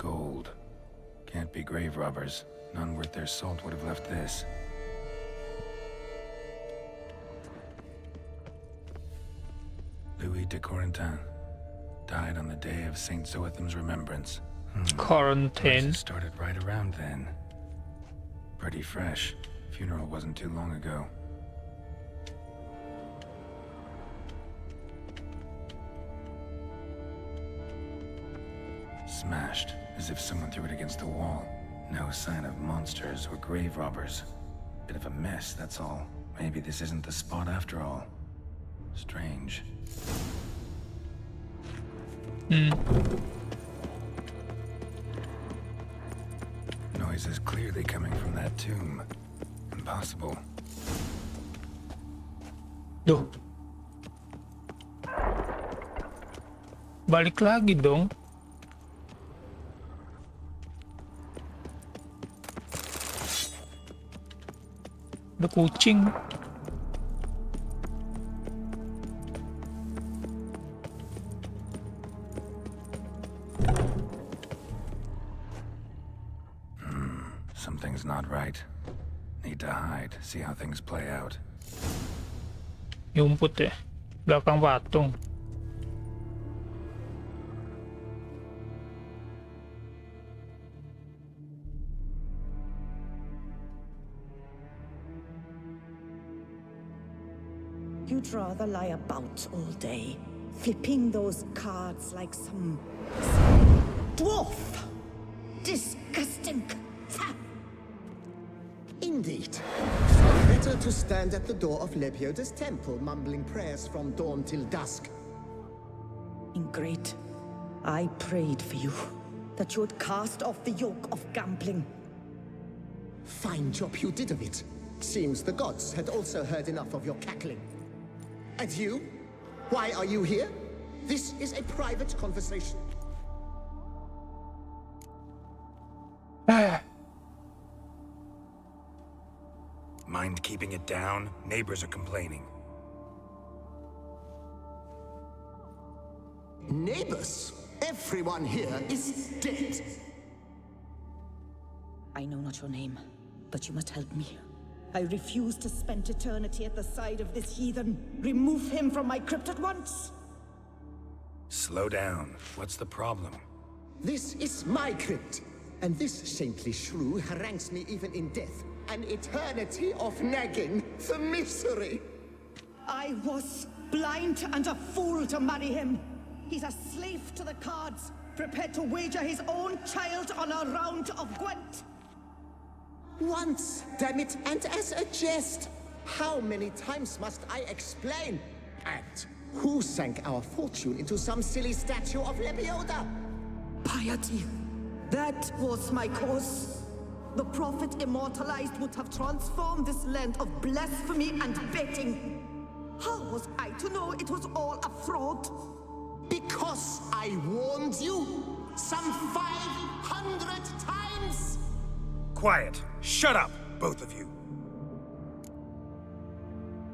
Gold. Can't be grave robbers. None worth their salt would have left this. Louis de Corentin. Died on the day of Saint Zoetham's remembrance. Quarantine. Started right around then. Pretty fresh. Funeral wasn't too long ago. Smashed, as if someone threw it against the wall. No sign of monsters or grave robbers. Bit of a mess, that's all. Maybe this isn't the spot after all. Strange. Noise is clearly coming from that tomb. Impossible. Duh. Balik lagi dong. Ada kucing. Something's not right. Need to hide, see how things play out. Yumput ya. Belakang patung. You'd rather lie about all day, flipping those cards like some dwarf. Disgusting. Indeed. Better to stand at the door of Lebioda's temple, mumbling prayers from dawn till dusk. Ingrate. I prayed for you, that you would cast off the yoke of gambling. Fine job you did of it. Seems the gods had also heard enough of your cackling. And you? Why are you here? This is a private conversation. Mind keeping it down? Neighbors are complaining. Neighbors? Everyone here is dead. I know not your name, but you must help me. I refuse to spend eternity at the side of this heathen. Remove him from my crypt at once. Slow down. What's the problem? This is my crypt, and this saintly shrew harangues me even in death. An eternity of nagging, the misery. I was blind and a fool to marry him. He's a slave to the cards, prepared to wager his own child on a round of Gwent. Once, damn it, and as a jest. How many times must I explain? And who sank our fortune into some silly statue of Lebioda? Piety. That was my cause. The prophet immortalized would have transformed this land of blasphemy and betting. How was I to know it was all a fraud? Because I warned you some 500 times! Quiet. Shut up, both of you.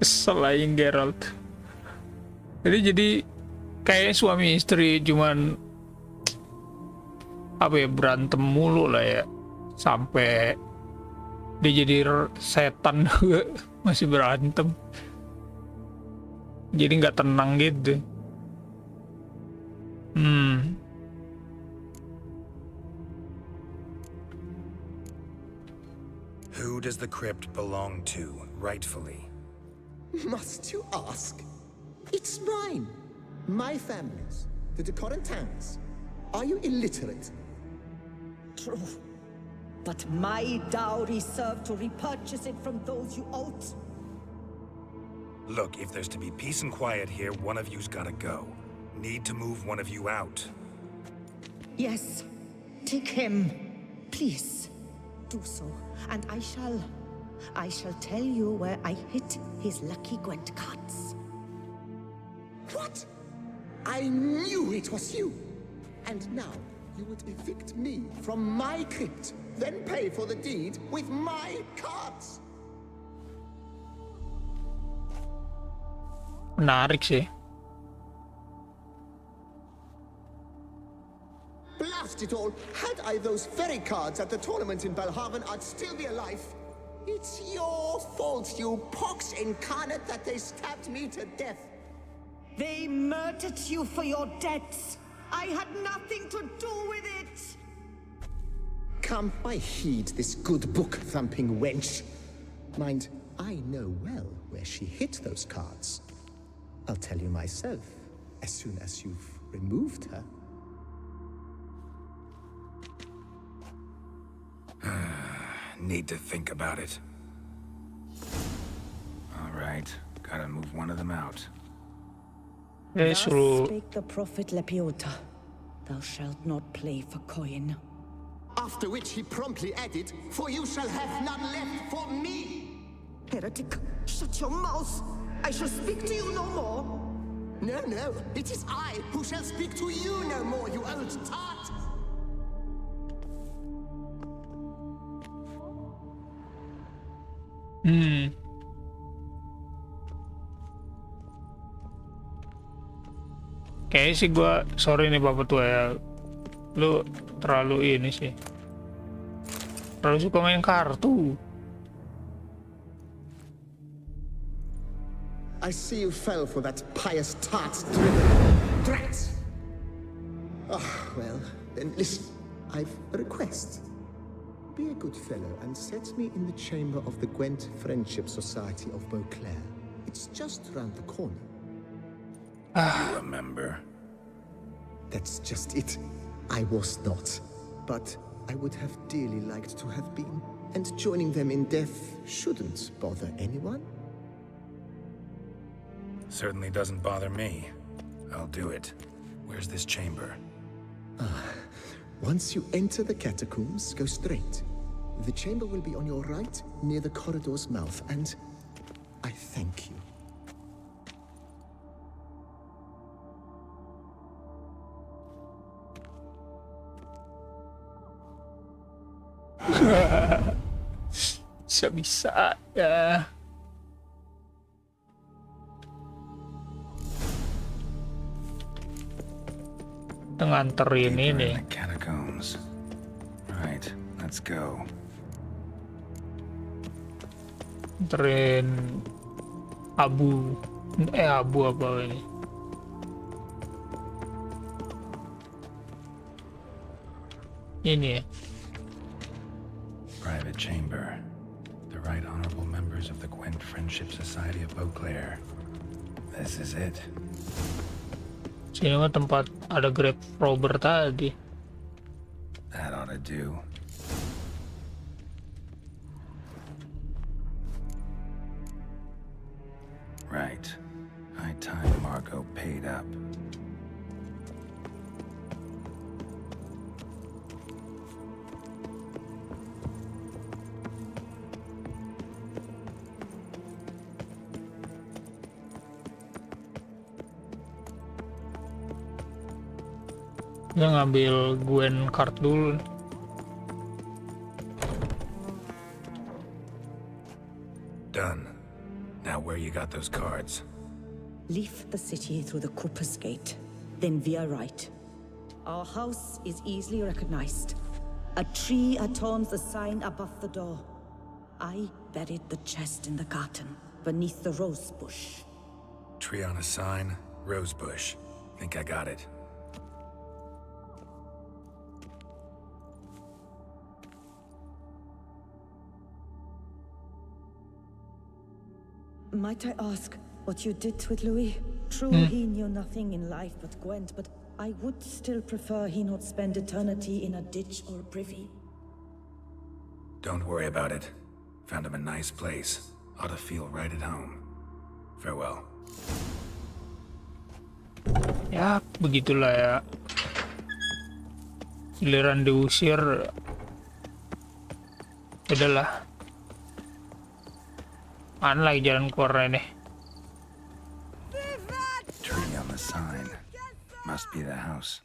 Selain Geralt. Jadi kayak suami istri, cuman apa ya, berantem mulu lah ya, sampai dia jadi setan juga masih berantem. Jadi nggak tenang gitu. Who does the crypt belong to, rightfully? Must you ask? It's mine. My family's. The de Corentins. Are you illiterate? True. But my dowry served to repurchase it from those you owed. Look, if there's to be peace and quiet here, one of you's gotta go. Need to move one of you out. Yes. Take him. Please. Do so. And I shall tell you where I hid his lucky Gwent cards. What? I knew it was you. And now you would evict me from my crypt, then pay for the deed with my cards. Menarik sih. Blast it all! Had I those very cards at the tournament in Belhaven, I'd still be alive. It's your fault, you pox incarnate, that they stabbed me to death. They murdered you for your debts. I had nothing to do with it. Come, I heed this good book-thumping wench. Mind, I know well where she hid those cards. I'll tell you myself, as soon as you've removed her. Need to think about it. All right, gotta move one of them out. Thus spake the prophet Lepiota. Thou shalt not play for coin. After which he promptly added, "For you shall have none left for me." Heretic, shut your mouth. I shall speak to you no more. No, no, it is I who shall speak to you no more, you old tart. Kayaknya sih gua, sorry nih Bapak tua ya, lu terlalu ini sih, terlalu suka main kartu. I see you fell for that pious tart threat. Oh, well, then listen, I've a request. Be a good fellow and set me in the chamber of the Gwent Friendship Society of Beauclair. It's just round the corner. You a member? That's just it. I was not. But I would have dearly liked to have been. And joining them in death shouldn't bother anyone. Certainly doesn't bother me. I'll do it. Where's this chamber? Once you enter the catacombs, go straight. The chamber will be on your right, near the corridor's mouth, and I thank you. Bisa-bisa ya. Nganterin ini. Catacombs. Right, let's go. Nganterin abu apa ini? Ini ya. Private chamber. The right honorable members of the Gwent Friendship Society of Beauclair. This is it. Sini mah tempat ada grave robber tadi. That ought to do. Right. High time Margot paid up. Dia ngambil Gwen card dulu. Done. Now where you got those cards? Leave the city through the Cooper's Gate, then via right. Our house is easily recognized. A tree adorns the sign above the door. I buried the chest in the garden, beneath the rose bush. Tree on a sign, rose bush. Think I got it. Might I ask what you did with Louis? True, he knew nothing in life but Gwent, but I would still prefer he not spend eternity in a ditch or privy. Don't worry about it. Found him a nice place. Ought to feel right at home. Farewell. Ya, begitulah ya. Giliran diusir, udahlah. Mana lagi jalan keluarnya nih? Tree on the sign. Must be the house.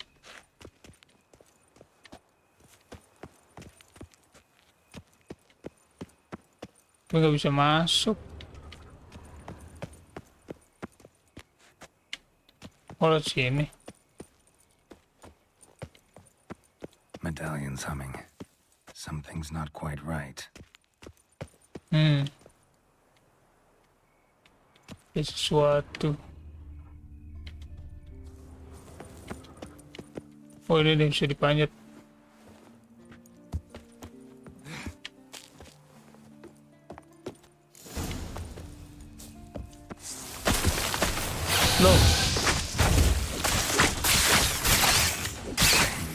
Gue nggak bisa masuk. Oh, lihat sini. Medallion's humming. Something's not quite right. Ada sesuatu. Oh, ini nih bisa dipanjat. Loh.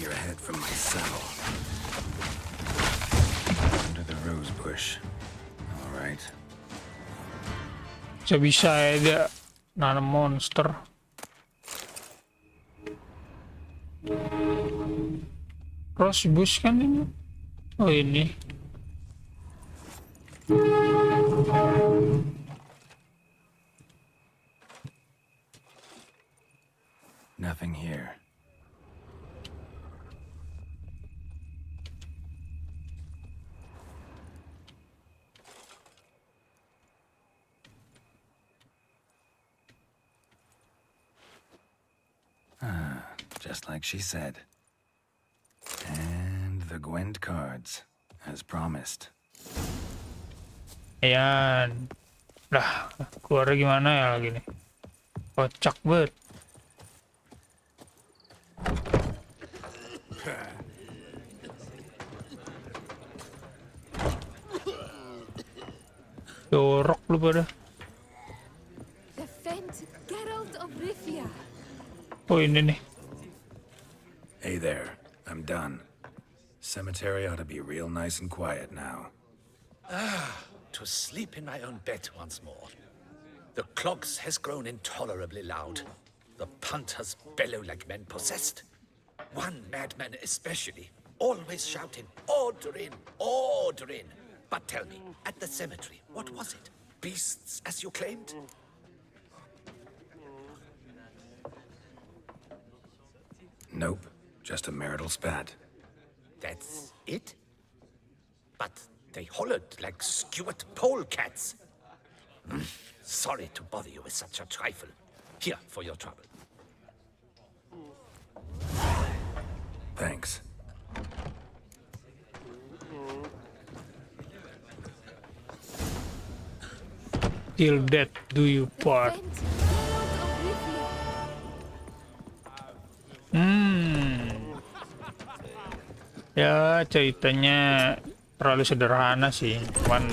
Your head from my saddle. Under the rose bush. All right. Bisa ya dia nanam monster. Rose bush kan ini? Oh ini. Nothing here. Just like she said. And the Gwent cards, as promised. Ayan. Lah, keluar gimana ya lagi nih? Kocak banget. Dorok lu pada. Defend Geralt of Rivia. Oh ini nih. Hey there, I'm done. Cemetery ought to be real nice and quiet now. To sleep in my own bed once more. The clogs has grown intolerably loud. The punters bellow like men possessed. One madman especially, always shouting, "Order in, order in." But tell me, at the cemetery, what was it? Beasts, as you claimed? Nope, just a marital spat. That's it? But they hollered like skewered polecats. Sorry to bother you with such a trifle. Here for your trouble. Thanks. Till death do you part. Ya ceritanya terlalu sederhana sih, cuman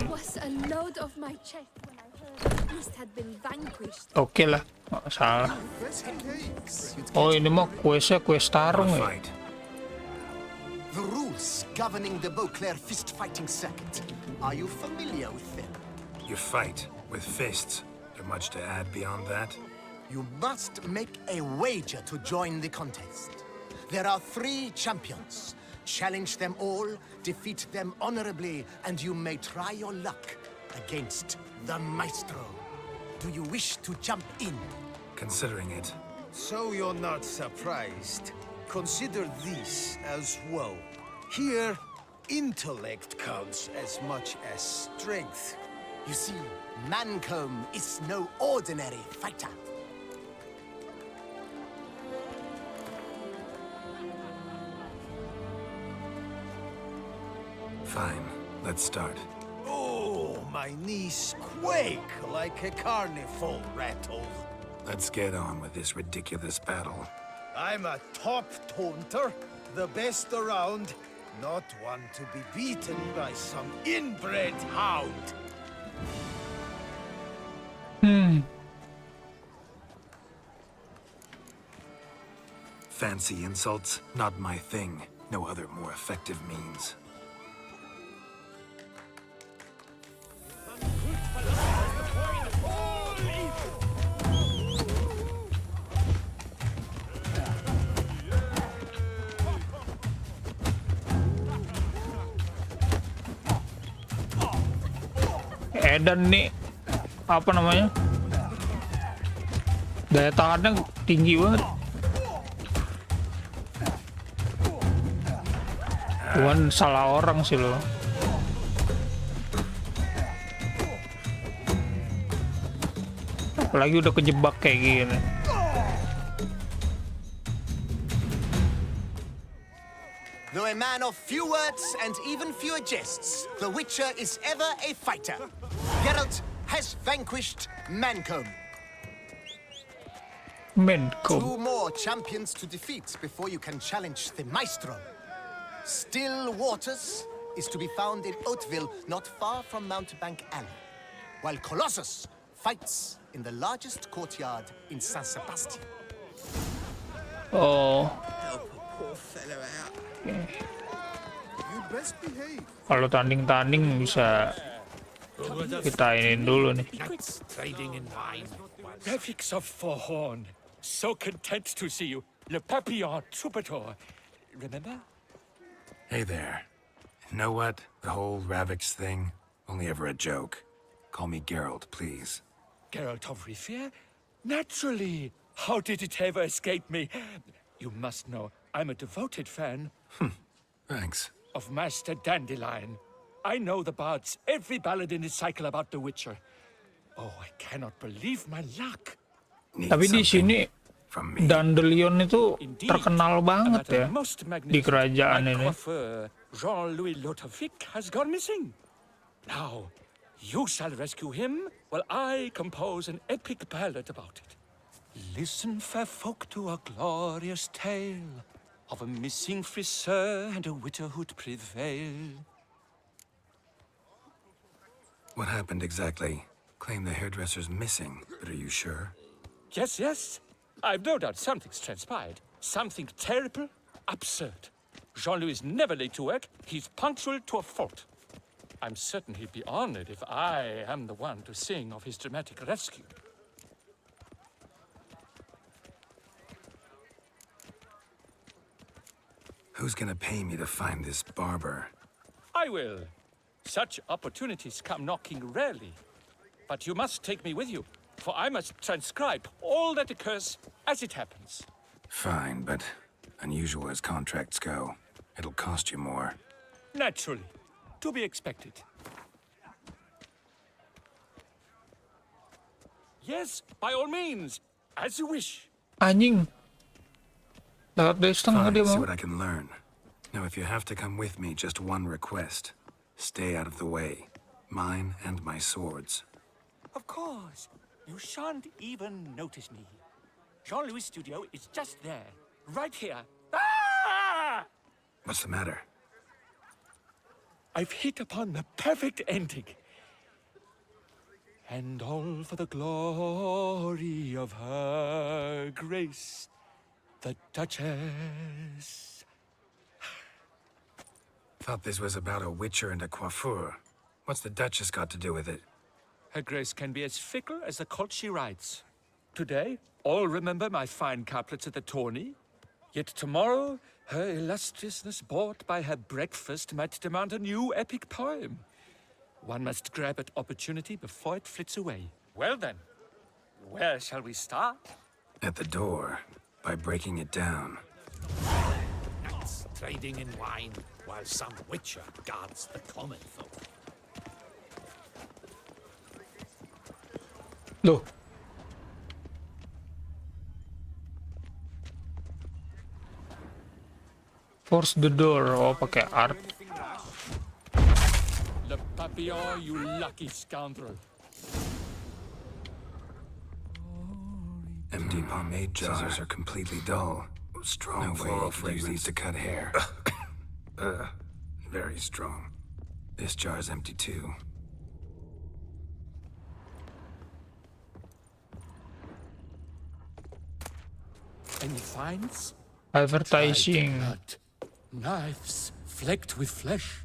oke lah, nggak salah. Oh ini mah questnya quest tarung ya. The rules governing the Beauclair fist fighting circuit. Are you familiar with them? You fight with fists. There much to add beyond that? You must make a wager to join the contest. There are 3 champions. Challenge them all, defeat them honorably, and you may try your luck against the Maestro. Do you wish to jump in? Considering it. So you're not surprised. Consider this as well. Here, intellect counts as much as strength. You see, Mancomb is no ordinary fighter. Fine, let's start. Oh, my knees quake like a carnival rattle. Let's get on with this ridiculous battle. I'm a top taunter, the best around, not one to be beaten by some inbred hound. Fancy insults? Not my thing. No other more effective means. Edan nih, apa namanya? Daya tahannya tinggi banget. Cuman salah orang sih lo. Apalagi udah kejebak kayak gini. Though a man of few words and even fewer jests, the Witcher is ever a fighter. Geralt has vanquished Mancomb. Two more champions to defeat before you can challenge the Maestro. Still Waters is to be found in Oatville, not far from Mountebank Alley, while Colossus fights in the largest courtyard in San Sebastian. Oh. Help a poor fellow out. You best behave. Kalau tanding-tanding bisa kita iniin dulu nih. Trading in wine. Revics of Forhorn. So content to see you. Le Papillon Troubadour. Remember? Hey there. Know what? The whole Ravix thing? Only ever a joke. Call me Geralt, please. Geralt of Rivia? Naturally. How did it ever escape me? You must know, I'm a devoted fan. Thanks. Of Master Dandelion. I know the bards, every ballad in his cycle about the Witcher. Oh, I cannot believe my luck. Tapi di sini Dandelion itu terkenal banget ya di kerajaan ini. Jean-Louis Ludovic has gone missing. Now, you shall rescue him while I compose an epic ballad about it. Listen, fair folk, to a glorious tale of a missing friseur and a widowhood prevail. What happened exactly? Claim the hairdresser's missing, but are you sure? Yes, yes. I've no doubt something's transpired. Something terrible, absurd. Jean-Louis is never late to work. He's punctual to a fault. I'm certain he'd be honored if I am the one to sing of his dramatic rescue. Who's gonna pay me to find this barber? I will. Such opportunities come knocking rarely. But you must take me with you, for I must transcribe all that occurs as it happens. Fine, but unusual as contracts go, it'll cost you more. Naturally. To be expected. Yes, by all means. As you wish. Anjing. Dapat dari setengah dia Fine, see mau. what I can learn. Now, if you have to come with me, just one request. Stay out of the way. Mine and my swords. Of course. You shan't even notice me. Jean-Louis' studio is just there. Right here. Ah! What's the matter? I've hit upon the perfect ending. And all for the glory of her grace, the Duchess. Thought this was about a witcher and a coiffeur. What's the Duchess got to do with it? Her grace can be as fickle as the colt she rides. Today, all remember my fine couplets at the tourney. Yet tomorrow, her illustriousness bought by her breakfast might demand a new epic poem. One must grab at opportunity before it flits away. Well then, where shall we start? At the door, by breaking it down. Knights trading in wine, while some witcher guards the common folk. Loh. Force the door. Oh, pakai art. Le Papillon, you lucky scoundrel. Empty pomade jars are completely dull. Strong floral fragrance to cut hair. Very strong. This jar's empty too. Any finds? Advertising. Dried blood. Knives flecked with flesh.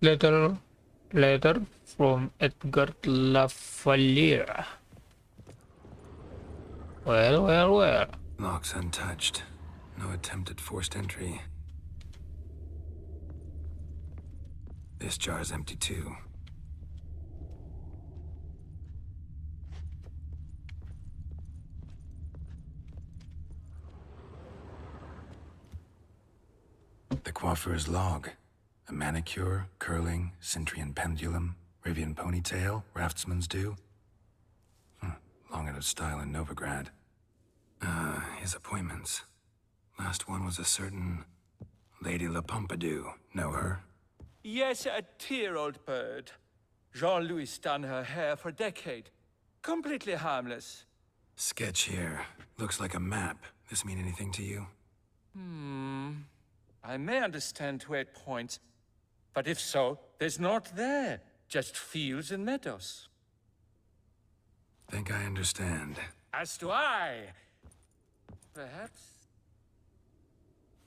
Letter from Edgar Lavalier. Well. Lock's untouched. No attempt at forced entry. This jar's empty too. The coiffeur's log. A manicure, curling, Centrian pendulum, Rivian ponytail, raftsman's due. Long out of style in Novigrad. His appointments. Last one was a certain Lady La Pompadour. Know her? Yes, a dear old bird. Jean-Louis done her hair for a decade. Completely harmless. Sketch here. Looks like a map. This mean anything to you? I may understand where it points, but if so, there's not there. Just fields and meadows. Think I understand. As do I. Perhaps.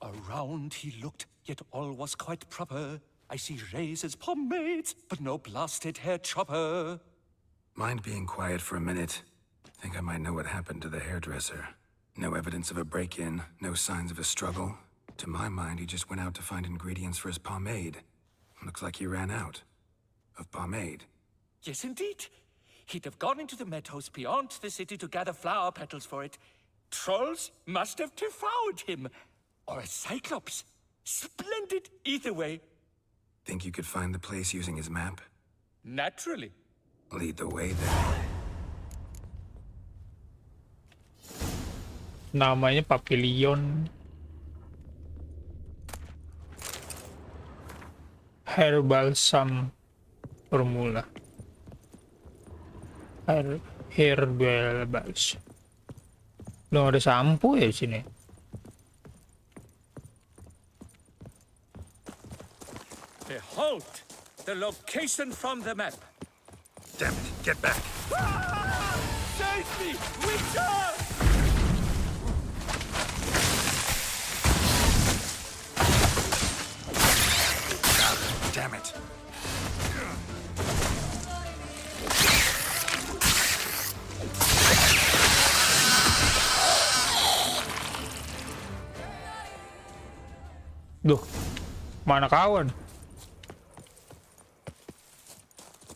Around he looked, yet all was quite proper. I see razors, pomades, but no blasted hair chopper. Mind being quiet for a minute? Think I might know what happened to the hairdresser. No evidence of a break-in, no signs of a struggle. To my mind, he just went out to find ingredients for his pomade. Looks like he ran out of pomade. Yes, indeed. He'd have gone into the meadows beyond the city to gather flower petals for it. Trolls must have devoured him. Or a cyclops. Splendid either way. Think you could find the place using his map? Naturally. Lead the way then. Namanya Papillon. Hair balsam formula. Hair balsam. Belum ada sampo ya di sini. Behold, the location from the map. Damn it, get back. Save me, Witcher! Damn it. Duh, mana kawan?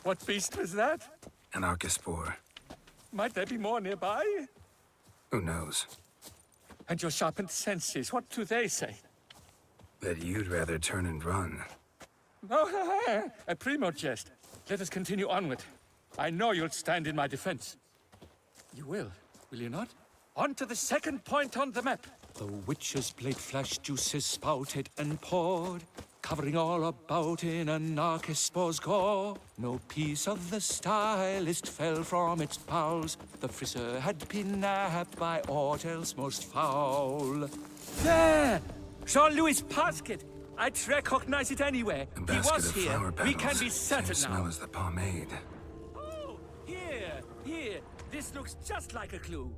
What beast was that? An archispore. Might there be more nearby? Who knows? And your sharpened senses, what do they say? That you'd rather turn and run. Oh, a primo jest. Let us continue onward. I know you'll stand in my defense. You will you not? On to the second point on the map. The witch's blade flash juices spouted and poured, covering all about in an archispore's gore. No piece of the stylist fell from its bowels. The friseur had been nabbed by aught else most foul. There! Jean-Louis' basket! I'd recognize it anywhere. A He basket was of here. flower petals. We can be certain Same now. smell as the pomade. Oh, here. This looks just like a clue.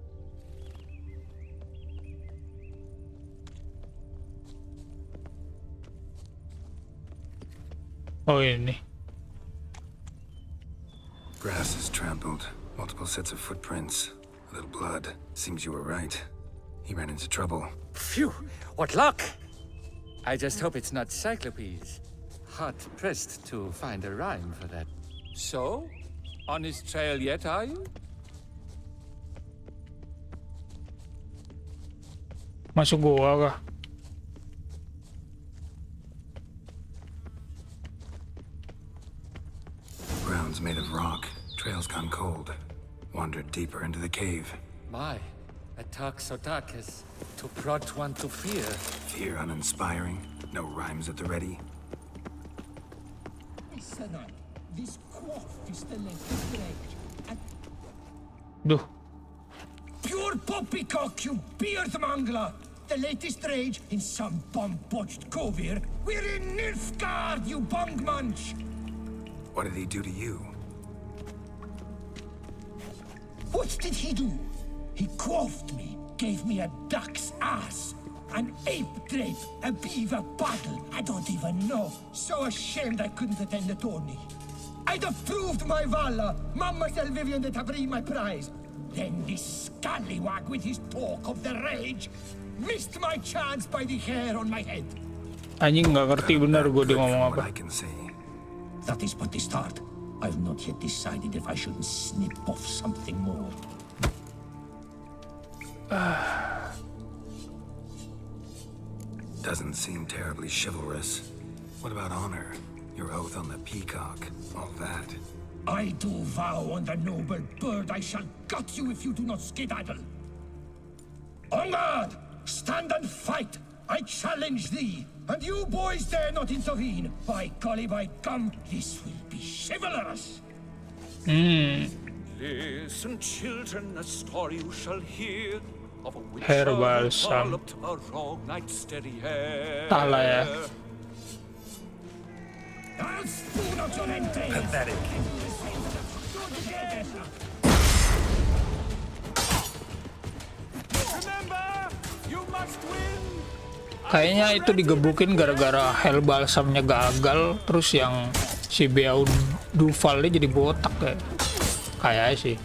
Oh ini. Grass is trampled. Multiple sets of footprints. A little blood. Seems you were right. He ran into trouble. Phew, what luck! I just hope it's not Cyclopes. Hard-pressed to find a rhyme for that. So, on his trail yet, are you? Masuk gua kah? Ground's made of rock. Trail's gone cold. Wandered deeper into the cave. My, a talk so dark as to brought one to fear. Fear uninspiring. No rhymes at the ready. This quaff is the latest rage. Duh. Pure poppycock, you beard mangler! The latest rage in some bomb-botched cove here. We're in Nilfgaard, you bung munch! What did he do to you? What did he do? He quaffed me, gave me a duck's ass, an ape drape, a beaver bottle. I don't even know. So ashamed I couldn't attend the tourney. I'd have proved my valor, Mamma Vivian to bring my prize. Then this scallywag with his talk of the rage missed my chance by the hair on my head. Anjing nggak ngerti bener gue dia ngomong apa. That is but the start. I've not yet decided if I shouldn't snip off something more. Doesn't seem terribly chivalrous. What about honor? Your oath on the peacock, all that. I do vow on the noble bird I shall gut you if you do not skedaddle. On guard! Stand and fight! I challenge thee! And you boys dare not intervene! By golly, by gum, this will be chivalrous! Listen, children, a story you shall hear of a witch Herbal who Sam. walloped a rogue knight's steady hair. Salah ya. I'll spoon out your entrails! Pathetic. Remember, you must win. Kayaknya itu digebukin gara-gara hell balsamnya gagal, terus yang si Beau Duvalnya jadi botak ya. Kayaknya sih.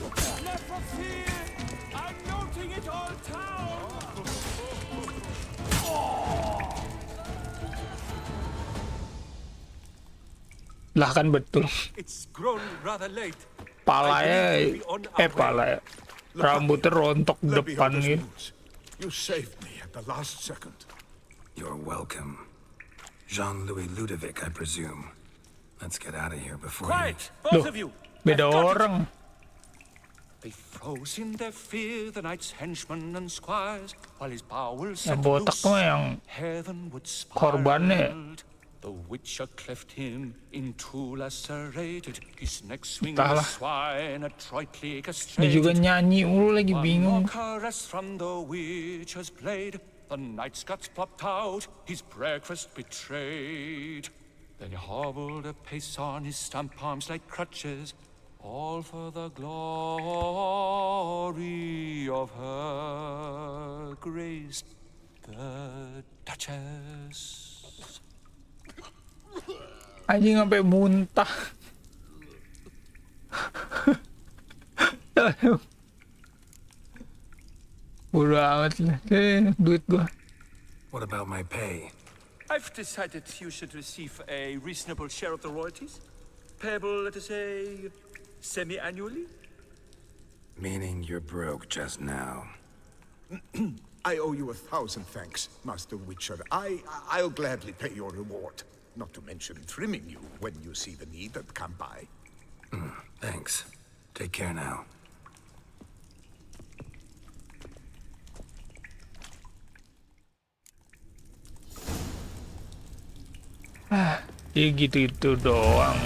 Lah kan betul. It's grown rather late. Palanya, rambutnya rontok depan gitu. You saved me at the last second. You're welcome. Jean-Louis Ludovic, I presume. Let's get out of here before Quiet, both of you. Beda orang. They froze in their fear, the knight's henchmen and squires, while his bowels Yang set botak loose, mah yang heavenward korbannya. spiraled. The witcher cleft him in two lacerated, his neck swing Entahlah. the swine adroitly Dia castrated. juga nyanyi mulu lagi One bingung. more caress from the witcher's blade, the knight's guts plopped out, his breakfast betrayed. Then he hobbled a pace on his stump arms like crutches, all for the glory of her grace, the Duchess. Anjing sampai muntah. Bodoh amat lah. Duit gua. What about my pay? I've decided you should receive a reasonable share of the royalties, payable, let us say, semi-annually. Meaning you're broke just now. I owe you 1,000 thanks, Master Witcher. I'll gladly pay your reward. Not to mention trimming you when you see the need that come by. Thanks. Take care now. Ya gitu-gitu doang.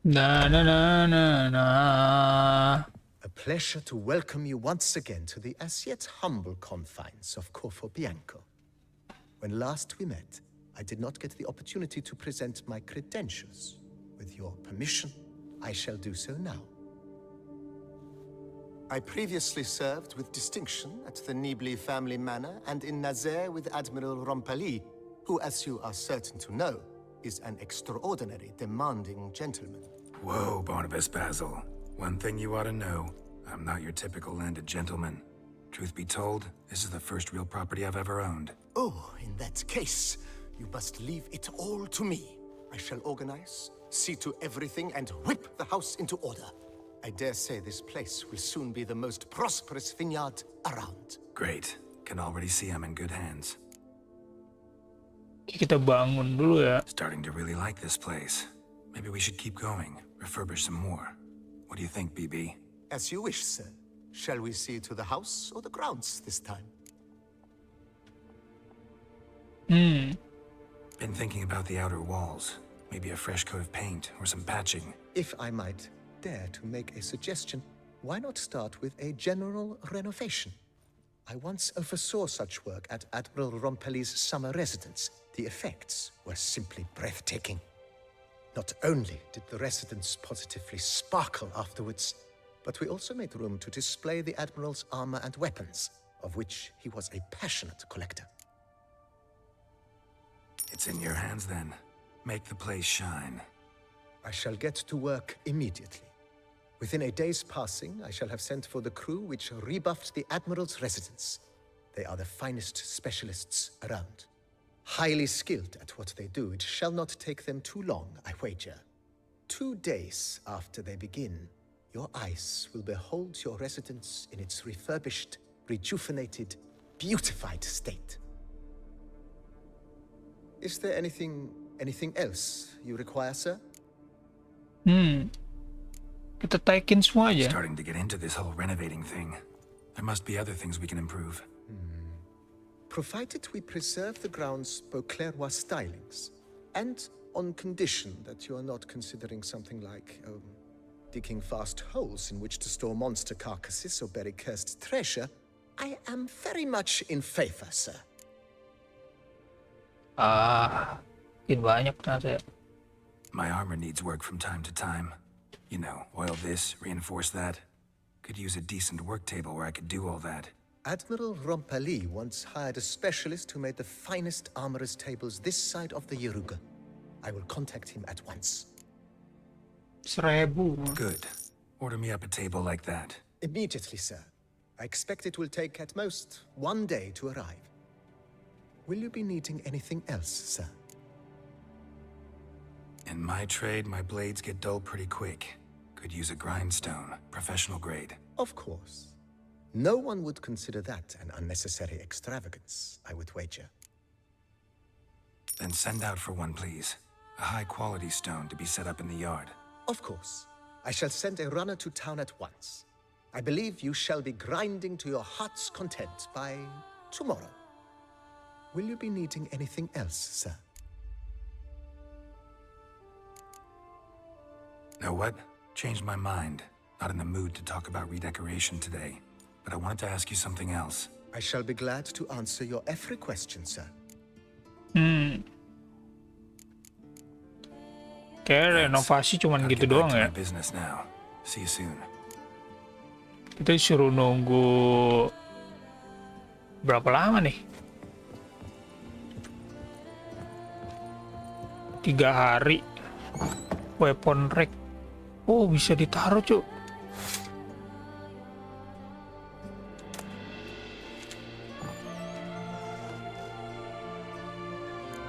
Na na na na na. A pleasure to welcome you once again to the as yet humble confines of Corfo Bianco. When last we met, I did not get the opportunity to present my credentials. With your permission, I shall do so now. I previously served with distinction at the Nibli family manor and in Nazaire with Admiral Rompali, who, as you are certain to know, is an extraordinary demanding gentleman. Whoa, Barnabas Basil. One thing you ought to know. I'm not your typical landed gentleman. Truth be told, this is the first real property I've ever owned. Oh, in that case, you must leave it all to me. I shall organize, see to everything, and whip the house into order. I dare say this place will soon be the most prosperous vineyard around. Great. Can already see I'm in good hands. Kita bangun dulu ya. Starting to really like this place. Maybe we should keep going, refurbish some more. What do you think, BB? As you wish, sir. Shall we see to the house or the grounds this time? Been thinking about the outer walls. Maybe a fresh coat of paint or some patching. If I might dare to make a suggestion, why not start with a general renovation? I once oversaw such work at Admiral Rompelli's summer residence. The effects were simply breathtaking. Not only did the residence positively sparkle afterwards, but we also made room to display the Admiral's armor and weapons, of which he was a passionate collector. It's in your hands then. Make the place shine. I shall get to work immediately. Within a day's passing, I shall have sent for the crew which rebuffed the Admiral's residence. They are the finest specialists around. Highly skilled at what they do, it shall not take them too long, I wager. 2 days after they begin, your eyes will behold your residence in its refurbished, rejuvenated, beautified state. Is there anything else you require, sir? Kita taikin semua aja. Starting to get into this whole renovating thing. There must be other things we can improve. Provided we preserve the ground's Beauclervois stylings, and on condition that you are not considering something like digging vast holes in which to store monster carcasses or bury cursed treasure, I am very much in favor, sir. Makin banyak ternyata ya. My armor needs work from time to time. You know, oil this, reinforce that. Could use a decent work table where I could do all that. Admiral Rompelli once hired a specialist who made the finest armorer's tables this side of the Yaruga. I will contact him at once. 1000. Good. Order me up a table like that. Immediately, sir. I expect it will take at most 1 day to arrive. Will you be needing anything else, sir? In my trade, my blades get dull pretty quick. Could use a grindstone, professional grade. Of course. No one would consider that an unnecessary extravagance, I would wager. Then send out for one, please. A high-quality stone to be set up in the yard. Of course. I shall send a runner to town at once. I believe you shall be grinding to your heart's content by tomorrow. Will you be needing anything else, sir? Know what? Changed my mind. Not in the mood to talk about redecoration today. But I wanted to ask you something else. I shall be glad to answer your every question, sir. Kayak renovasi cuman gitu doang ya. Business now. See you soon. Kita disuruh nunggu berapa lama nih? 3 hari. Weapon rack. Oh, bisa ditaruh, Cuk.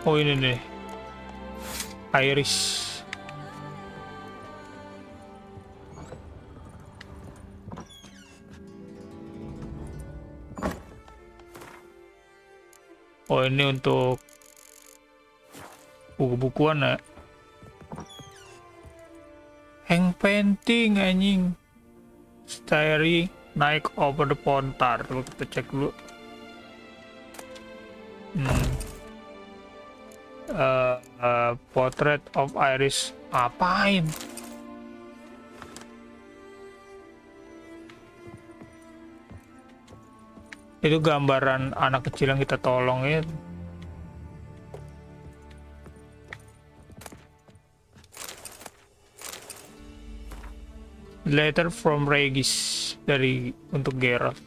Oh, ini nih. Iris. Oh, ini untuk buku-bukuan ya. Hang painting anjing. Starry naik over the pontar. Kita cek dulu. Portrait of Iris. Apain? Itu gambaran anak kecil yang kita tolongin. Letter from Regis dari untuk Geralt.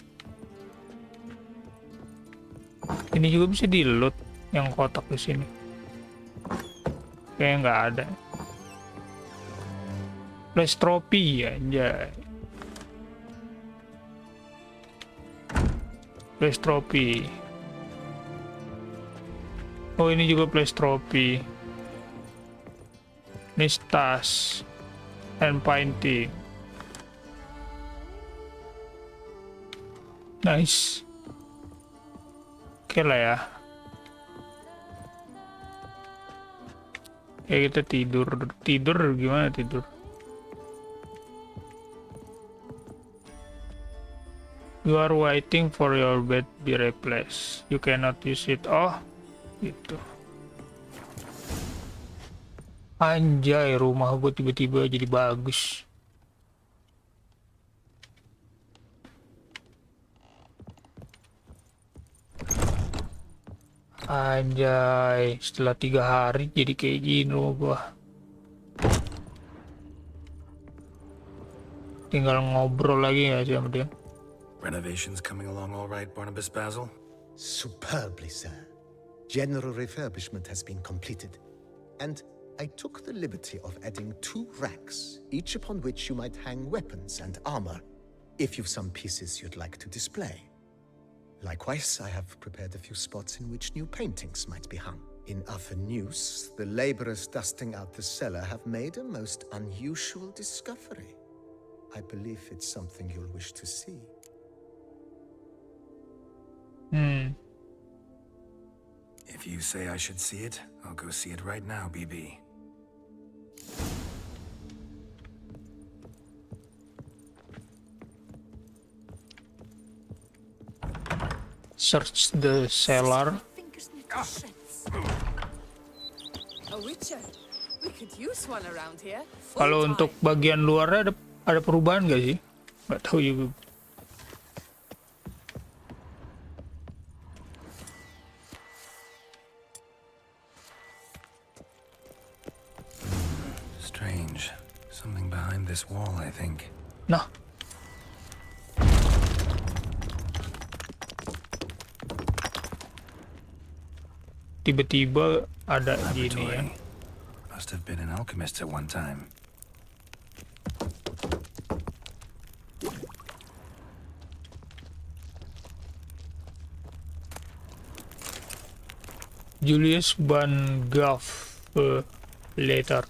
Ini juga bisa di-loot yang kotak di sini. Kayaknya nggak ada. Plus tropi ya, anjay. Plus tropi. Oh, ini juga place trophy. Ini tas and painting. Nice. Oke lah ya. Ya kita tidur gimana tidur? You are waiting for your bed be replaced. You cannot use it. Oh, gitu. Anjay, rumah gue tiba-tiba jadi bagus. Anjay, setelah 3 hari jadi kayak gini rumah gue. Tinggal ngobrol lagi ya sama dia. Renovations coming along all right, Barnabas Basil? Superbly, sir. General refurbishment has been completed, and I took the liberty of adding 2 racks, each upon which you might hang weapons and armor, if you've some pieces you'd like to display. Likewise, I have prepared a few spots in which new paintings might be hung. In other news, the laborers dusting out the cellar have made a most unusual discovery. I believe it's something you'll wish to see. If you say I should see it, I'll go see it right now, BB. Search the cellar. A witcher. We could use one around here. Kalau untuk bagian luarnya ada perubahan nggak sih? Nggak tahu juga. Strange. Something behind this wall, I think. Nah. Tiba-tiba ada gini ya. Must have been an alchemist at one time. Julius Van Gaff later.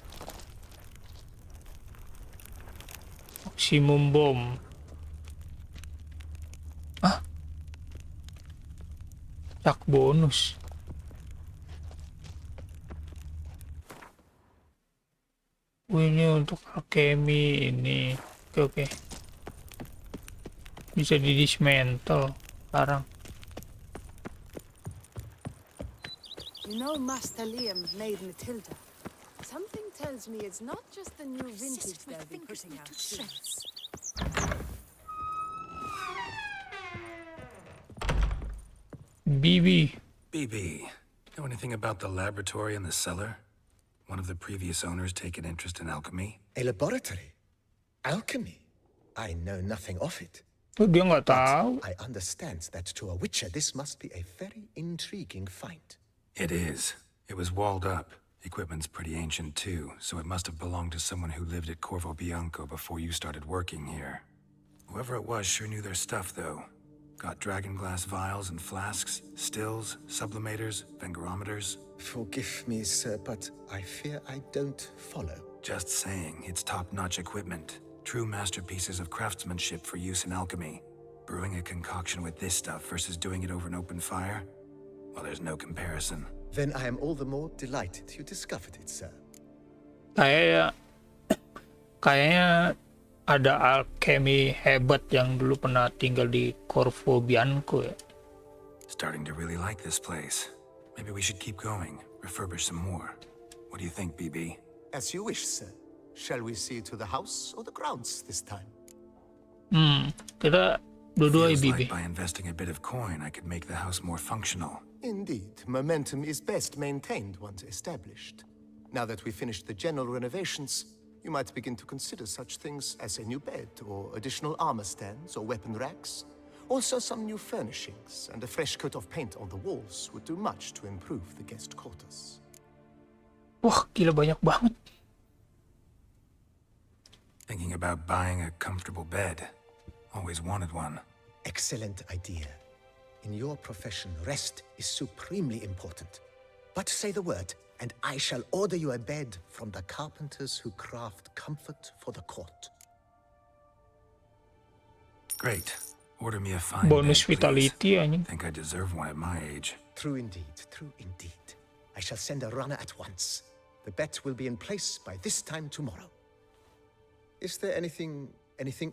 Maximum bomb. Ah? Tak bonus. Ini untuk alchemy ini. Oke. Bisa di dismantle sekarang. You know Master Liam made Matilda. Something tells me it's not just the new vintage they'll be putting out soon. BB. BB, know anything about the laboratory in the cellar? One of the previous owners take an interest in alchemy? A laboratory? Alchemy? I know nothing of it. Dia nggak tahu. I understand that to a witcher this must be a very intriguing find. It is. It was walled up. Equipment's pretty ancient too, so it must have belonged to someone who lived at Corvo Bianco before you started working here. Whoever it was sure knew their stuff though. Got dragon glass vials and flasks, stills, sublimators, vengerometers. Forgive me, sir, but I fear I don't follow. Just saying, it's top-notch equipment. True masterpieces of craftsmanship for use in alchemy. Brewing a concoction with this stuff versus doing it over an open fire? Well, there's no comparison. Then I am all the more delighted you discovered it, sir. Kayaknya ada alchemy hebat yang dulu pernah tinggal di Corvo Bianco ya. Starting to really like this place. Maybe we should keep going, refurbish some more. What do you think, BB? As you wish, sir. Shall we see to the house or the grounds this time? Kita dua-dua Feels BB. like by investing a bit of coin, I could make the house more functional. Indeed, momentum is best maintained once established. Now that we've finished the general renovations, you might begin to consider such things as a new bed, or additional armor stands, or weapon racks. Also, some new furnishings and a fresh coat of paint on the walls would do much to improve the guest quarters. Wah, gila banyak banget. Thinking about buying a comfortable bed. Always wanted one. Excellent idea. In your profession, rest is supremely important. But say the word, and I shall order you a bed from the carpenters who craft comfort for the court. Great. Order me a fine Bonus bed, vitality please. anjing. Think I deserve one at my age. True indeed, true indeed. I shall send a runner at once. The bet will be in place by this time tomorrow. Is there anything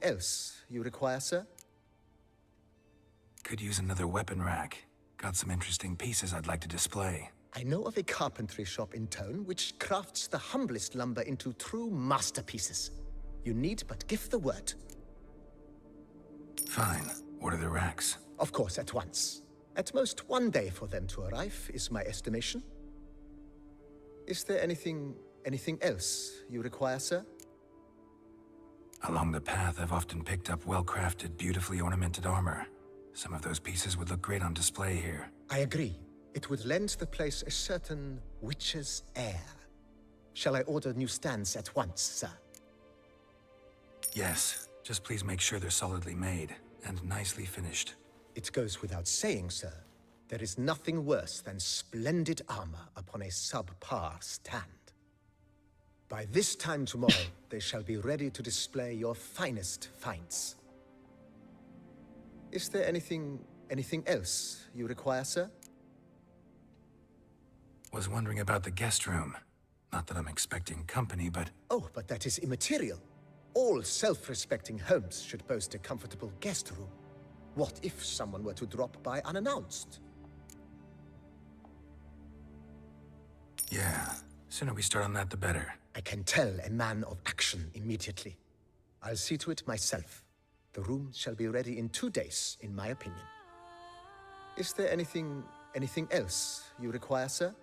else you require, sir? Could use another weapon rack. Got some interesting pieces I'd like to display. I know of a carpentry shop in town which crafts the humblest lumber into true masterpieces. You need but give the word. Fine. Order the racks. Of course, at once. At most 1 day for them to arrive, is my estimation. Is there anything else you require, sir? Along the path, I've often picked up well-crafted, beautifully ornamented armor. Some of those pieces would look great on display here. I agree. It would lend the place a certain witch's air. Shall I order new stands at once, sir? Yes. Just please make sure they're solidly made and nicely finished. It goes without saying, sir. There is nothing worse than splendid armor upon a subpar stand. By this time tomorrow, they shall be ready to display your finest finds. Is there anything else you require, sir? Was wondering about the guest room. Not that I'm expecting company, but... Oh, but that is immaterial. All self-respecting homes should boast a comfortable guest room. What if someone were to drop by unannounced? Yeah, sooner we start on that, the better. I can tell a man of action immediately. I'll see to it myself. The room shall be ready in 2 days, in my opinion. Is there anything else you require, sir?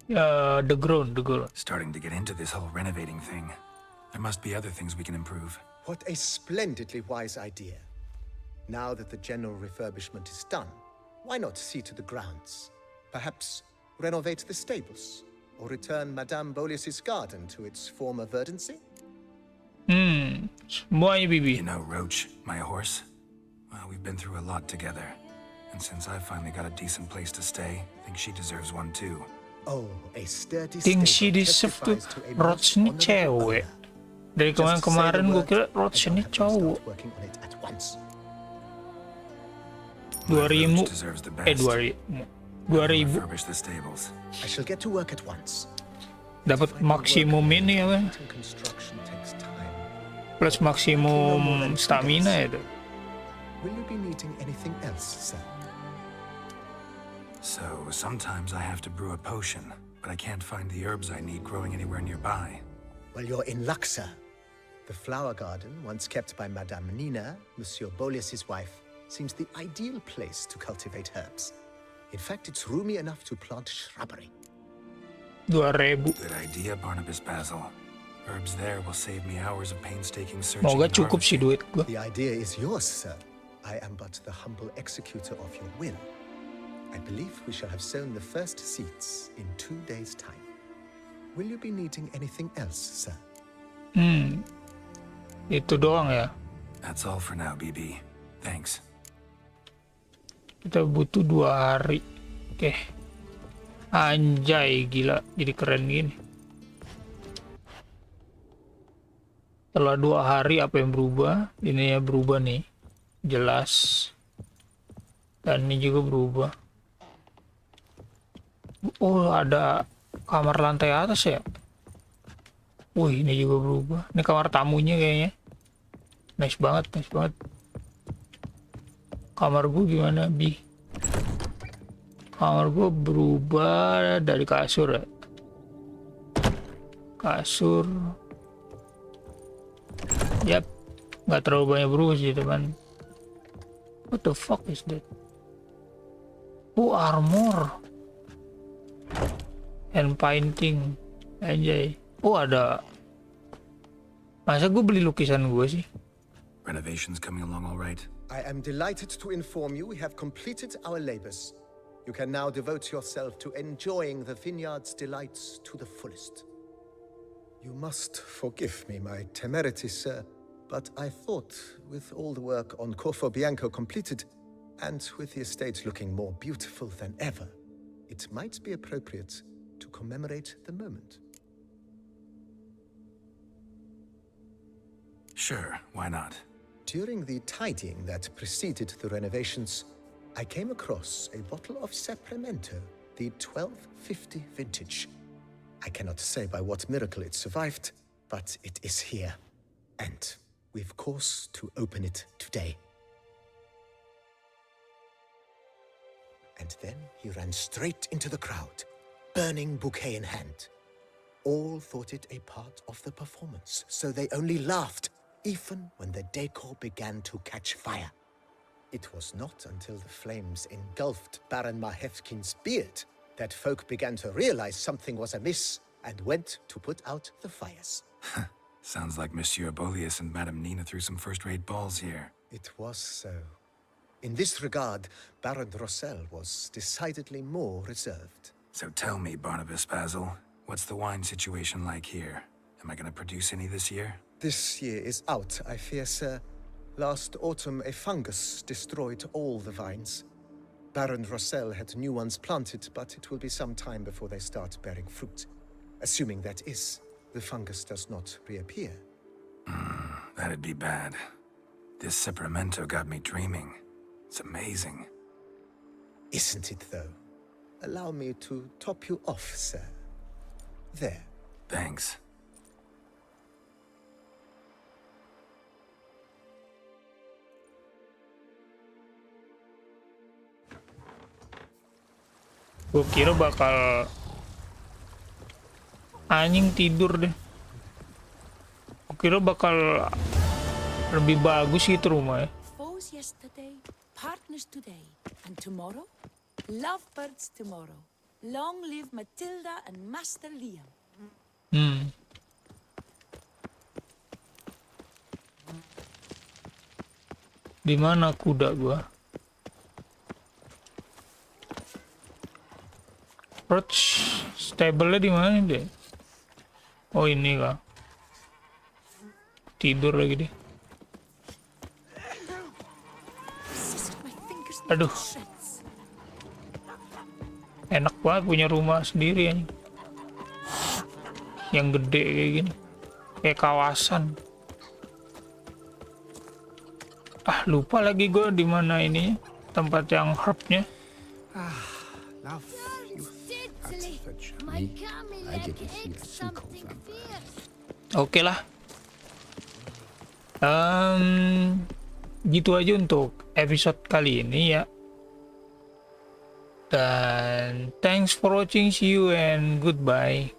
The ground. Starting to get into this whole renovating thing. There must be other things we can improve. What a splendidly wise idea. Now that the general refurbishment is done, why not see to the grounds? Perhaps renovate the stables, or return Madame Bolis's garden to its former verdancy? Semuanya, Bibi. You know, Roach, my horse? Well, we've been through a lot together. And since I've finally got a decent place to stay, I think she deserves one too. Oh, a sturdy Think she deserves tuh. Roach ini cewek. Dari kemarin gue kira Roach ini cowok. 2000 I shall get to work at once. dapat maksimum ini ya kan, plus maksimum stamina ya tuh. Will you be needing anything else, sir? So sometimes I have to brew a potion, but I can't find the herbs I need growing anywhere nearby. Well, you're in luck, sir. The flower garden, once kept by Madame Nina, Monsieur Bolis's wife, seems the ideal place to cultivate herbs. In fact, it's roomy enough to plant shrubbery. 2000. Good idea, Barnabas Basil. Herbs there will save me hours of painstaking searching. Moga cukup sih duit gua. The idea is yours, sir. I am but the humble executor of your will. I believe we shall have sown the first seeds in 2 days' time. Will you be needing anything else, sir? Itu doang ya. That's all for now, BB. Thanks. Kita butuh 2 hari. Oke. Anjay, gila. Jadi keren gini. Setelah 2 hari apa yang berubah? Ini ya berubah nih. Jelas. Dan ini juga berubah. Oh, ada kamar lantai atas ya. Wih, ini juga berubah. Ini kamar tamunya kayaknya. Nice banget, nice banget. Kamar gue gimana, Bi? Kamar gue berubah dari kasur ya. Kasur. Yap. Nggak terlalu banyak berubah sih, teman. What the fuck is that? Oh, armor. And painting. Anjay. Oh, ada. Masa gue beli lukisan gue sih? Renovations coming along all right? I am delighted to inform you we have completed our labors. You can now devote yourself to enjoying the vineyard's delights to the fullest. You must forgive me my temerity, sir, but I thought with all the work on Corfo Bianco completed, and with the estate looking more beautiful than ever, it might be appropriate to commemorate the moment. Sure, why not? During the tidying that preceded the renovations, I came across a bottle of Sapramento, the 1250 vintage. I cannot say by what miracle it survived, but it is here. And we've cause to open it today. And then he ran straight into the crowd, burning bouquet in hand. All thought it a part of the performance, so they only laughed, even when the decor began to catch fire. It was not until the flames engulfed Baron Mahevkin's beard that folk began to realize something was amiss and went to put out the fires. Sounds like Monsieur Bolius and Madame Nina threw some first-rate balls here. It was so. In this regard, Baron Rossel was decidedly more reserved. So tell me, Barnabas Basil, what's the wine situation like here? Am I gonna produce any this year? This year is out, I fear, sir. Last autumn, a fungus destroyed all the vines. Baron Rossel had new ones planted, but it will be some time before they start bearing fruit. Assuming that is, the fungus does not reappear. That'd be bad. This Sapramento got me dreaming. It's amazing. Isn't it, though? Allow me to top you off, sir. There. Thanks. Gue kira bakal anjing tidur deh. Gue kira bakal lebih bagus gitu rumah ya. Foes yesterday, partners today, and tomorrow, lovebirds tomorrow. Long live Matilda and Master Liam. Di mana kuda gua? Perch stable-nya di mana deh? Oh ini kah? Tidur lagi deh. Aduh. Enak banget punya rumah sendiri anjing. Yang gede kayak gini. Kayak kawasan. Ah, lupa lagi gue di mana ini tempat yang herbnya. Love. Oke lah. Gitu aja untuk episode kali ini ya. Dan thanks for watching, see you and goodbye.